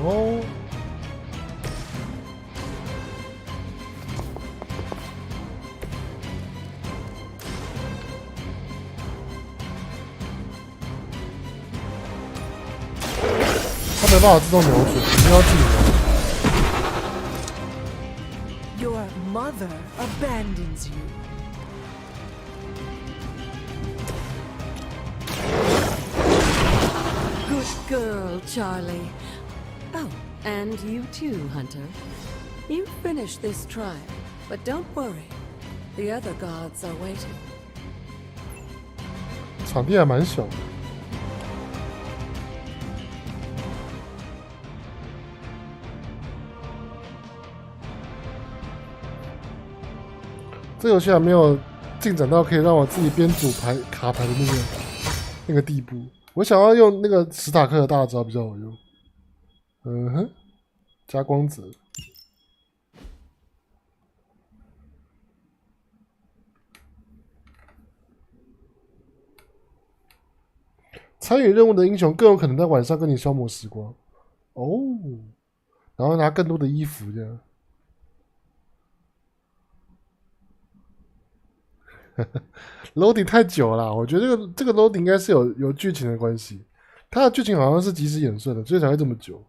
哦。没办法自动扭转，一定要自己扭。Your mother abandons you. 哦， girl, Charlie. Oh, and you too, Hunter. You finished this trial, but don't worry. The other gods are waiting. 场地还蛮小的。这游戏还没有进展到可以让我自己编组牌卡牌的那个地步。我想要用那个史塔克的大招比较好用。嗯哼，加光泽。参与任务的英雄更有可能在晚上跟你消磨时光。哦，然后拿更多的衣服这样。loading 太久了，我觉得这个 loading 应该是有剧情的关系，它的剧情好像是即时演算的，所以才会这么久。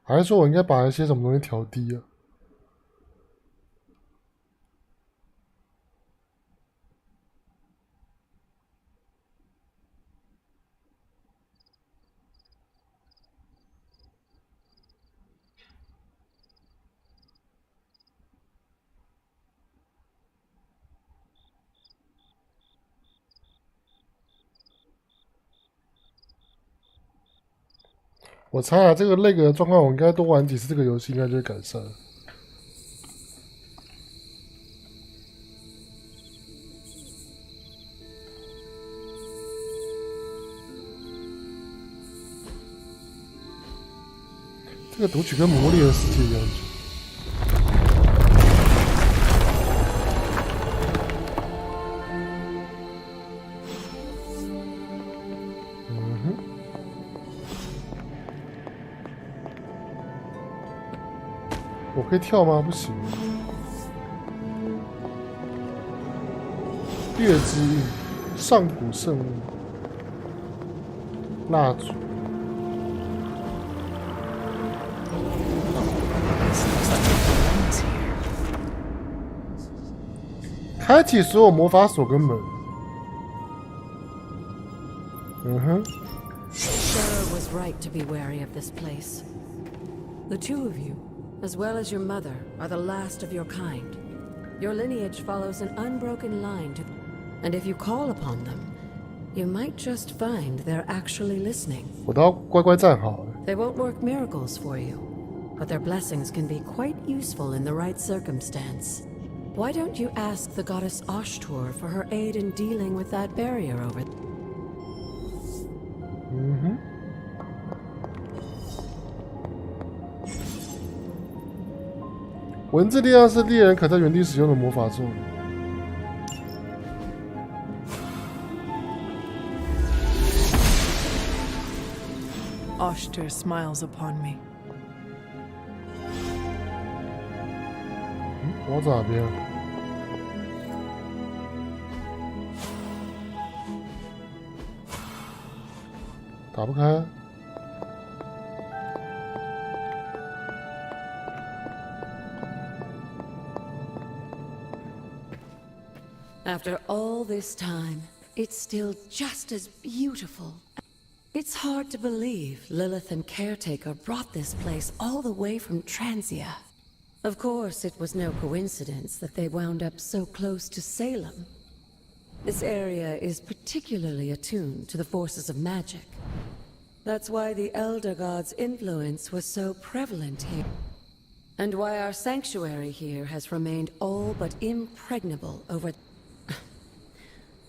还是说我应该把一些什么东西调低啊？我猜啊，这个那个状况，我应该多玩几次这个游戏，应该就会改善。这个读取跟魔力的世界一样久。我可以跳吗？不行。月之印，上古圣物，蜡烛。开启所有魔法锁跟门。嗯哼。Sarah was right to be wary of this place. The two of you, as well as your mother, are the last of your kind. Your lineage follows an unbroken line to... And if you call upon them, you might just find they're actually listening. 我都要乖乖站好。They won't work miracles for you, but their blessings can be quite useful in the right circumstance. Why don't you ask the goddess Ashtur for her aid in dealing with that barrier over there? 嗯哼。文字力量是猎人可在原地使用的魔法咒语。Ashtur smiles upon me. 我要哪边？打不开。After all this time, it's still just as beautiful. It's hard to believe Lilith and Caretaker brought this place all the way from Transia. Of course, it was no coincidence that they wound up so close to Salem. This area is particularly attuned to the forces of magic. That's why the Elder God's influence was so prevalent here. And why our sanctuary here has remained all but impregnable over...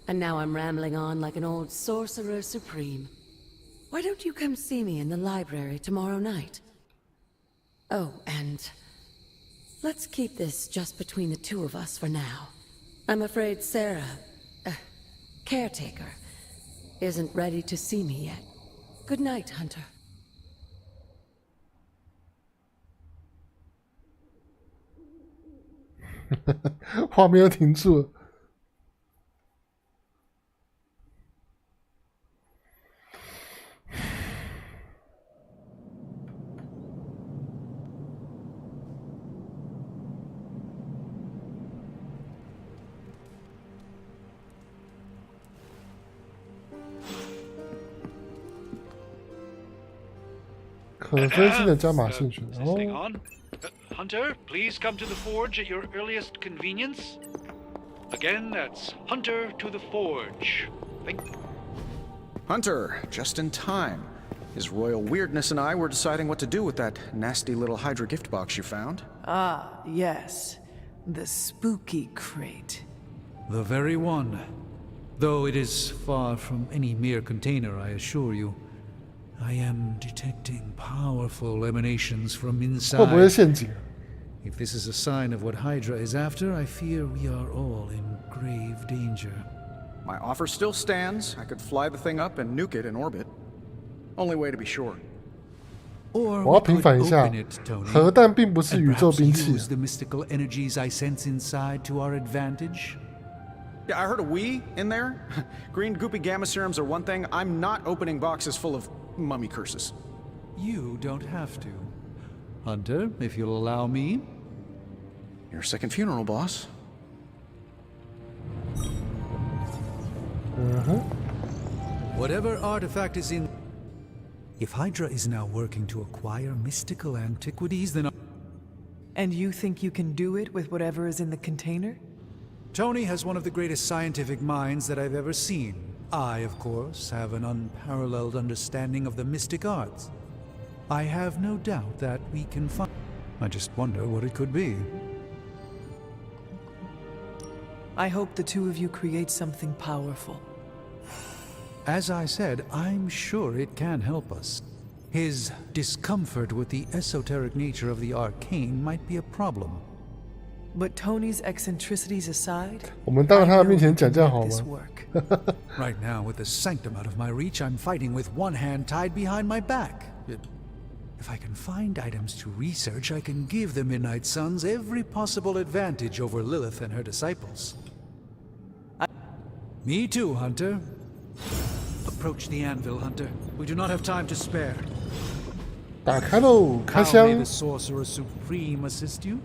And now I'm rambling on like an old sorcerer supreme. Why don't you come see me in the library tomorrow night? Oh, and let's keep this just between the two of us for now. I'm afraid Sarah, Caretaker, isn't ready to see me yet. Good night, Hunter. 画面又停住了。可分心的加码兴趣。哦。 Hang on. Hunter, please come to the forge at your earliest convenience. Again, that's Hunter to the forge. Hunter, just in time. His royal weirdness and I were deciding what to do with that nasty little Hydra gift box you found. Ah, yes. The spooky crate. The very one. Though it is far from any mere container, I assure you. I am detecting powerful emanations from inside. 会不会陷阱？ If this is a sign of what Hydra is after, I fear we are all in grave danger. My offer still stands. I could fly the thing up and nuke it in orbit. Only way to be sure. 我要平反一下，核弹并不是宇宙兵器。 Use the mystical energies I sense inside to our advantage. Yeah, I heard a we in there. Green goopy gamma serums are one thing. I'm not opening boxes full of mummy curses. You don't have to. Hunter, if you'll allow me. Your second funeral, boss. Whatever artifact is in... If Hydra is now working to acquire mystical antiquities, then... And you think you can do it with whatever is in the container? Tony has one of the greatest scientific minds that I've ever seen. I, of course, have an unparalleled understanding of the mystic arts. I have no doubt that we can find... I just wonder what it could be. I hope the two of you create something powerful. As I said, I'm sure it can help us. His discomfort with the esoteric nature of the arcane might be a problem. But Tony's eccentricities aside, 我们当着他的面前讲这样好吗？ Right now, with the sanctum out of my reach, I'm fighting with one hand tied behind my back. If I can find items to research, I can give the Midnight Suns every possible advantage over Lilith and her disciples. Me too, Hunter. Approach the anvil, Hunter. We do not have time to spare. 打开喽，开 How may 箱 the。Sorcerer Supreme assist you?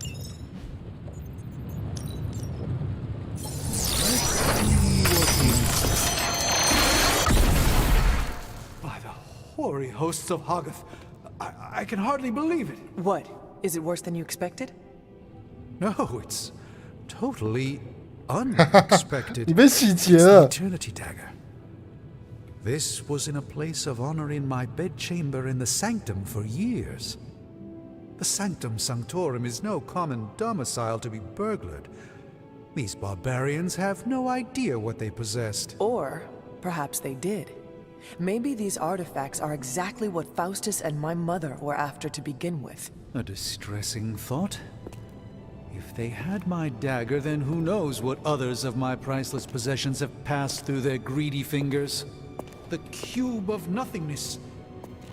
By the hoary hosts of Hoggoth, I can hardly believe it. What? Is it worse than you expected? No, it's totally unexpected. 你被洗劫 It's the 了。 Eternity Dagger. This was in a place of honor in my bedchamber in the Sanctum for years. The Sanctum Sanctorum is no common domicile to be burglared. These barbarians have no idea what they possessed. Or perhaps they did. Maybe these artifacts are exactly what Faustus and my mother were after to begin with. A distressing thought. If they had my dagger, then who knows what others of my priceless possessions have passed through their greedy fingers. The cube of nothingness.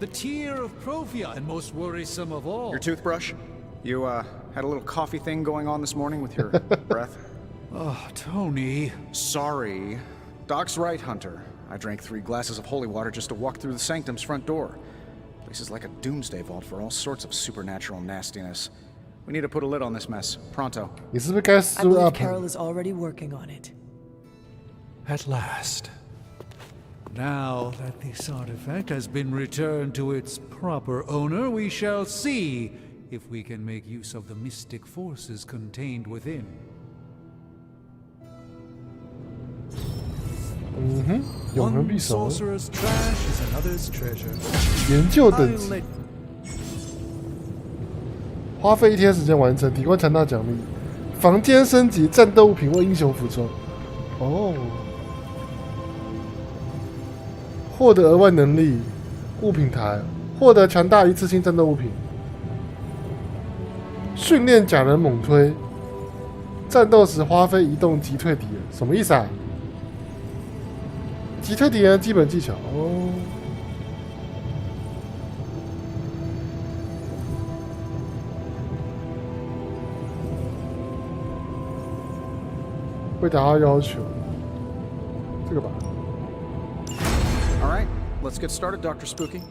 The tear of Profia, and most worrisome of all. Your toothbrush? You, had a little coffee thing going on this morning with your breath? Oh, Tony. Sorry. Doc's right, Hunter. I drank 3 glasses of holy water just to walk through the Sanctum's front door. Place is like a doomsday vault for all sorts of supernatural nastiness. We need to put a lid on this mess. Pronto. 你是不是该 I 输 believe up？ Carol is already working on it. At last. Now that this artifact has been returned to its proper owner, we shall see if we can make use of the mystic forces contained within. 永恒匕首。 One sorcerer's trash is another's treasure. 研究等级，花费1天时间完成，提供强大奖励。房间升级，战斗物品或英雄服装。哦，获得额外能力，物品台，获得强大一次性战斗物品。训练假人猛推，战斗时花费移动击退敌人，什么意思啊？击退敌人的基本技巧哦。会达到要求，这个吧。 All right, let's get started, Dr. Spooky.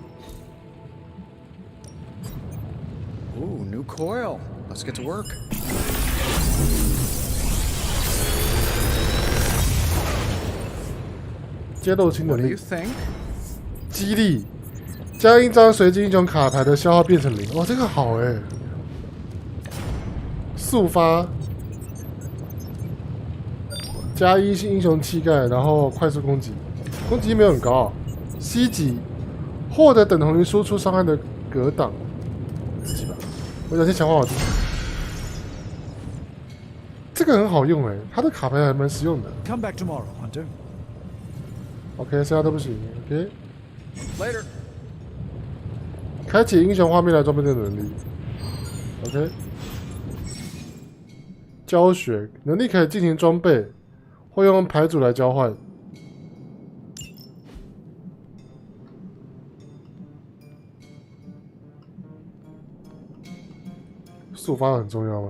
Ooh, new coil. Let's get to work. 揭露新能 What do 力 you，think? 激励，将一张随机英雄卡牌的消耗变成0。哇，这个好哎！速发，加1英雄气概，然后快速攻击，攻击没有很高。C 级，获得等同于输出伤害的格挡。自己吧，我想先强化我自己。这个很好用哎，它的卡牌还蛮实用的。Come back tomorrow, Hunter. OK， 剩下都不行。OK。 Later. 开启英雄画面来装备的能力。OK。教学能力可以进行装备，或用牌组来交换。速发很重要吗？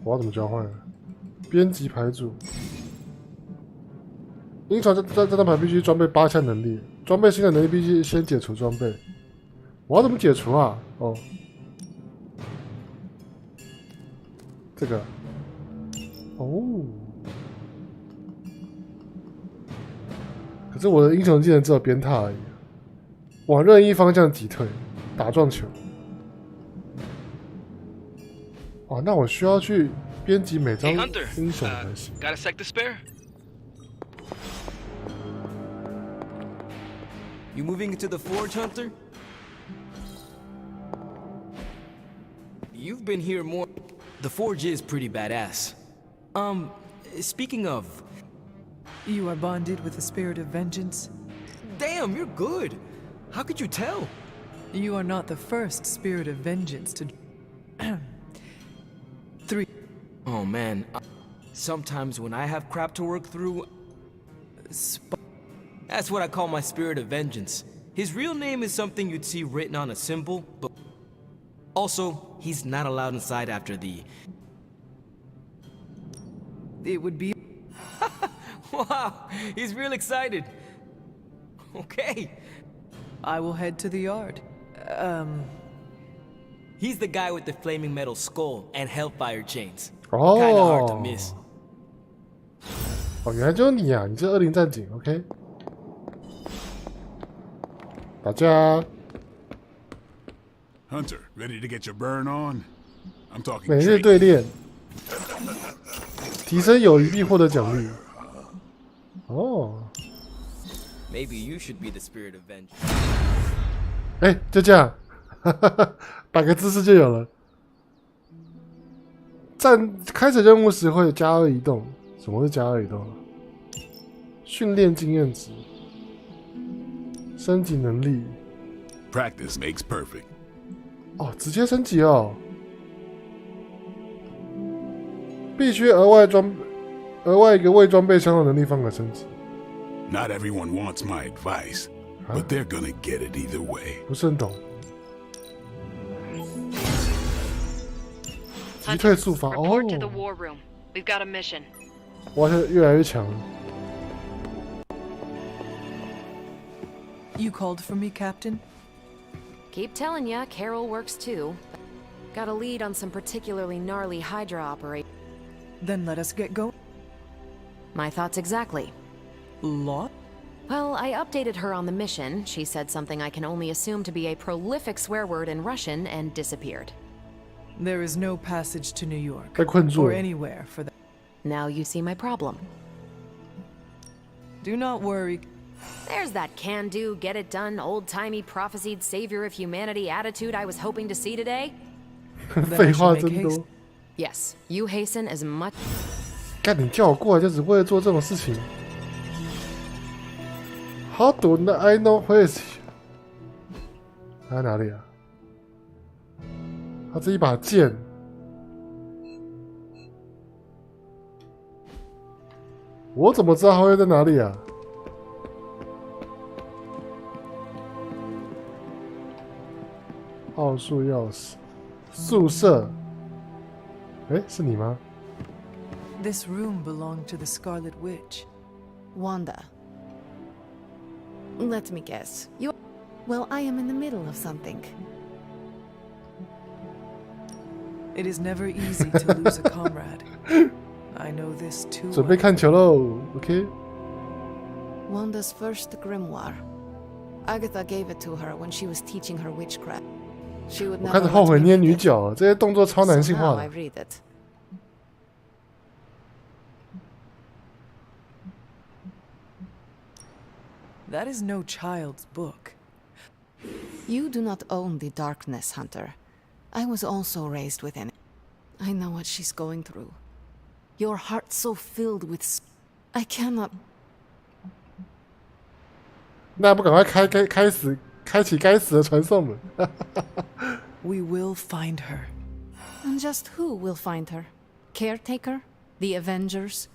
我要怎么交换？编辑牌组。英雄这张牌必须装备8项能力，装备新的能力必须先解除装备。我要怎么解除啊？哦，这个，哦，可是我的英雄技能只有鞭挞而已，往任意方向击退，打撞球。哦，那我需要去编辑每张英雄才行。Got a sec to spare? You moving into the forge, Hunter? You've been here more. The forge is pretty badass. Speaking of... You are bonded with the spirit of vengeance? Damn, you're good. How could you tell? You are not the first spirit of vengeance to... 3. Oh man, sometimes when I have crap to work through... That's what I call my spirit of vengeance. His real name is something you'd see written on a symbol, but... Also, he's not allowed inside after the... It would be... Wow, he's real excited. Okay. I will head to the yard. He's the guy with the flaming metal skull and hellfire chains. Oh. Kinda hard to miss. 哦，原来就是你啊！你是20战警 ，OK？ 打架。Hunter, ready to get your burn on? I'm talking. 每日对练，提升友谊必获得奖励。哦。Maybe you should be the spirit of vengeance. 哎，就这样，摆个姿势就有了。开始任务时会加2移动，什么是加2移动？训练经验值，升级能力。Practice makes perfect. 哦，直接升级哦！必须额外一个未装备相同能力方可升级。Not everyone wants my advice, but they're gonna get it either way. 不是很懂。击退速发哦。Report to the war room. We've got a mission. 哇，现在越来越强了。You called for me, Captain? Keep telling ya, Carol works too. Got a lead on some particularly gnarly Hydra operation. Then let us get going. My thoughts exactly. Lot? Well, I updated her on the mission. She said something I can only assume to be a prolific swear word in Russian and disappeared. There is no passage to New York. 被困住了。 Or anywhere for that. Now you see my problem. Do not worry. There's that can-do, get-it-done, old-timey prophesied savior of humanity attitude I was hoping to see today. 废话真多。Yes, you hasten as much. 干，你叫我过来就只为了做这种事情。How do I know where is he？ 他在哪里啊？他这一把剑。我怎么知道他会在哪里啊？奥数钥匙，宿舍。哎，是你吗？ This room belonged to the Scarlet Witch. Wanda. Let me guess. Well, I am in the middle of something. It is never easy to lose a comrade. I know this too. 准备看球喽 ，OK？ Wanda's first grimoire. Agatha gave it to her when she was teaching her witchcraft. She would 我 never 开始后悔 let me 捏 read 女 it. 角了，这些动作超男 So 性 now 化 I 的。 read it. That is no child's book. You do not own the darkness, Hunter. I was also raised within it. I know what she's going through. Your heart so filled with... I cannot... 那还不赶快开启该死的传送门？ We will find her. And just who will find her? Caretaker? The Avengers?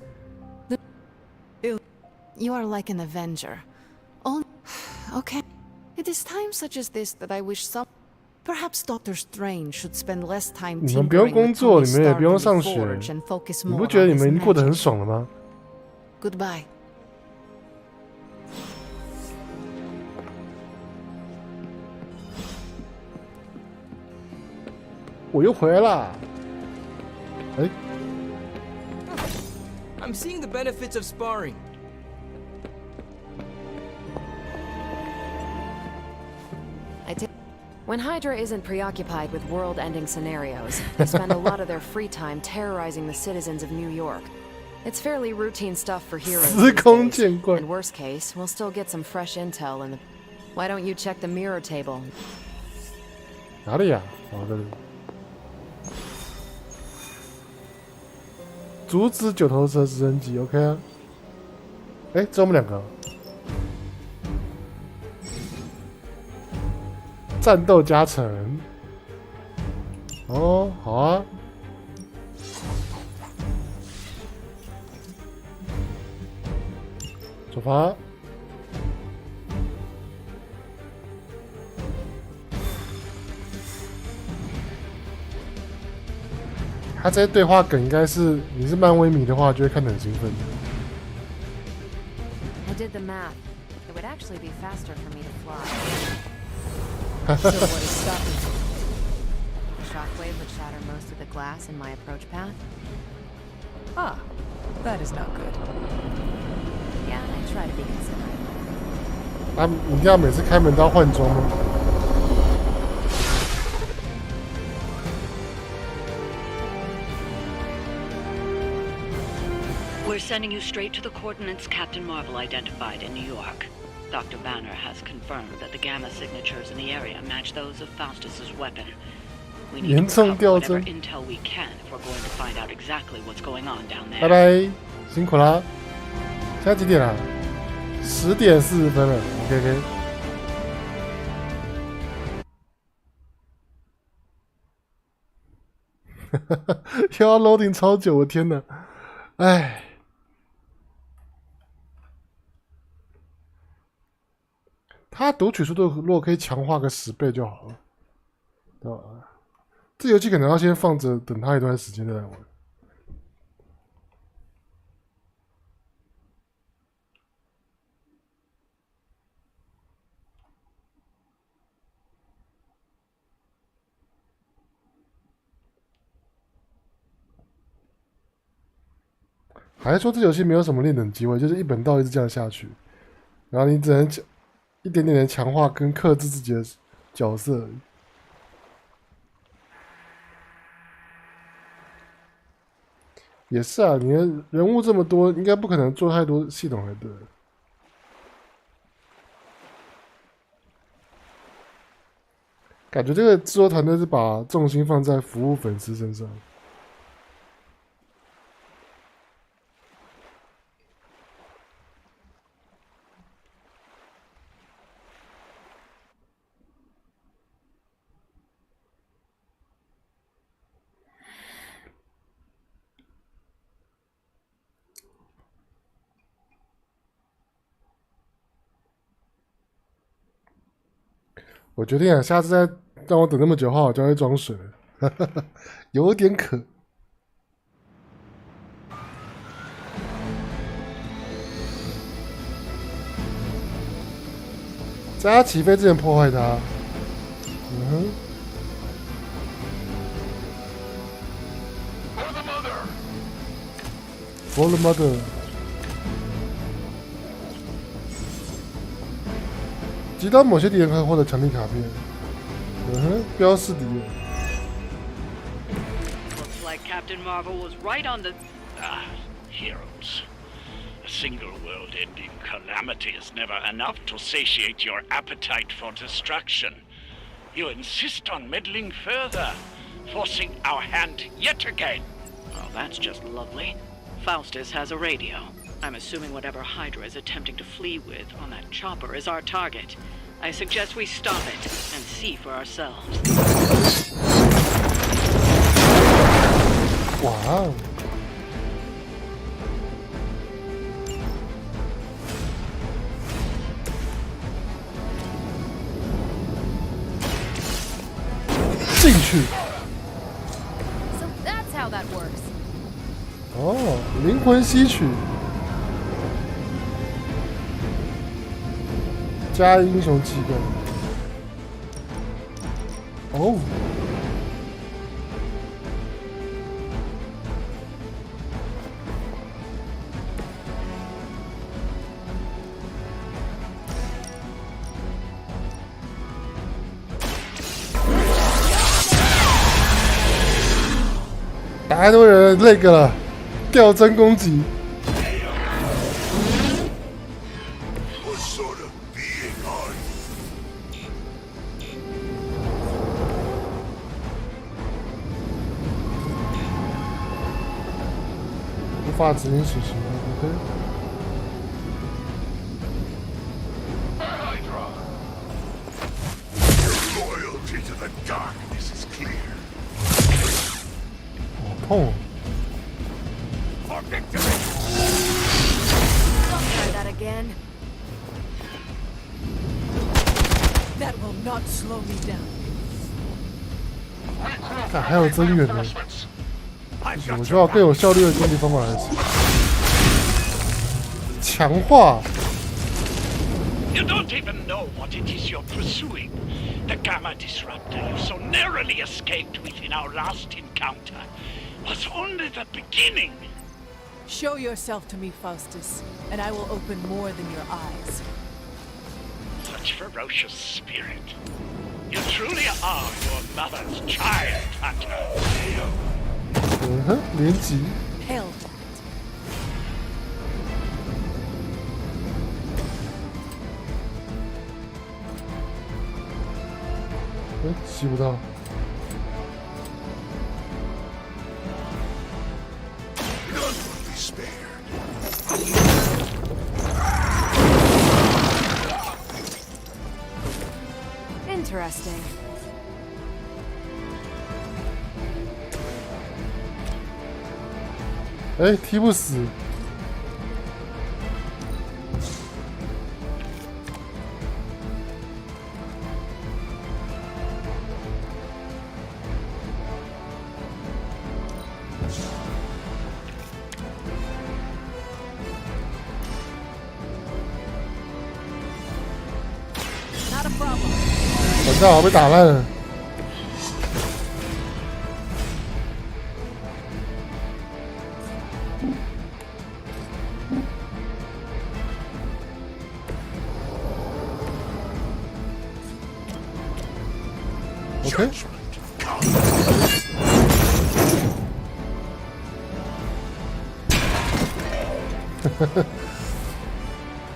You are like an Avenger. Okay. It is times such as this that I wish some... Perhaps Doctor Strange should spend less time 你们不用工作，你们也不用上学， and focus 你 more 不觉得 on 你 his 们已经过得很 magic. 爽了吗？ Goodbye. 我又回来啦！哎， I'm seeing the benefits of sparring. When Hydra isn't preoccupied with world-ending scenarios, they spend a lot of their free time terrorizing the citizens of New York. It's fairly routine stuff for heroes these days. In worst case, we'll still get some fresh intel in the... Why don't you check the mirror table? 哪里呀？哦，这里。阻止九头蛇直升机 ，OK 啊？哎，只有我们两个。战斗加成。哦，好啊。出发。他这些对话梗应该是，你是漫威迷的话，就会看得很兴奋。 I did the math. It would actually be faster for me to fly. So what is stopping you? The shockwave would shatter most of the glass in my approach path. Ah, that is not good. Yeah, I try to be considerate. 他一定要每次开门都要换装吗？ We're sending you straight to the coordinates Captain Marvel identified in New York. Dr. Banner has confirmed that the gamma signatures in the area match those of Faustus's weapon. We need to recover whatever intel we can if we're going to find out exactly what's going on down there. 拜拜，辛苦啦！现在几点了？10点40分了。OK。又要 loading 超久，我天哪！哎。 它读取速度如果可以强化个10倍就好了，对吧？这游戏可能要先放着，等它一段时间再来玩。还是说这游戏没有什么练等机会，就是一本道一直这样下去，然后你只能一点点的强化跟克制自己的角色而已。也是啊，你的人物这么多，应该不可能做太多系统才对。感觉这个制作团队是把重心放在服务粉丝身上。 我决定啊，下次再让我等那么久的话，我就会装水了，有点渴。在他起飞之前破坏它。嗯哼。For the mother。击倒某些敌人可以获得强力卡片。标示敌人。Looks like Captain Marvel was right on the... Heroes. A single world-ending calamity is never enough to satiate your appetite for destruction. You insist on meddling further, forcing our hand yet again. Oh, that's just lovely. Faustus has a radio. I'm assuming whatever Hydra is attempting to flee with on that chopper is our target. I suggest we stop it and see for ourselves. Wow. 进去。So that's how that works. 哦，灵魂吸取，加英雄气根。哦。太多人那个了，吊针攻击。无法执行死刑 ，OK。痛。Try that again. That will not slow me down. 看还有增援呢，我需要更有效率的攻击方法来吃。强化。You don't even know what it is you're pursuing. The Gamma Disruptor you so narrowly escaped within our last encounter was only the beginning. Show yourself to me, Faustus, and I will open more than your eyes. Such ferocious spirit. You truly are your mother's child, Hunter. 连击。 Hell. 吸不到。Interesting. 哎，踢不死。完蛋，我被打烂了。OK。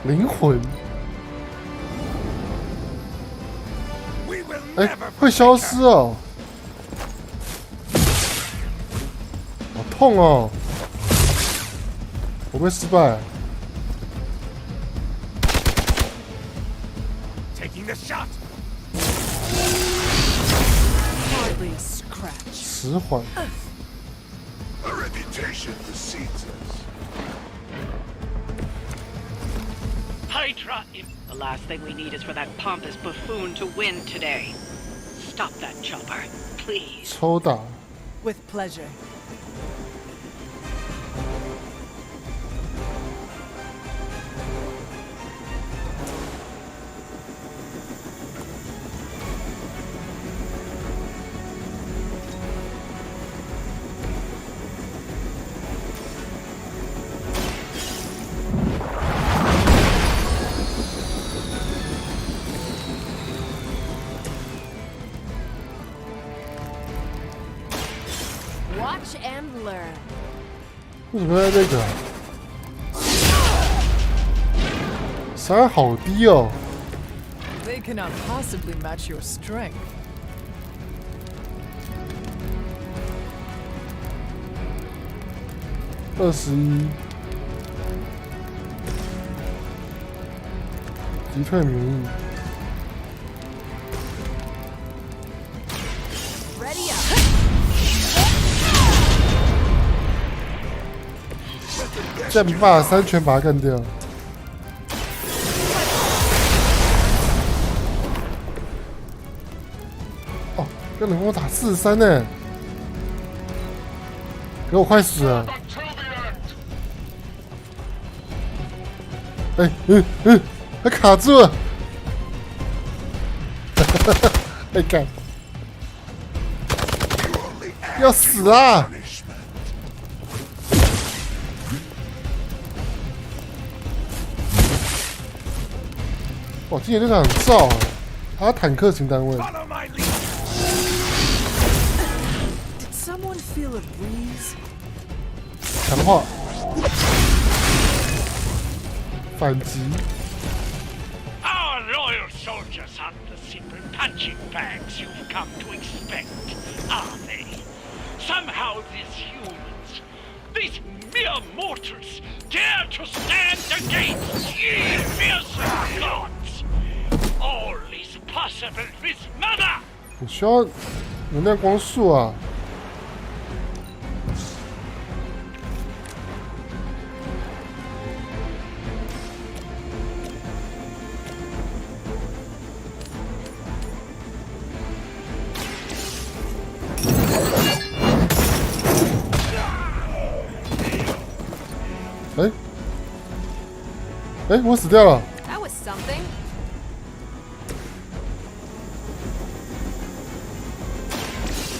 灵魂。 哎，会消失哦，好痛哦！我会失败。Taking the shot. Hardly a scratch. 迟缓。 A reputation precedes us. Hydra, the last thing we need is for that pompous buffoon to win today. Stop that chopper, please. 抽打。 With pleasure. learn. 为什么要这个、啊？伤害好低哦。They cannot possibly match your strength. 21，击退免疫。Ready up. 剑霸3拳把他干掉。哦，跟人跟我打43呢，给我快死了！他卡住了！干！要死啊！哇，今年这场很燥啊！他坦克型单位。Did someone feel a breeze? 强化，反击。Our loyal soldiers aren't the simple punching bags you've come to expect, are they? Somehow these humans, these mere mortals, dare to stand against ye fearsome gods. All is possible with mother! 我需要能量光束啊！我死掉了。That was something.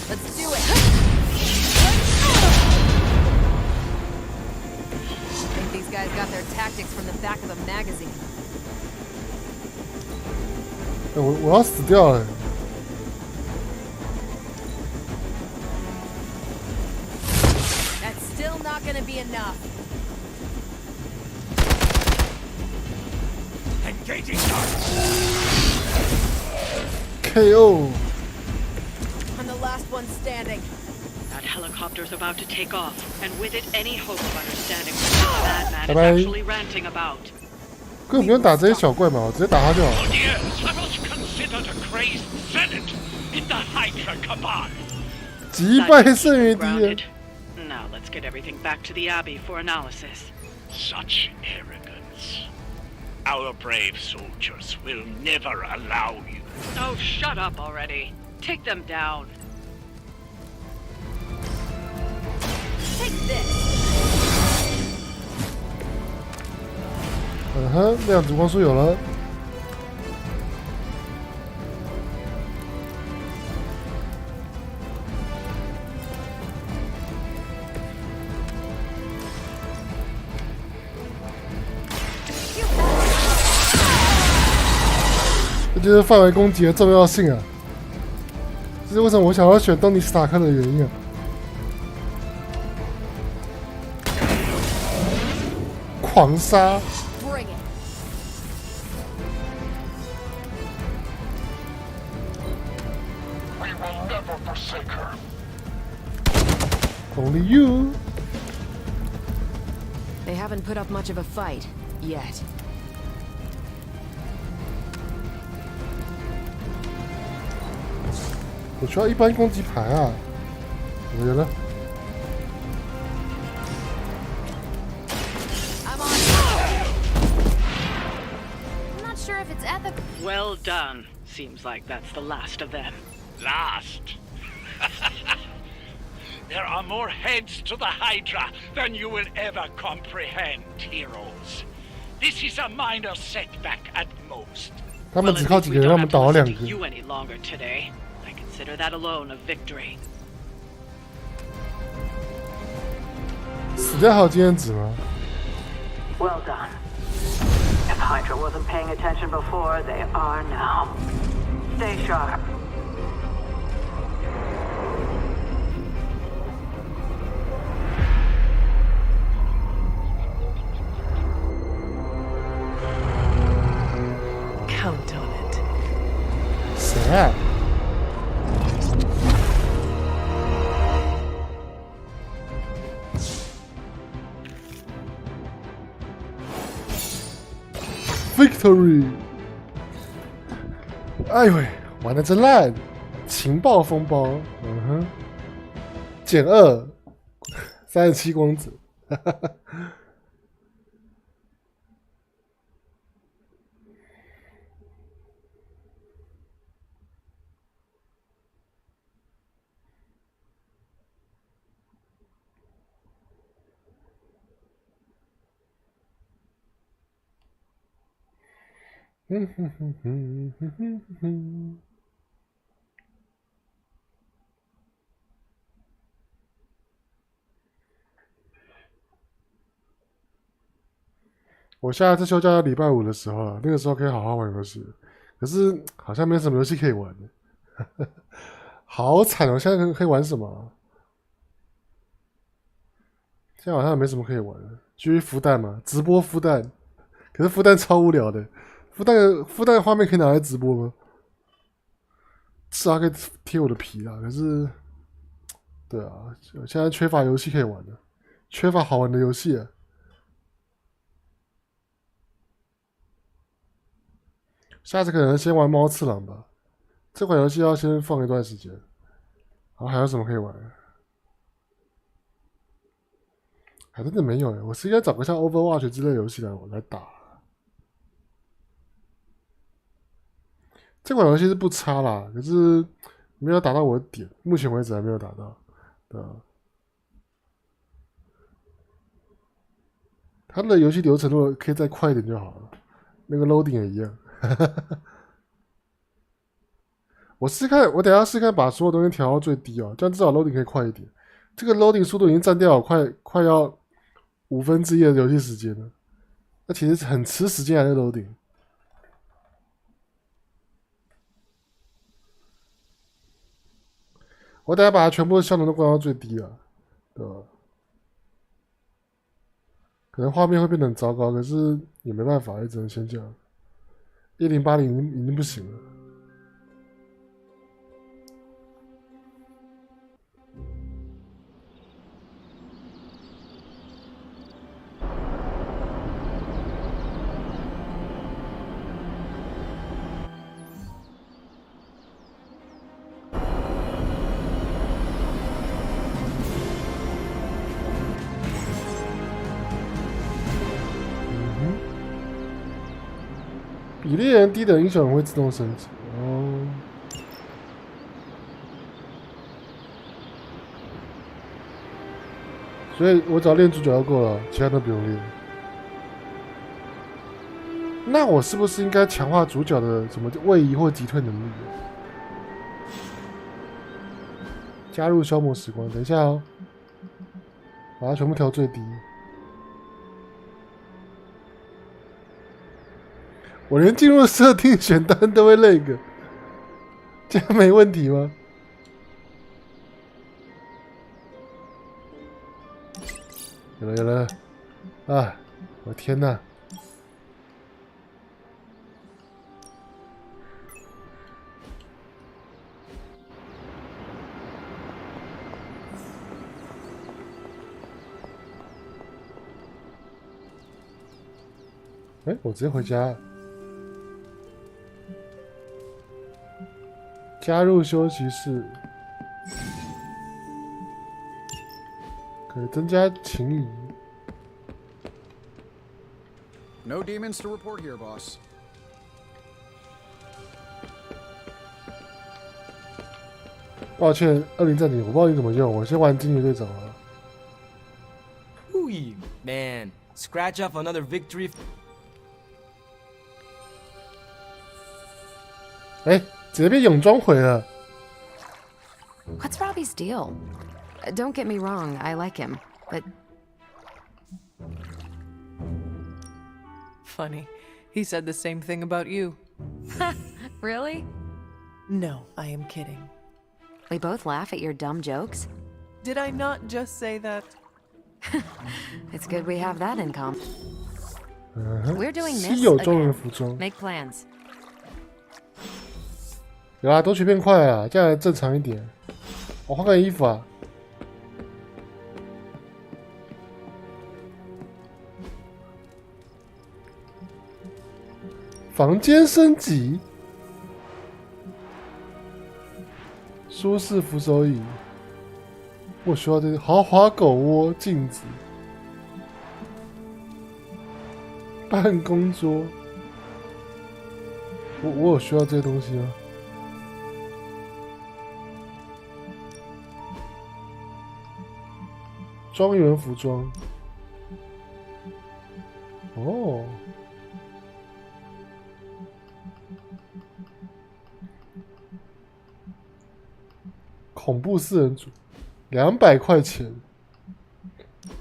Let's do it. I think these guys got their tactics from the back of a magazine. 我要死掉了。That's still not gonna be enough. Engaging targets. KO. I'm the last one standing. That helicopter's about to take off, and with it, any hope of understanding what this madman is actually ranting about. 根本不用打这些小怪嘛，我直接打他就好。For years, I was considered a crazed zealot in the Hydra cabal. 击败剩余敌人。 Now let's get everything back to the Abbey for analysis. Such arrogance. Our brave soldiers will never allow you. Oh, shut up already. Take them down. Take this. 量子光束有了。这就是范围攻击的重要性啊！这是为什么我想要选东尼史塔克的原因啊！狂杀！ Bring it. We will never forsake her. Only you. They haven't put up much of a fight yet. 我需要一般攻击牌啊！我有了。 Sure if it's ethical. Well done. Seems like that's the last of them. Last? There are more heads to the Hydra than you will ever comprehend, heroes. This is a minor setback at most. 他们只靠几个人，让我们倒了2个。 You any longer today? I consider that alone a victory. 死掉还有经验值吗？ Well done. If Hydra wasn't paying attention before, they are now. Stay sharp. Yeah. Victory！ 哎呦喂，玩的真烂！情报风暴，减2 37光子，哈哈哈。我下一次休假要礼拜5的时候，那个时候可以好好玩游戏。可是好像没什么游戏可以玩的，好惨哦！现在可以玩什么？现在好像没什么可以玩的，继续孵蛋嘛，直播孵蛋。可是孵蛋超无聊的，孵蛋的画面可以拿来直播吗？至少可以贴我的皮啊。可是，对啊，现在缺乏游戏可以玩的，缺乏好玩的游戏啊。下次可能先玩猫次郎吧，这款游戏要先放一段时间。然后还有什么可以玩？还真的没有耶，我是应该找个像 Overwatch 之类的游戏来打。这款游戏是不差啦，可是没有打到我的点，目前为止还没有打到。对啊，它的游戏流程如果可以再快一点就好了，那个 loading 也一样。我等一下试看把所有东西调到最低哦，这样至少 loading 可以快一点。这个 loading 速度已经占掉快要1/5的游戏时间了，那其实很吃时间来的 loading。我等下把它全部的效能都关到最低了，对吧？可能画面会变得很糟糕，可是也没办法，也只能先这样。1080已经不行了。比猎人低等英雄会自动升级哦，所以我只要练主角就够了，其他都不用练。那我是不是应该强化主角的什么位移或击退能力？加入消磨时光，等一下哦，把它全部调最低。我连进入设定选单都会那个，这样没问题吗？有了，啊！我天哪！哎，我直接回家。加入休息室，可以增加情谊。No demons to report here, boss. 抱歉，20暂停，我不知道你怎么用，我先玩惊奇队长了。Ooh, man, scratch off another victory. 哎，直接被泳装毁了。What's Robbie's deal? Don't get me wrong, I like him, but... Funny. He said the same thing about you. Really? No, I am kidding. We both laugh at your dumb jokes. Did I not just say that? It's good we have that in common. We're doing this 稀有中人 again. 服装。Make plans. 有啊，都学变快啊，这样正常一点。我换个衣服啊。房间升级，舒适扶手椅。我需要这个豪华狗窝、镜子、办公桌。我有需要这些东西吗？庄园服装。哦。恐怖四人组，200块钱。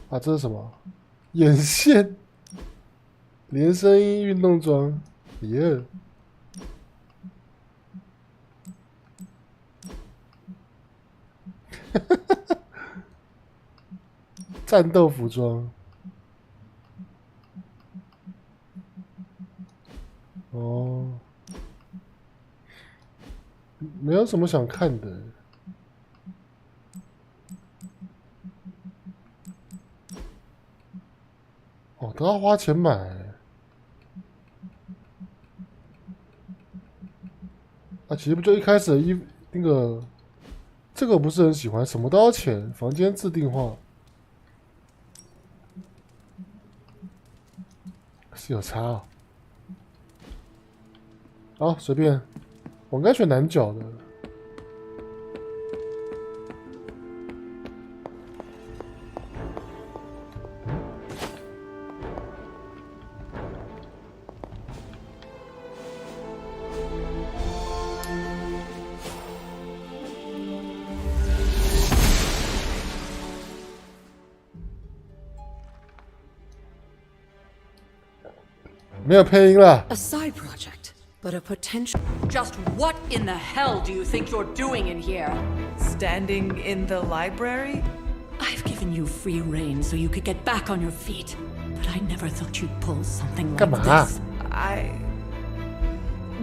啊，这是什么？眼线、连身衣、运动装，耶！战斗服装。哦，没有什么想看的。哦，都要花钱买。啊，其实不就一开始的那个，这个我不是很喜欢，什么都要钱，房间自定化，是有差啊。好，随便，我应该选男角的。没有配音了。 A side project, but a potential. Just what in the hell do you think you're doing in here? Standing in the library? I've given you free rein so you could get back on your feet, but I never thought you'd pull something like this.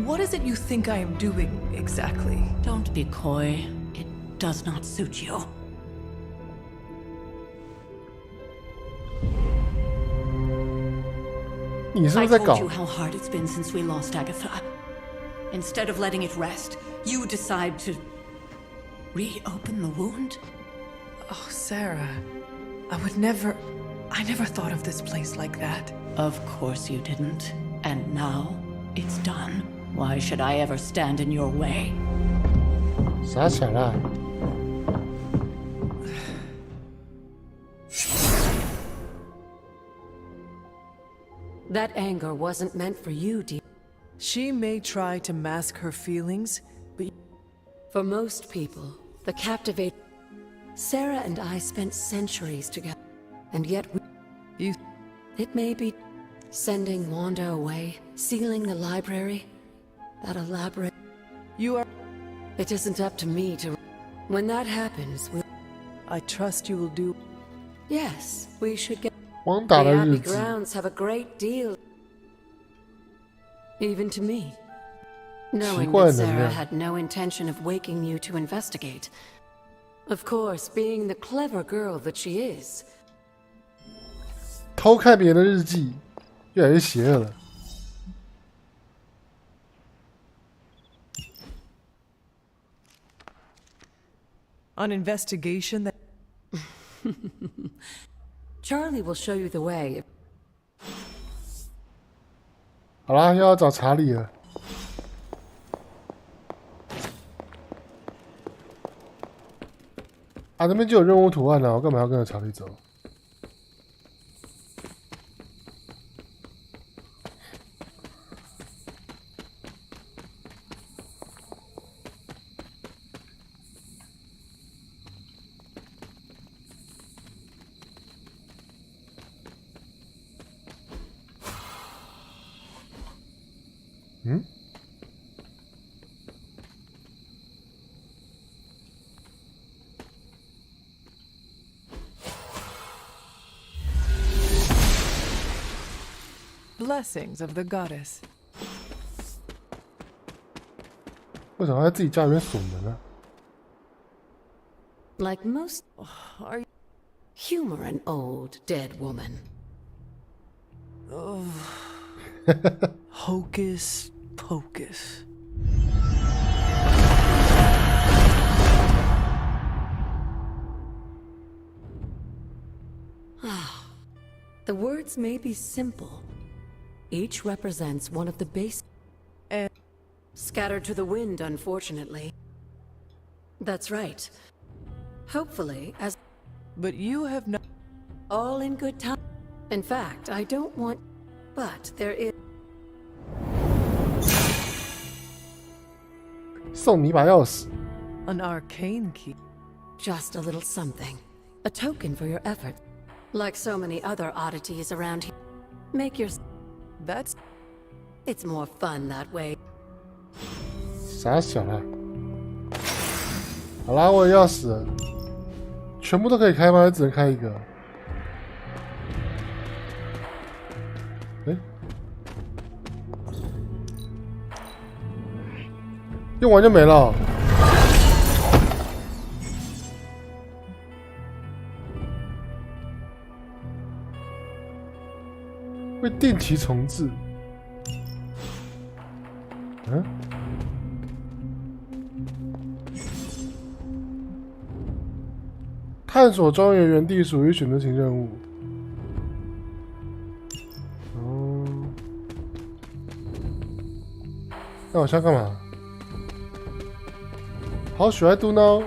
What is it you think I am doing exactly? Don't be coy. It does not suit you. I told you how hard it's been since we lost Agatha. Instead of letting it rest, you decide to reopen the wound? Oh, Sarah, I never thought of this place like that. Of course you didn't. And now it's done. Why should I ever stand in your way? 傻小啦。 That anger wasn't meant for you, dear. She may try to mask her feelings, but for most people, the captivate. Sarah and I spent centuries together, and yet it may be sending Wanda away, sealing the library, that elaborate. It isn't up to me to. When that happens, I trust you will do. Yes, we should get. The Abbey grounds have a great deal, even to me. Knowing that Sarah had no intention of waking you to investigate. Of course, being the clever girl that she is. 偷看别人的日记，越来越邪恶了。On investigation that. Charlie will show you the way. 好啦，又要找查理了。啊，那边就有任务图案了，我干嘛要跟着查理走？嗯？ Blessings of the goddess. 为什么在自己家里面锁门啊？ Like most, humor an old dead woman. Hocus pocus. The words may be simple. Each represents one of the base. Scattered to the wind, unfortunately. That's right. Hopefully, as... But you have not... All in good time. In fact, I don't want... But there is... 送你一把钥匙。 An arcane key. Just a little something. A token for your effort. Like so many other oddities around here. Make your... That's... It's more fun that way. 傻小啊！好啦，我有钥匙了，全部都可以开吗？还只能开一个？用完就没了。会定期重置。嗯？探索庄园原地属于选择型任务。哦。那我现在干嘛？How should I do now？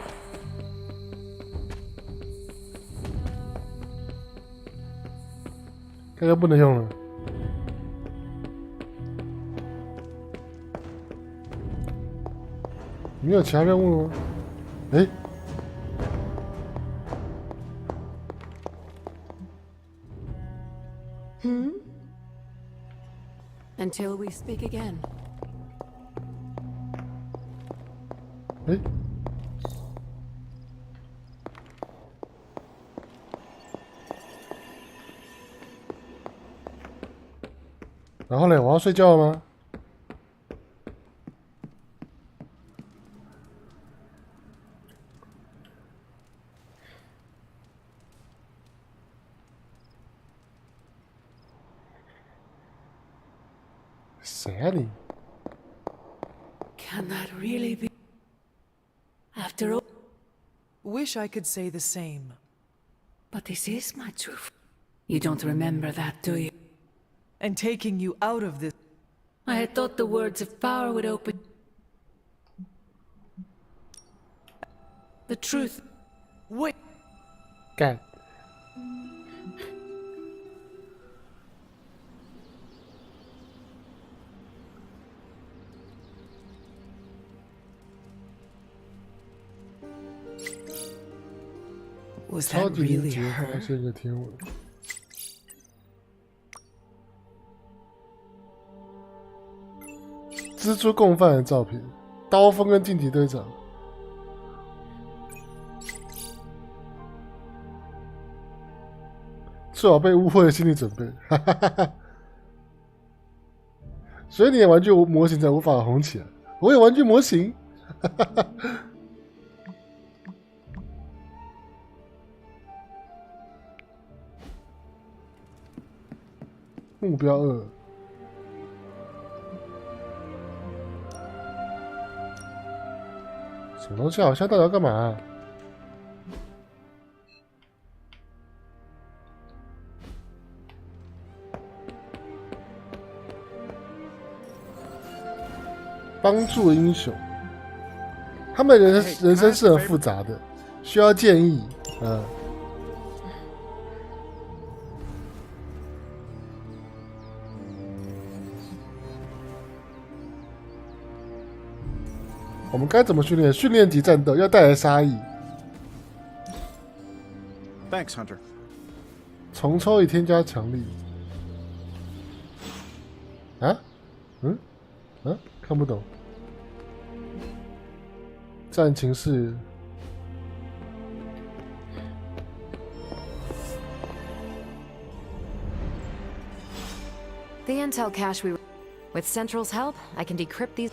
这个不能用了。没有其他任务了吗？哎。Until we speak again. 哎。然后嘞，我要睡觉了吗？谁啊你？ Can that really be? After all, wish I could say the same. But this is my truth. You don't remember that, do you? And taking you out of this. I had thought the words of power would open. The truth. Wait. 干。Was 超 that 级连 really 接发 her? 现一个天文。蜘蛛共犯的照片，刀锋跟近体队长。做好被误会的心理准备，哈哈哈哈。所以你的玩具模型才无法红起来。我有玩具模型，哈哈哈。目标2。什么东西？好像到底要干嘛？帮助英雄，他们人生是很复杂的，需要建议。我们该怎么训练？训练级战斗要带来杀意。Thanks, Hunter. 重抽以添加强力。啊？看不懂。战情是。The intel cache we... With Central's help, I can decrypt these...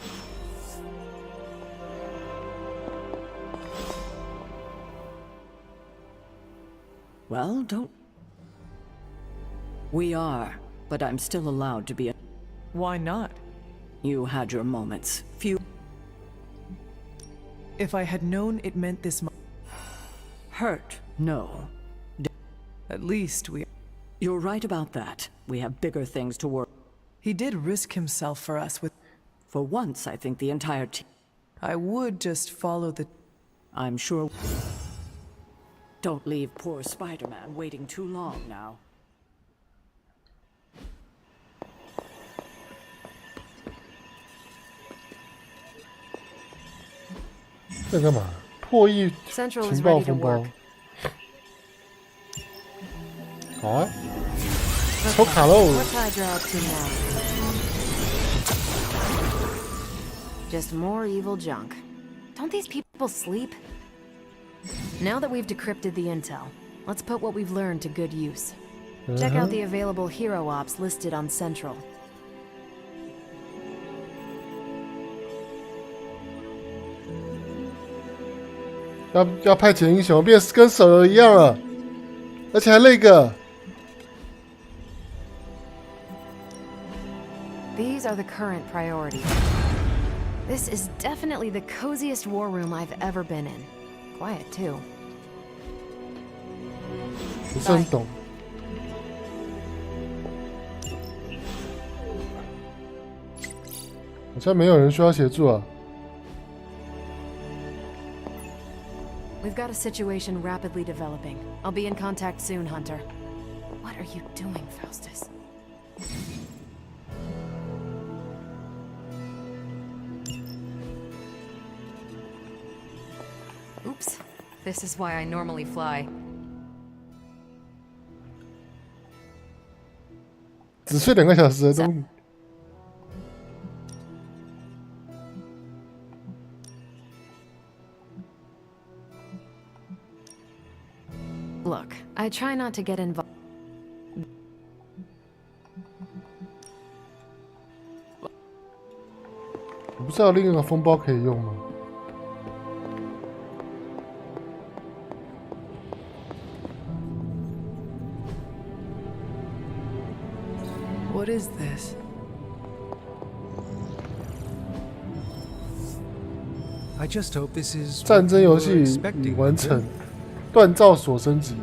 Well, don't... We are, but I'm still allowed to be a... Why not? You had your moments. Few... If I had known it meant this much... Hurt? No. At least we... You're right about that. We have bigger things to work. He did risk himself for us with... For once, I think the entire team... I would just follow the... I'm sure... Don't leave poor Spider-Man waiting too long now. 这干嘛？破译情报风暴。好啊，抽卡喽！ Just more evil junk. Don't these people sleep? Now that we've decrypted the intel, let's put what we've learned to good use. Check out the available hero ops listed on Central. 要派遣英雄，变跟手游一样了，而且还那个。These are the current priorities. This is definitely the coziest war room I've ever been in. Quiet too. 不是很懂。好像没有人需要协助啊。 We've got a situation rapidly developing. I'll be in contact soon, Hunter. What are you doing, Faustus? Oops. This is why I normally fly. 只睡2个小时的东西。 Look, I try not to get involved. 我不知道另一个风暴可以用吗？ What is this? I just hope this is 战争游戏已完成，锻造所升级，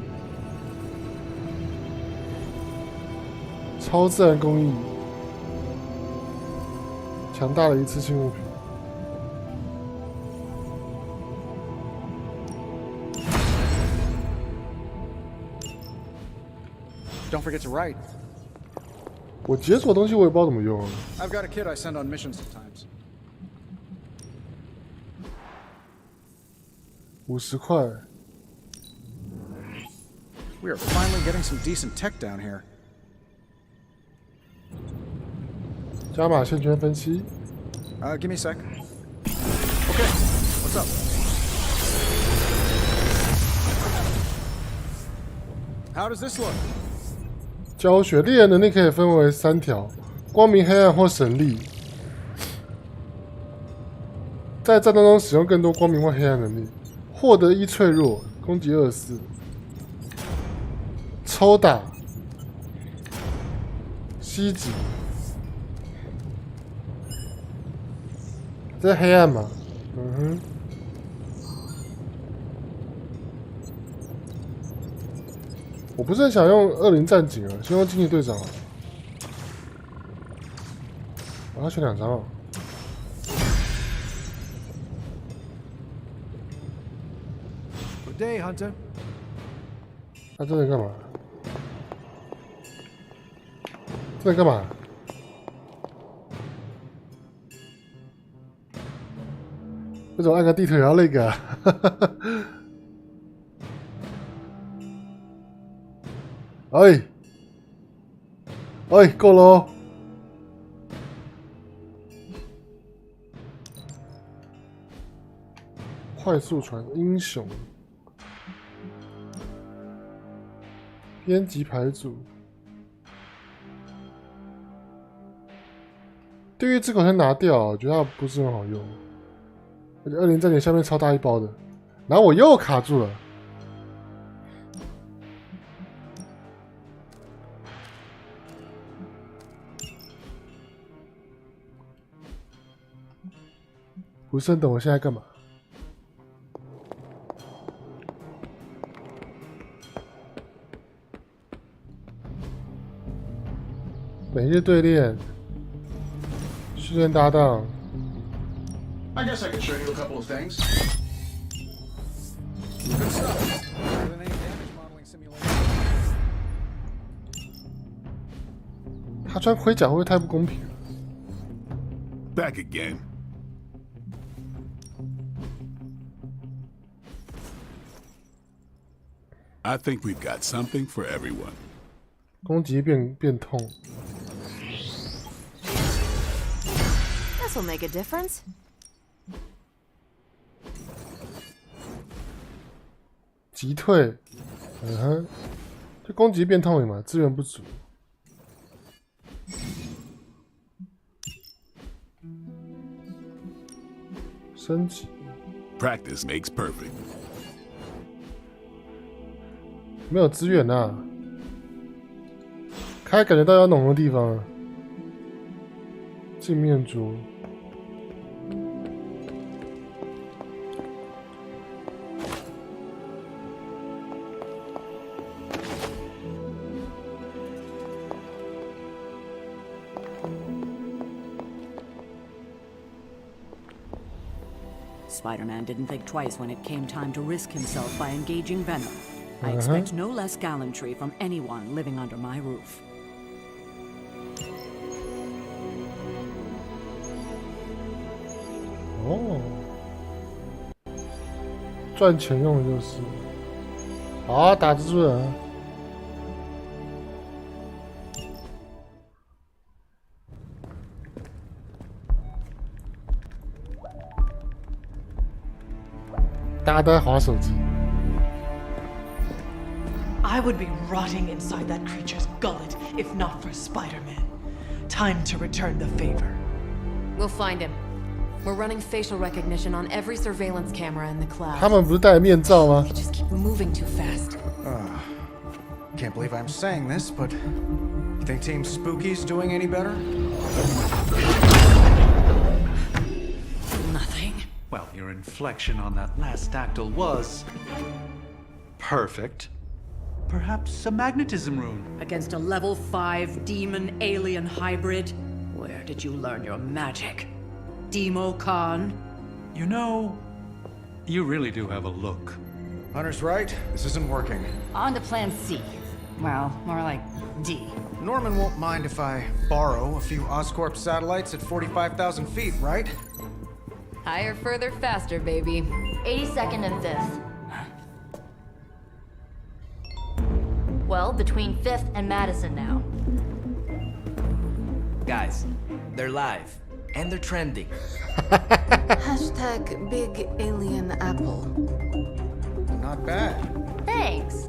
超自然工艺，强大的一次性物品。 Don't forget to write. 我解锁的东西我也不知道怎么用啊。 I've got a kid I send on missions sometimes. 50块。 We are finally getting some decent tech down here. 加码线圈分析。 Give me a sec. Okay, what's up? How does this look? 教学猎人能力可以分为3条：光明、黑暗或神力。在战斗中使用更多光明或黑暗能力，获得1脆弱，攻击24。抽打，吸指。这是黑暗嘛？嗯哼。 我不是很想用20战警啊，先用惊奇队长啊。我要选2张哦。Good day, Hunter. 他这能干嘛？这能干嘛？为什么按个地图也要那个、啊？哎，哎，够了哦！快速传英雄，编辑牌组，地狱之口先拿掉，我觉得它不是很好用，而且20战警下面超大一包的，然后我又卡住了。不是很懂我现在干嘛。每日对练，训练搭档。 I guess I could show you a couple of things. Good stuff. Better than any damage modeling simulation. 他穿盔甲会不会太不公平了 Back again. I think we've got something for everyone. 攻击变痛。 This'll make a difference. 击退，嗯哼，就攻击变痛嘛，资源不足。升级 Practice makes perfect. 没有资源啊，开感觉到要浓的地方了。镜面桌。 Spider-Man didn't think twice when it came time to risk himself by engaging Venom. I expect no less gallantry from anyone living under my roof. 哦，赚钱用的就是。好啊，打蜘蛛人啊。大家都在滑手机。 I would be rotting inside that creature's gullet if not for Spider-Man. Time to return the favor. We'll find him. We're running facial recognition on every surveillance camera in the cloud. 他们不是戴面罩吗 Just keep moving too fast. Can't believe I'm saying this, but you think Team Spooky's doing any better? Nothing. Well, your inflection on that last dactyl was perfect. Perhaps a magnetism rune. Against a level 5 demon alien hybrid? Where did you learn your magic? Demo Khan? You know, you really do have a look. Hunter's right. This isn't working. On to plan C. Well, more like D. Norman won't mind if I borrow a few Oscorp satellites at 45,000 feet, right? Higher, further, faster, baby. 82nd and 5th. Well, between 5th and Madison now. Guys, they're live. And they're trending. Hashtag Big Alien Apple. Not bad. Thanks.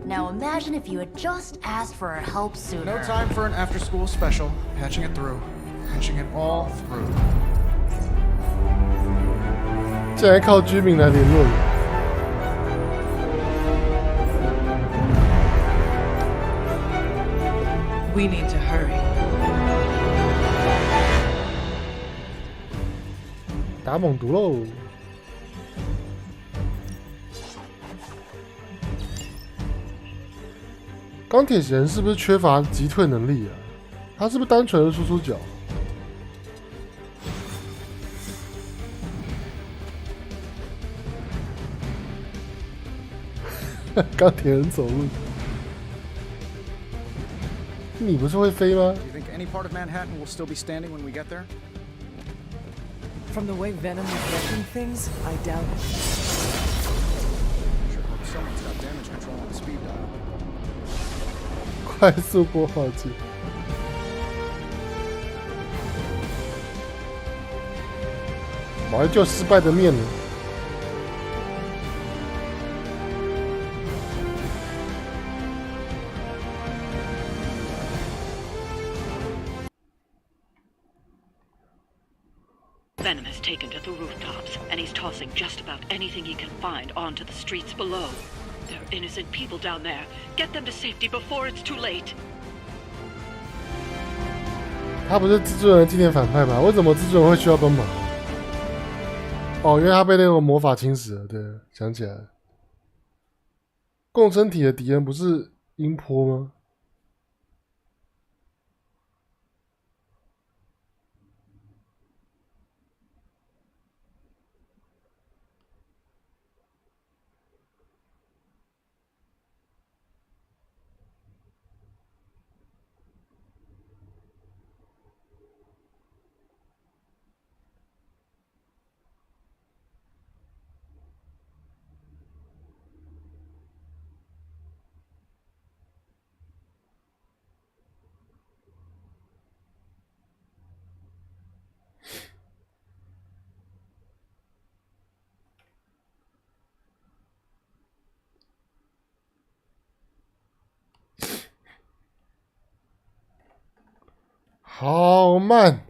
Now imagine if you had just asked for our help sooner. No time for an after-school special. Patching it through. Patching it all through. 竟然靠居民来联络你。 We need to hurry. 打猛毒喽！钢铁人是不是缺乏击退能力啊？他是不是单纯的出出脚？钢铁人走路，你不是会飞吗？ Do you think any part of Manhattan will still be standing when we get there? From the way Venom was wrecking things, I doubt it. Sure hope someone's got damage control on the speed dial. 快速拨号器。我还救失败的面呢。 Venom has taken to the rooftops, and he's tossing just about anything he can find onto the streets below. There are innocent people down there. Get them to safety before it's too late. 他不是蜘蛛人的经典反派吗？为什么蜘蛛人会需要帮忙？哦，因为他被那个魔法侵蚀了。对，想起来了。共生体的敌人不是音波吗？好慢！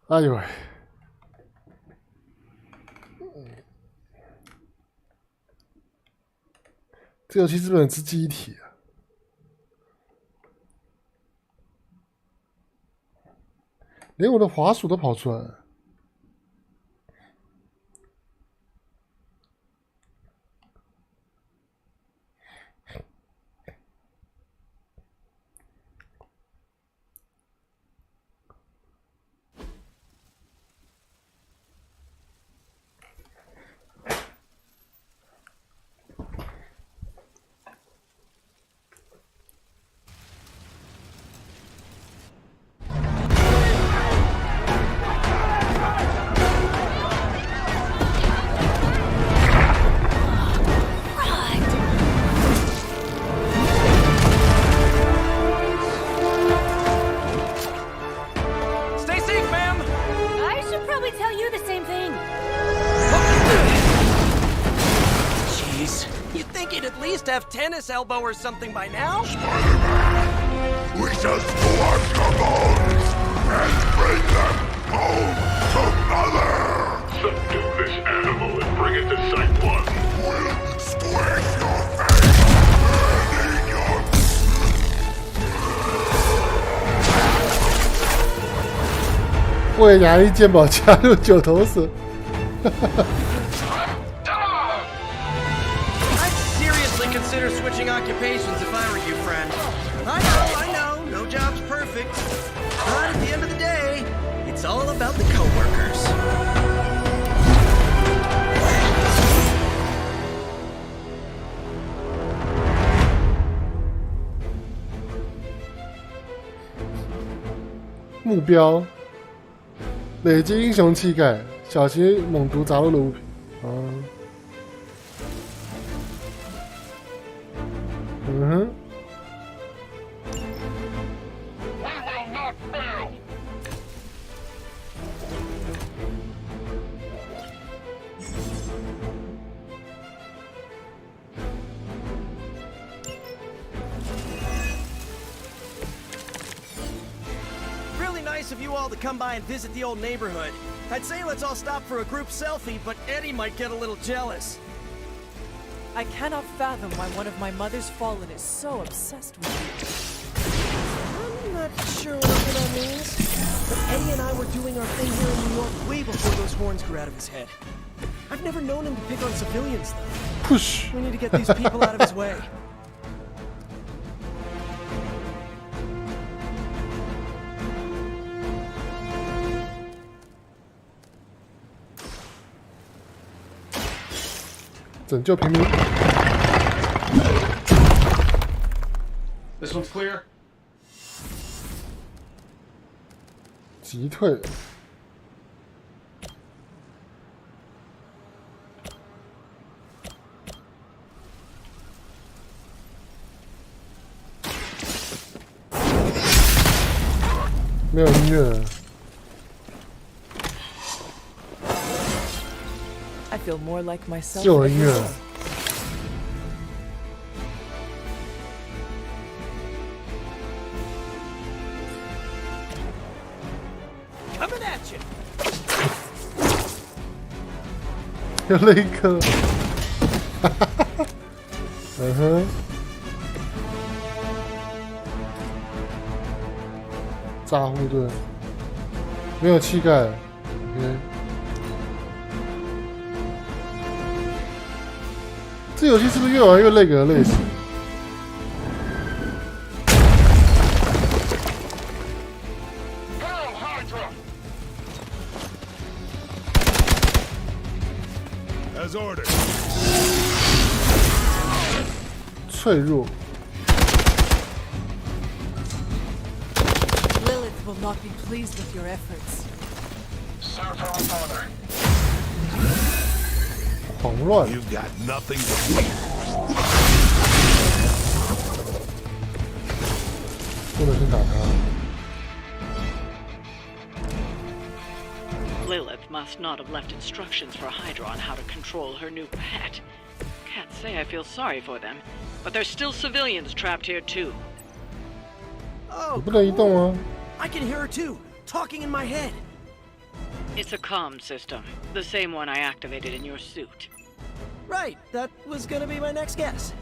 哎呦喂！这游戏是不是吃记忆体啊？连我的滑鼠都跑出来了。Have tennis elbow or something by now? Spider-Man, we shall scorch your bones and bring them home to Mother! Subdue this animal and bring it to Site 1. We'll squish your face and eat your... 为牙医健保加入九头蛇。Consider switching occupations if I were you, friend. I know, no job's perfect. But at the end of the day, it's all about the coworkers. 目标：累积英雄气概，小心猛毒砸落的物品。嗯哼。Really nice of you all to come by and visit the old neighborhood. I'd say let's all stop for a group selfie, but Eddie might get a little jealous. I cannot fathom why one of my mother's fallen is so obsessed with you. I'm not sure what that means, but Eddie and I were doing our thing here in New York way before those horns grew out of his head. I've never known him to pick on civilians, though. Push. We need to get these people out of his way. 拯救平民。This one's clear. 击退。没有音乐。I feel more like myself. 就有音乐。Coming at you. 又了一颗。嗯哼。炸护盾，没有气概。OK。这游戏是不是越玩越那个类型？ As ordered. 脆弱。 Lilith will not be pleased with your efforts. 狂乱。 You got nothing to fear. 不能先打他。 Lilith must not have left instructions for Hydra on how to control her new pet. Can't say I feel sorry for them, but there's still civilians trapped here too. 你不能移动啊！ I can hear her too, talking in my head. It's a comm system, the same one I activated in your suit. Right, that was gonna be my next guess.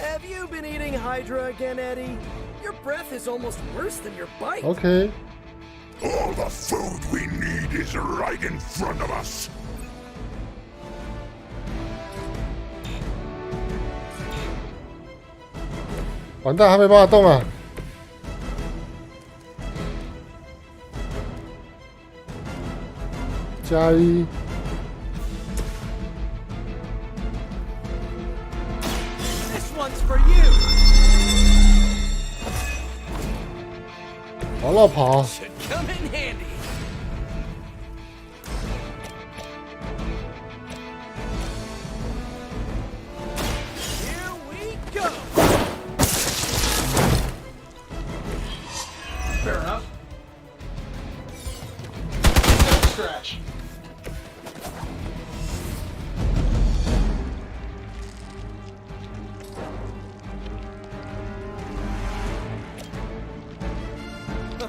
Have you been eating Hydra again, Eddie? Your breath is almost worse than your bite. Okay. All the food we need is right in front of us. 完蛋，还没办法动啊！加一。 One's for you. 跑了跑。 Should come in handy. Here we go. Fair enough. No stretch.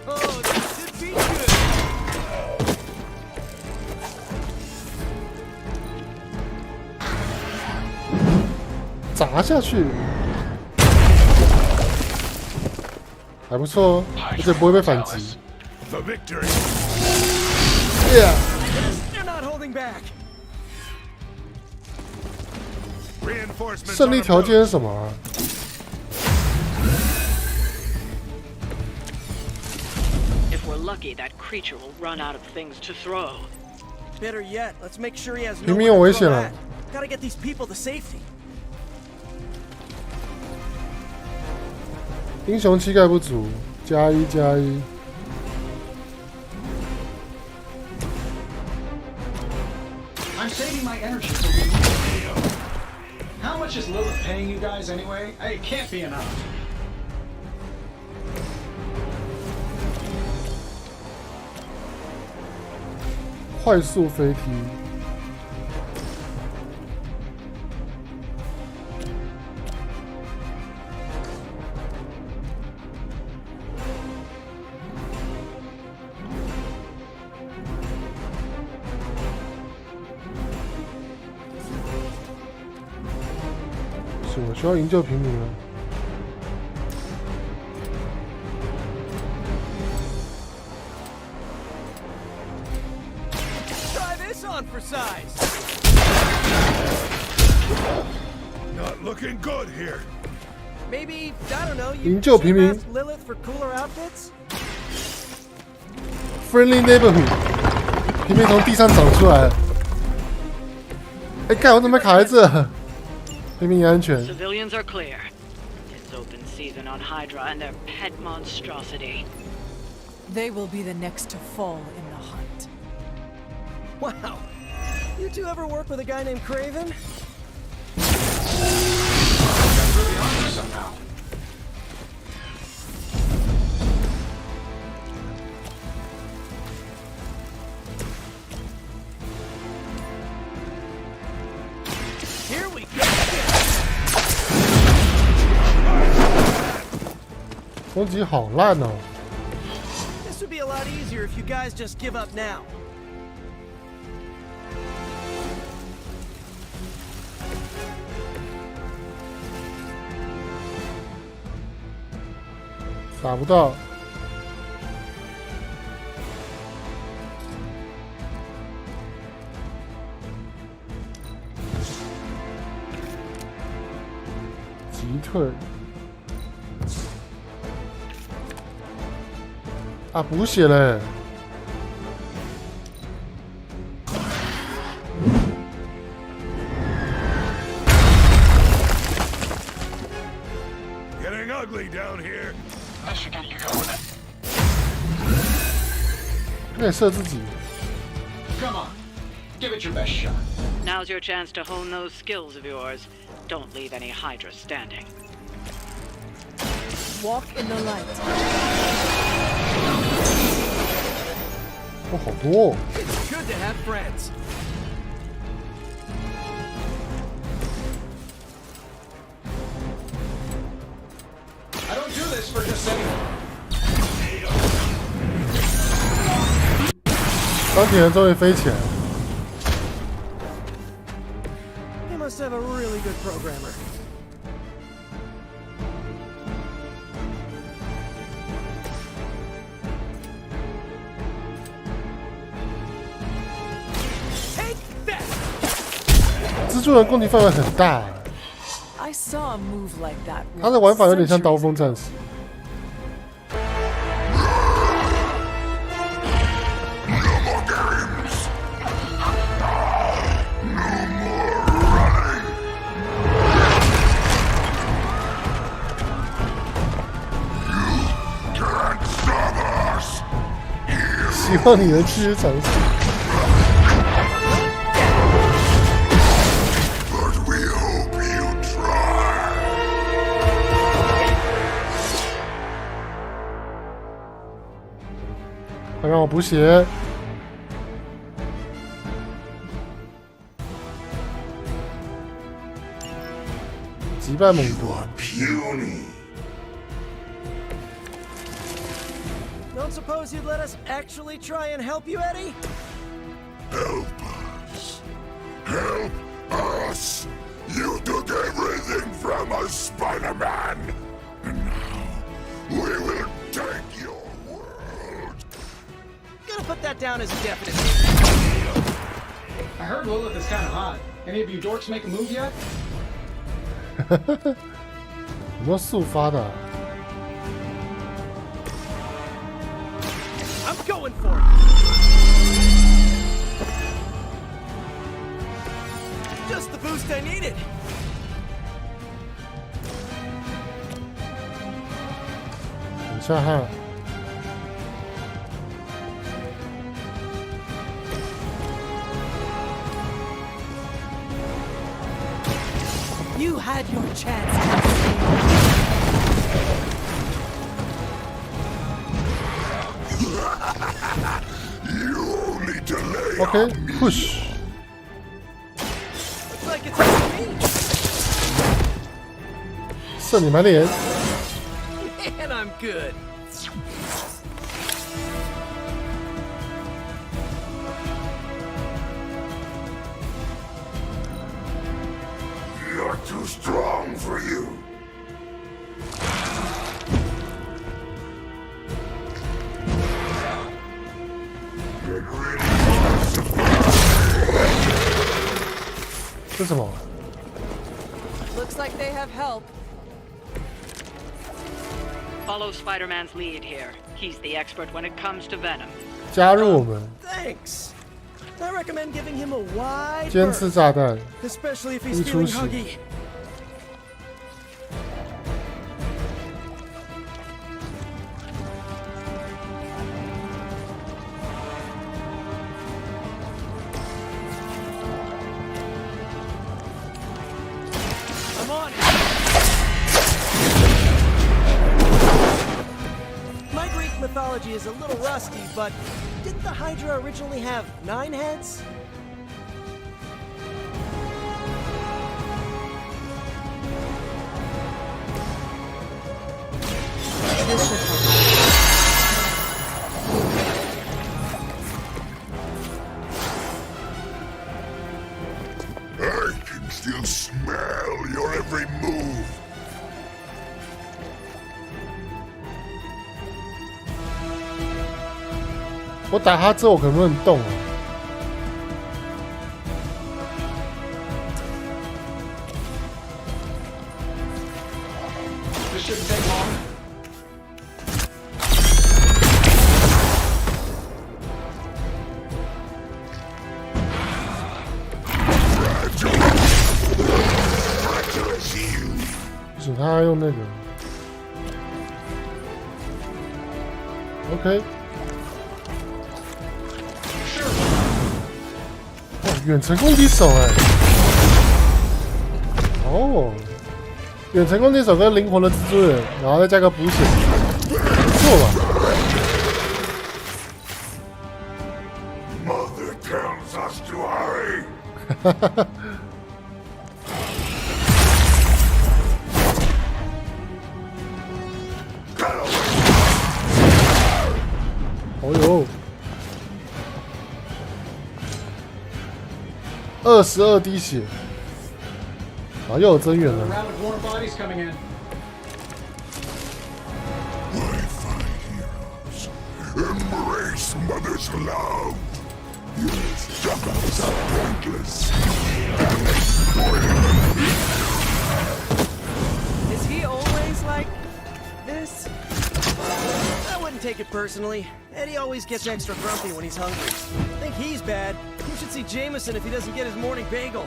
Oh, this should be good. 砸下去，还不错哦，而且不会被反击。 The victory. Yeah. They're not holding back. Reinforcements. 胜利条件是什么啊？ If we're lucky, that creature will run out of things to throw. Better yet, let's make sure he has 平 no 民有 one 危 to 险 throw 了 at. Gotta get these people to safety. 英雄气概不足，加一加一。 I'm saving my energy for the How much is Lilith paying you guys anyway? It can't be enough. 快速飞踢，是我需要营救平民了。 On for size. Not looking good here. Maybe, I don't know, you 营救平民 asked Lilith for cooler outfits? ，Friendly neighborhood，平民从地上长出来。哎，干，我怎么卡在这？平民安全。 Civilians are clear. It's open season on Hydra and their pet monstrosity. They will be the next to fall in the hunt. Wow. You two ever work with a guy named Craven? Somehow. Here we go. 攻击好烂哦！ This would be a lot easier if you guys just give up now. 打不到，退。啊，补血嘞！ Getting ugly down here. I should get you going. 可以射自己。 Come on, give it your best shot. Now's your chance to hone those skills of yours. Don't leave any Hydra standing. Walk in the light. 哇，好多、哦！ It's good to have friends. I don't do this for just anyone. 钢铁人终于飞起来了。 He must have a really good programmer. Take that! 蜘蛛人攻击范围很大， I saw a move like that. 他的玩法有点像刀锋战士。 希望你能继续尝试。 But we hope you try. 快让我补血！击败猛毒。 Puny. Don't suppose you'd let us actually try and help you, Eddie? Help us. Help us. You took everything from us, Spider-Man. And now we will take your world. Gonna put that down as a definite. I heard Lilith is kind of hot. Any of you dorks make a move yet? 很多速发的、啊。 I'm going for it. Just the boost I needed. You had your chance. You only delay. OK, push. Looks like it's up to me. 射你满脸。 And I'm good. You're too strong for you. Get ready. 这是什么？ Looks like they have help. Follow Spider-Man's lead here. He's the expert when it comes to Venom. 加入我们。 Thanks. I recommend giving him a wide 尖刺炸弹。 especially if he's 一出 feeling 血。 huggy. I'm on it. My Greek mythology is a little rusty, but didn't the Hydra originally have 9 heads? I can still smell your every move. 我打他之后，我可能不能动啊。shouldn't take long. Treacherous you. 是他用那个 ，OK。哇，远程攻击手哎，哦，远程攻击手跟灵活的蜘蛛人，然后再加个补血，不错吧 Mother tells us to hurry. 哈哈哈。哦呦，22滴血，啊，又有增援了。 Round of more bodies coming in. Embrace mother's love. Your struggles are pointless. Is he always like this? I wouldn't take it personally. Eddie always gets extra grumpy when he's hungry. I think he's bad. You should see Jameson if he doesn't get his morning bagel.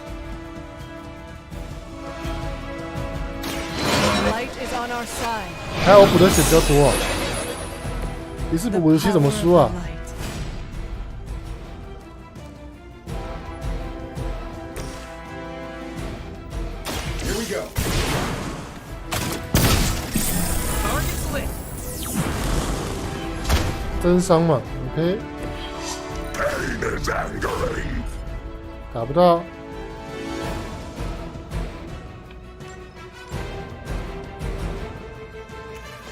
Light is on our side. 还好我补的血比较多、一次补武器怎么输啊？ Here we go. Target's lit. 增伤嘛 ，OK， Pain is angering. 打不到。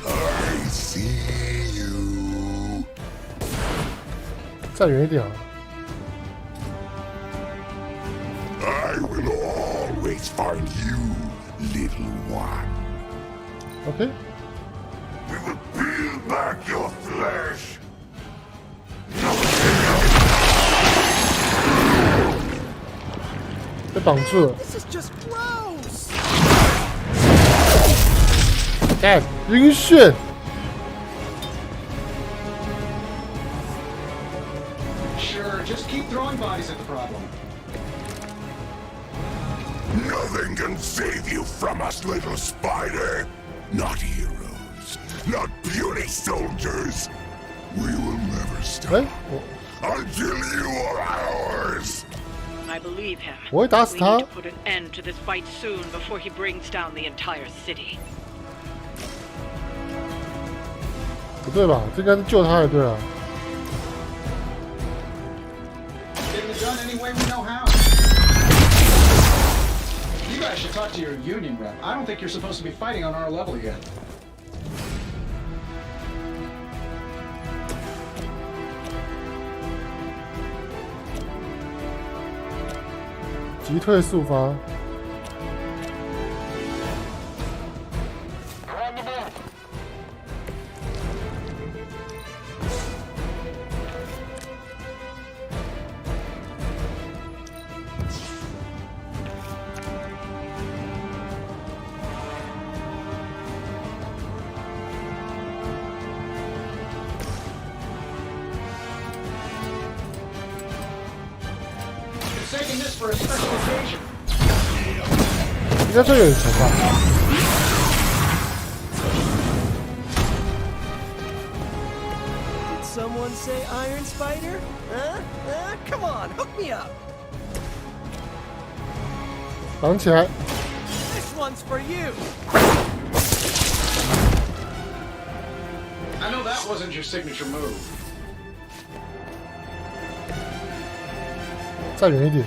I see you. 再远一点啊！ I will always find you, little one. OK， We will peel back your flesh. 被绑住了。 This is just gross. 干，晕眩。 Sure, just keep throwing bodies at the problem. Nothing can save you from us, little spider. Not heroes, not puny soldiers. We will never stop until you are ours. I believe him. 我会打死 We 他 need。to put an end to this fight soon before he brings down the entire city. 不对吧？这应该是救他才对啊。 Getting it done any way we know how. You guys should talk to your union rep. I don't think you're supposed to be fighting on our level yet. 击退速发。 Saving this for a special occasion. 应该最远程吧。 Did someone say Iron Spider? Huh? Come on, hook me up. 绑起来。 This one's for you. I know that wasn't your signature move. 再远一点。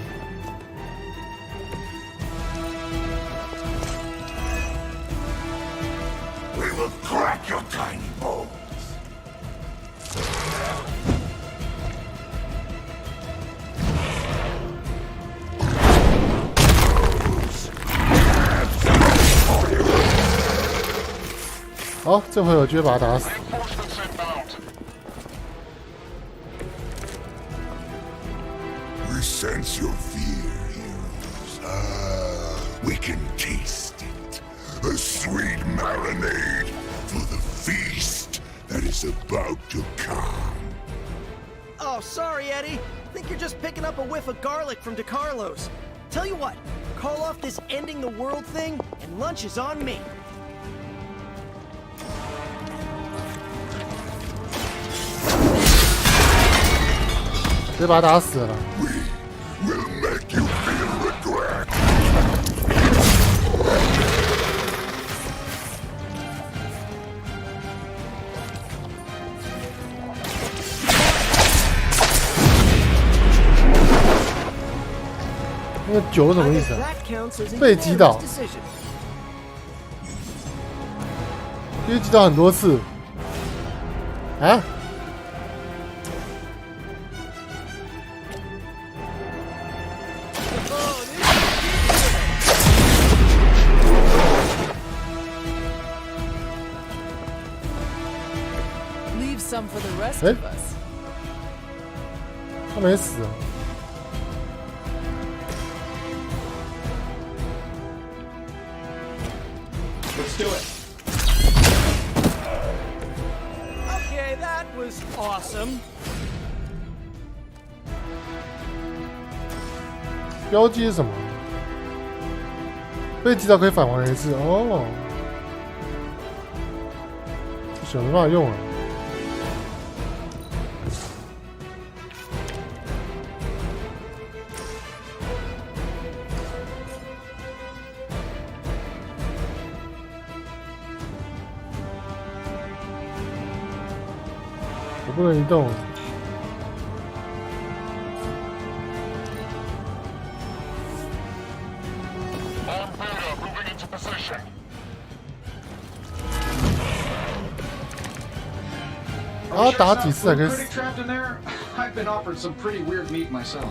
We will crack your tiny bones. "好，这回我就会把他打死。 We sense your fear, heroes. Ah, we can taste it. A sweet marinade for the feast that is about to come. Oh, sorry, Eddie. Think you're just picking up a whiff of garlic from DeCarlo's. Tell you what, call off this ending the world thing, and lunch is on me. 直接把他打死了。 Will make you feel regret. 那个酒什么意思啊？被击倒，被击倒很多次。啊？ Some for the rest of us. 他没死。Let's do it. Okay, that was awesome. 标记是什么？被击倒可以返还一次哦。这小没办法用了。 我不能移动。然后打几次才可以死？ I've been offered some pretty weird meat myself.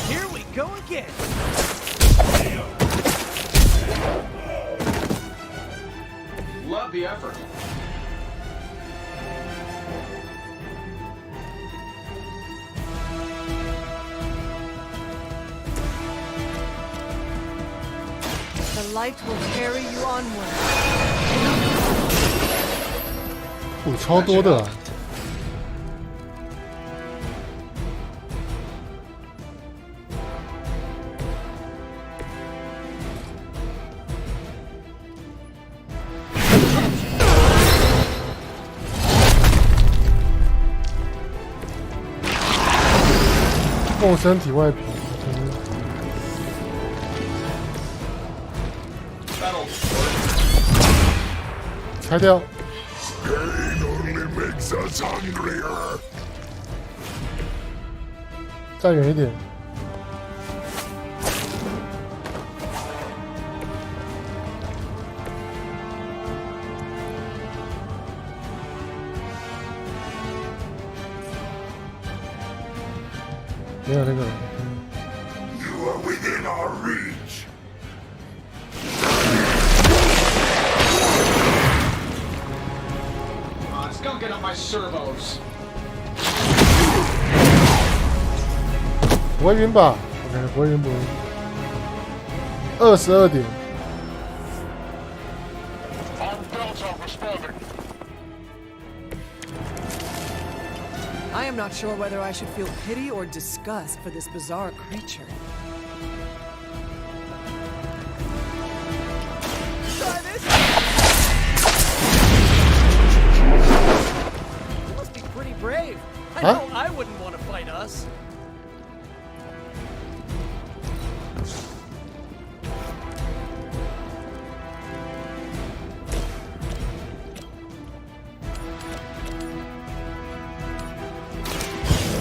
Here we go again. Love the effort. The light will carry you onward. 哦，超多的、啊。 共生体外皮，拆掉。Pain only makes us hungrier. 站远一点。没有那个。You are within our reach. It's gunking up my servos. 不会晕吧 ？OK， 不会晕，不会晕。22点。 I am not sure whether I should feel pity or disgust for this bizarre creature. Try this. You must be pretty brave. I know I wouldn't want to fight us.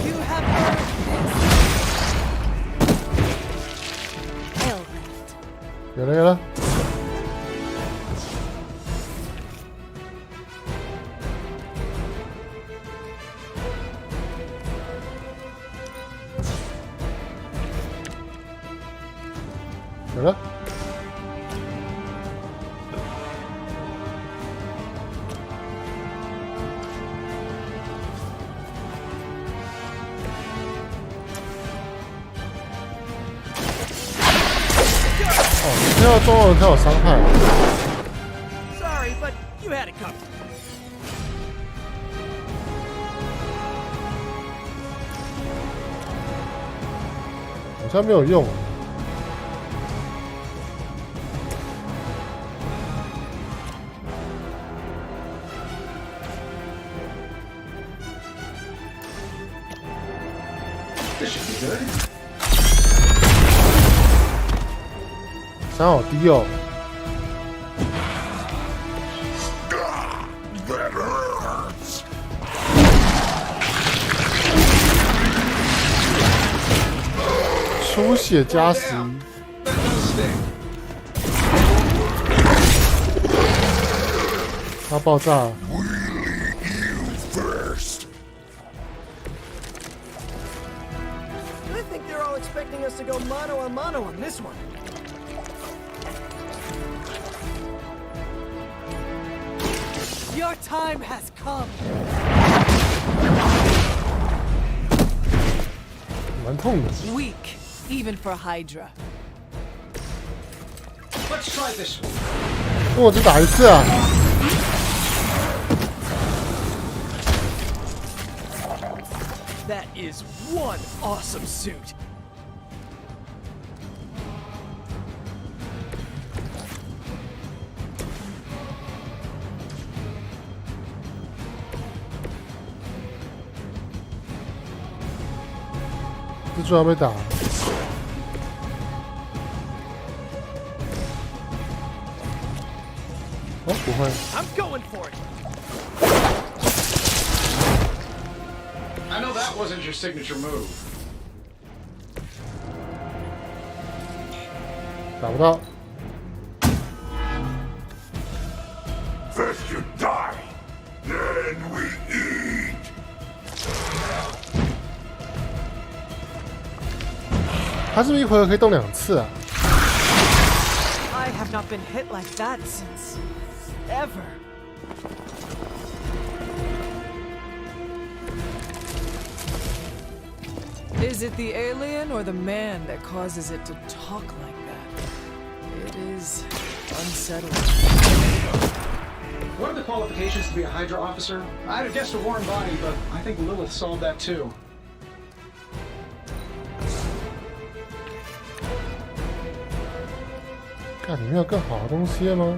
You have earned this. 有了有了。有了。听到中文他有伤害。Sorry, but you had it covered. 好像没有用。伤好低哦。出血加时，它爆炸。I think they're all expecting us to go mano a mano on this one. Your time has come. 蛮痛的。Weak, even for Hydra. Let's try this one. 我只打一次啊。That is one awesome suit. 蜘蛛要被打。哦，不会。I'm going for it. I know that wasn't your signature move. 打不到。 First you die, then we eat. 他是不是一回合可以动2次啊？ I have not been hit like that since ever. Is it the alien or the man that causes it to talk like that? It is unsettling. What are the qualifications to be a Hydra officer? I'd have guessed a warm body, but I think Lilith solved that too. 看里面有更好的东西了吗？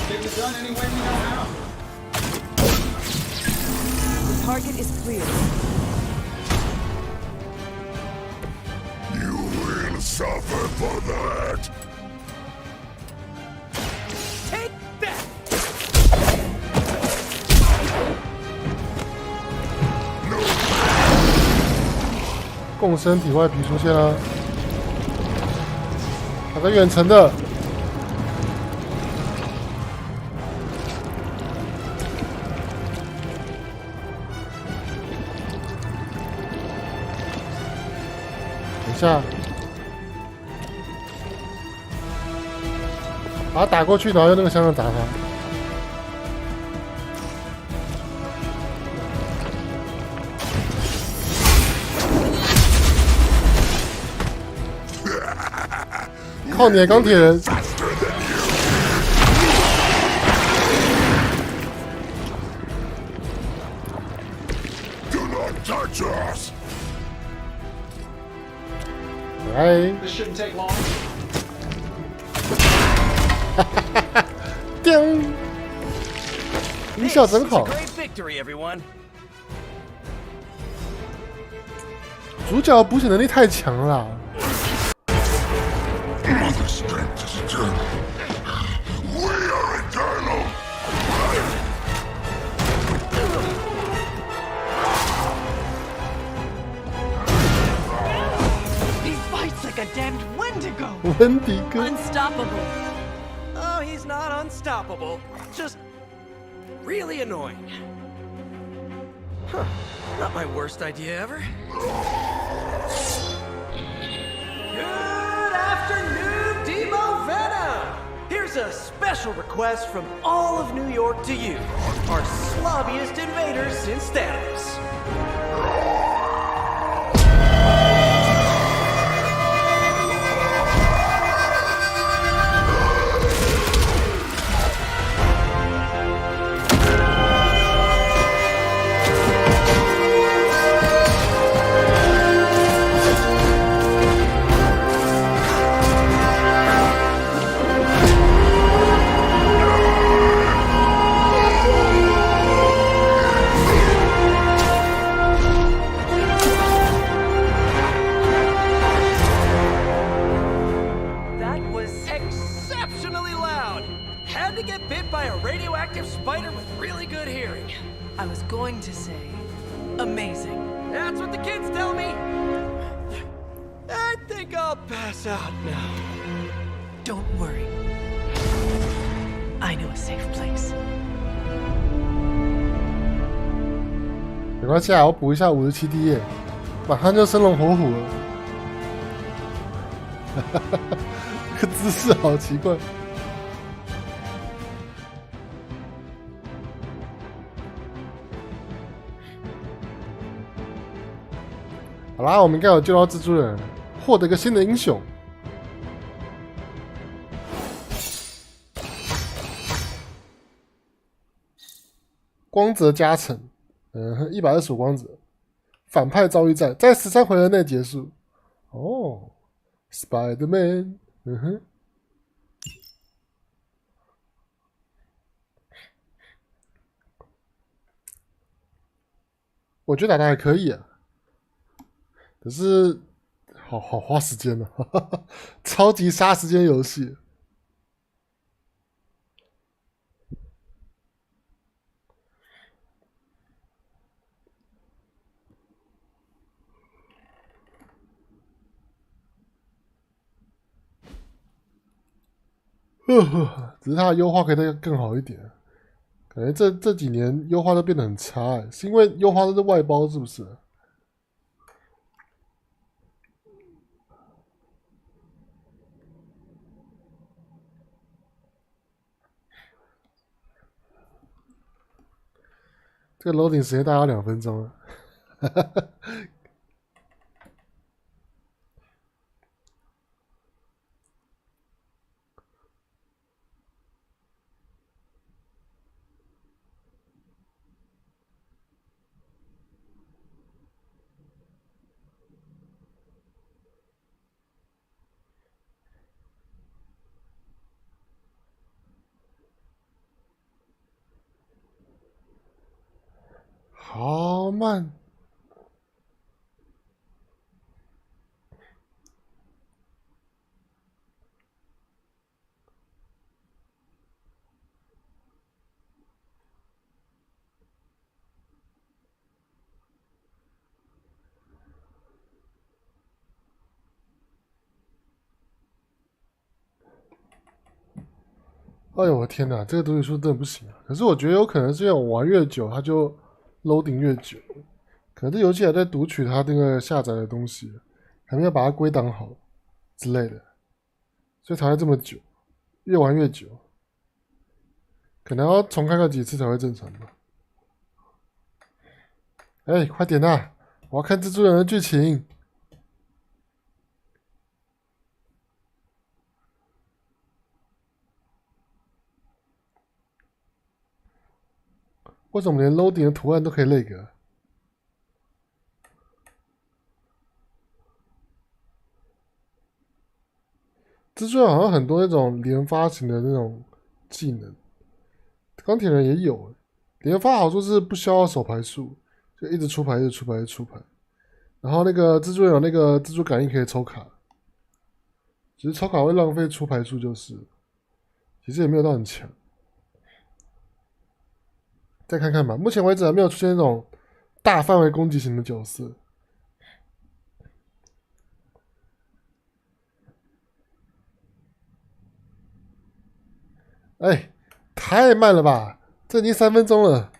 Get it done any way we know how. The target is clear. You will suffer for that. Take that! 共生体外皮出现了，打个远程的。 等一下，把他打过去，然后用那个香肠打他。靠你，钢铁人！ Do not touch us. 来， This shouldn't take long. 叮！音效真好。 Great victory, everyone. 主角补血能力太强了。 Mother strength is eternal. We are eternal. He fights like a damned Wendigo. 温迪哥。 Unstoppable. Oh, he's not unstoppable. Just really annoying. Huh. Not my worst idea ever. Good afternoon, Demo Venom! Here's a special request from all of New York to you, our slobbiest invaders since Thanos. get bit by a radioactive spider with really good hearing. I was going to say, amazing. That's what the kids tell me. I think I'll pass out now. Don't worry. I know a safe place. 没关系啊，我补一下57滴耶，马上就生龙活虎了。这个姿势好奇怪。好啦，我们应该有救到蜘蛛人，获得一个新的英雄。光泽加成，125光泽。反派遭遇战在13回合内结束。哦 ，Spider-Man， 我觉得打的还可以啊，可是好花时间啊，超级杀时间游戏。只是它的优化可以再更好一点，感觉这几年优化都变得很差哎，是因为优化都是外包是不是？这个 loading 时间大概要2分钟了，好慢。哎呦我天哪，这个读取数真的不行啊！可是我觉得有可能是因为我玩越久，它就 loading 越久，可能这游戏还在读取它那个下载的东西，还没有把它归档好之类的，所以才会这么久，越玩越久，可能要重开个几次才会正常吧。哎，快点啊！我要看蜘蛛人的剧情。为什么连 loading 的图案都可以那个？蜘蛛人好像很多那种连发型的那种技能，钢铁人也有。连发好处是不消耗手牌数，就一直出牌，一直出牌，一直出牌。然后那个蜘蛛人有那个蜘蛛感应可以抽卡，只是抽卡会浪费出牌数，就是其实也没有到很强。再看看吧，目前为止还没有出现那种大范围攻击型的角色。哎，太慢了吧！这已经3分钟了。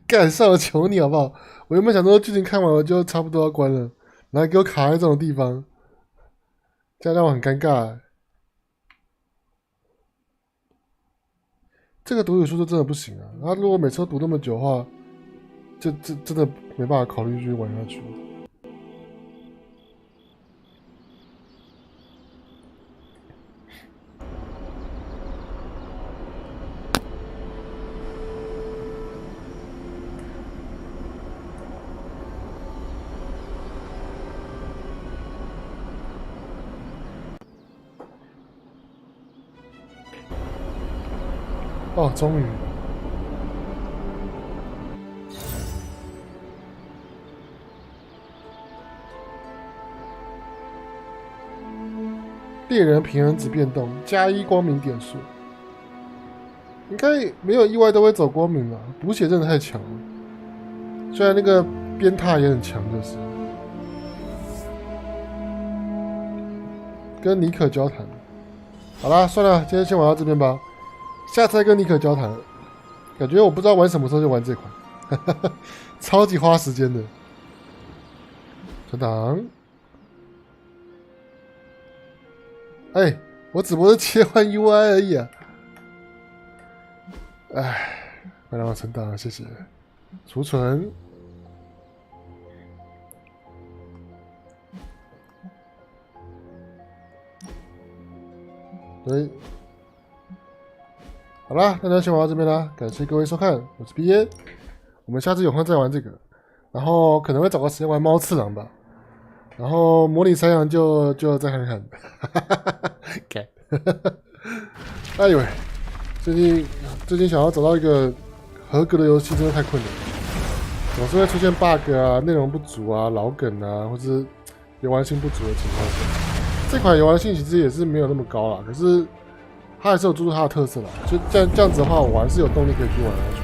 干上了，求你好不好？我原本想说剧情看完了就差不多要关了，然后给我卡在这种地方，这样让我很尴尬欸。这个读取数就真的不行啊！他如果每次都读那么久的话，这真的没办法考虑继续玩下去。哦，终于。猎人平衡值变动+1光明点数，应该没有意外都会走光明了。补血真的太强了，虽然那个鞭挞也很强，就是跟妮可交谈。好啦，算了，今天先玩到这边吧，下次再跟妮可交谈。感觉我不知道玩什么时候就玩这款，超级花时间的。存档。哎，我只不过是切换 UI 而已啊！哎，快让我存档，谢谢。储存。对，好啦，那就先玩到这边啦，感谢各位收看，我是 BN， 我们下次有空再玩这个，然后可能会找个时间玩猫次郎吧。然后模拟山羊就再看看，干，哎呦喂，最近想要找到一个合格的游戏真的太困难了，总是会出现 bug 啊、内容不足啊、老梗啊，或是游玩性不足的情况下，这款游玩性其实也是没有那么高啦，可是它还是有做出它的特色啦，就这样子的话，我还是有动力可以去玩下去。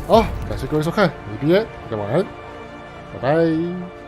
好，感谢各位收看，我是 BN，大家晚安，拜拜。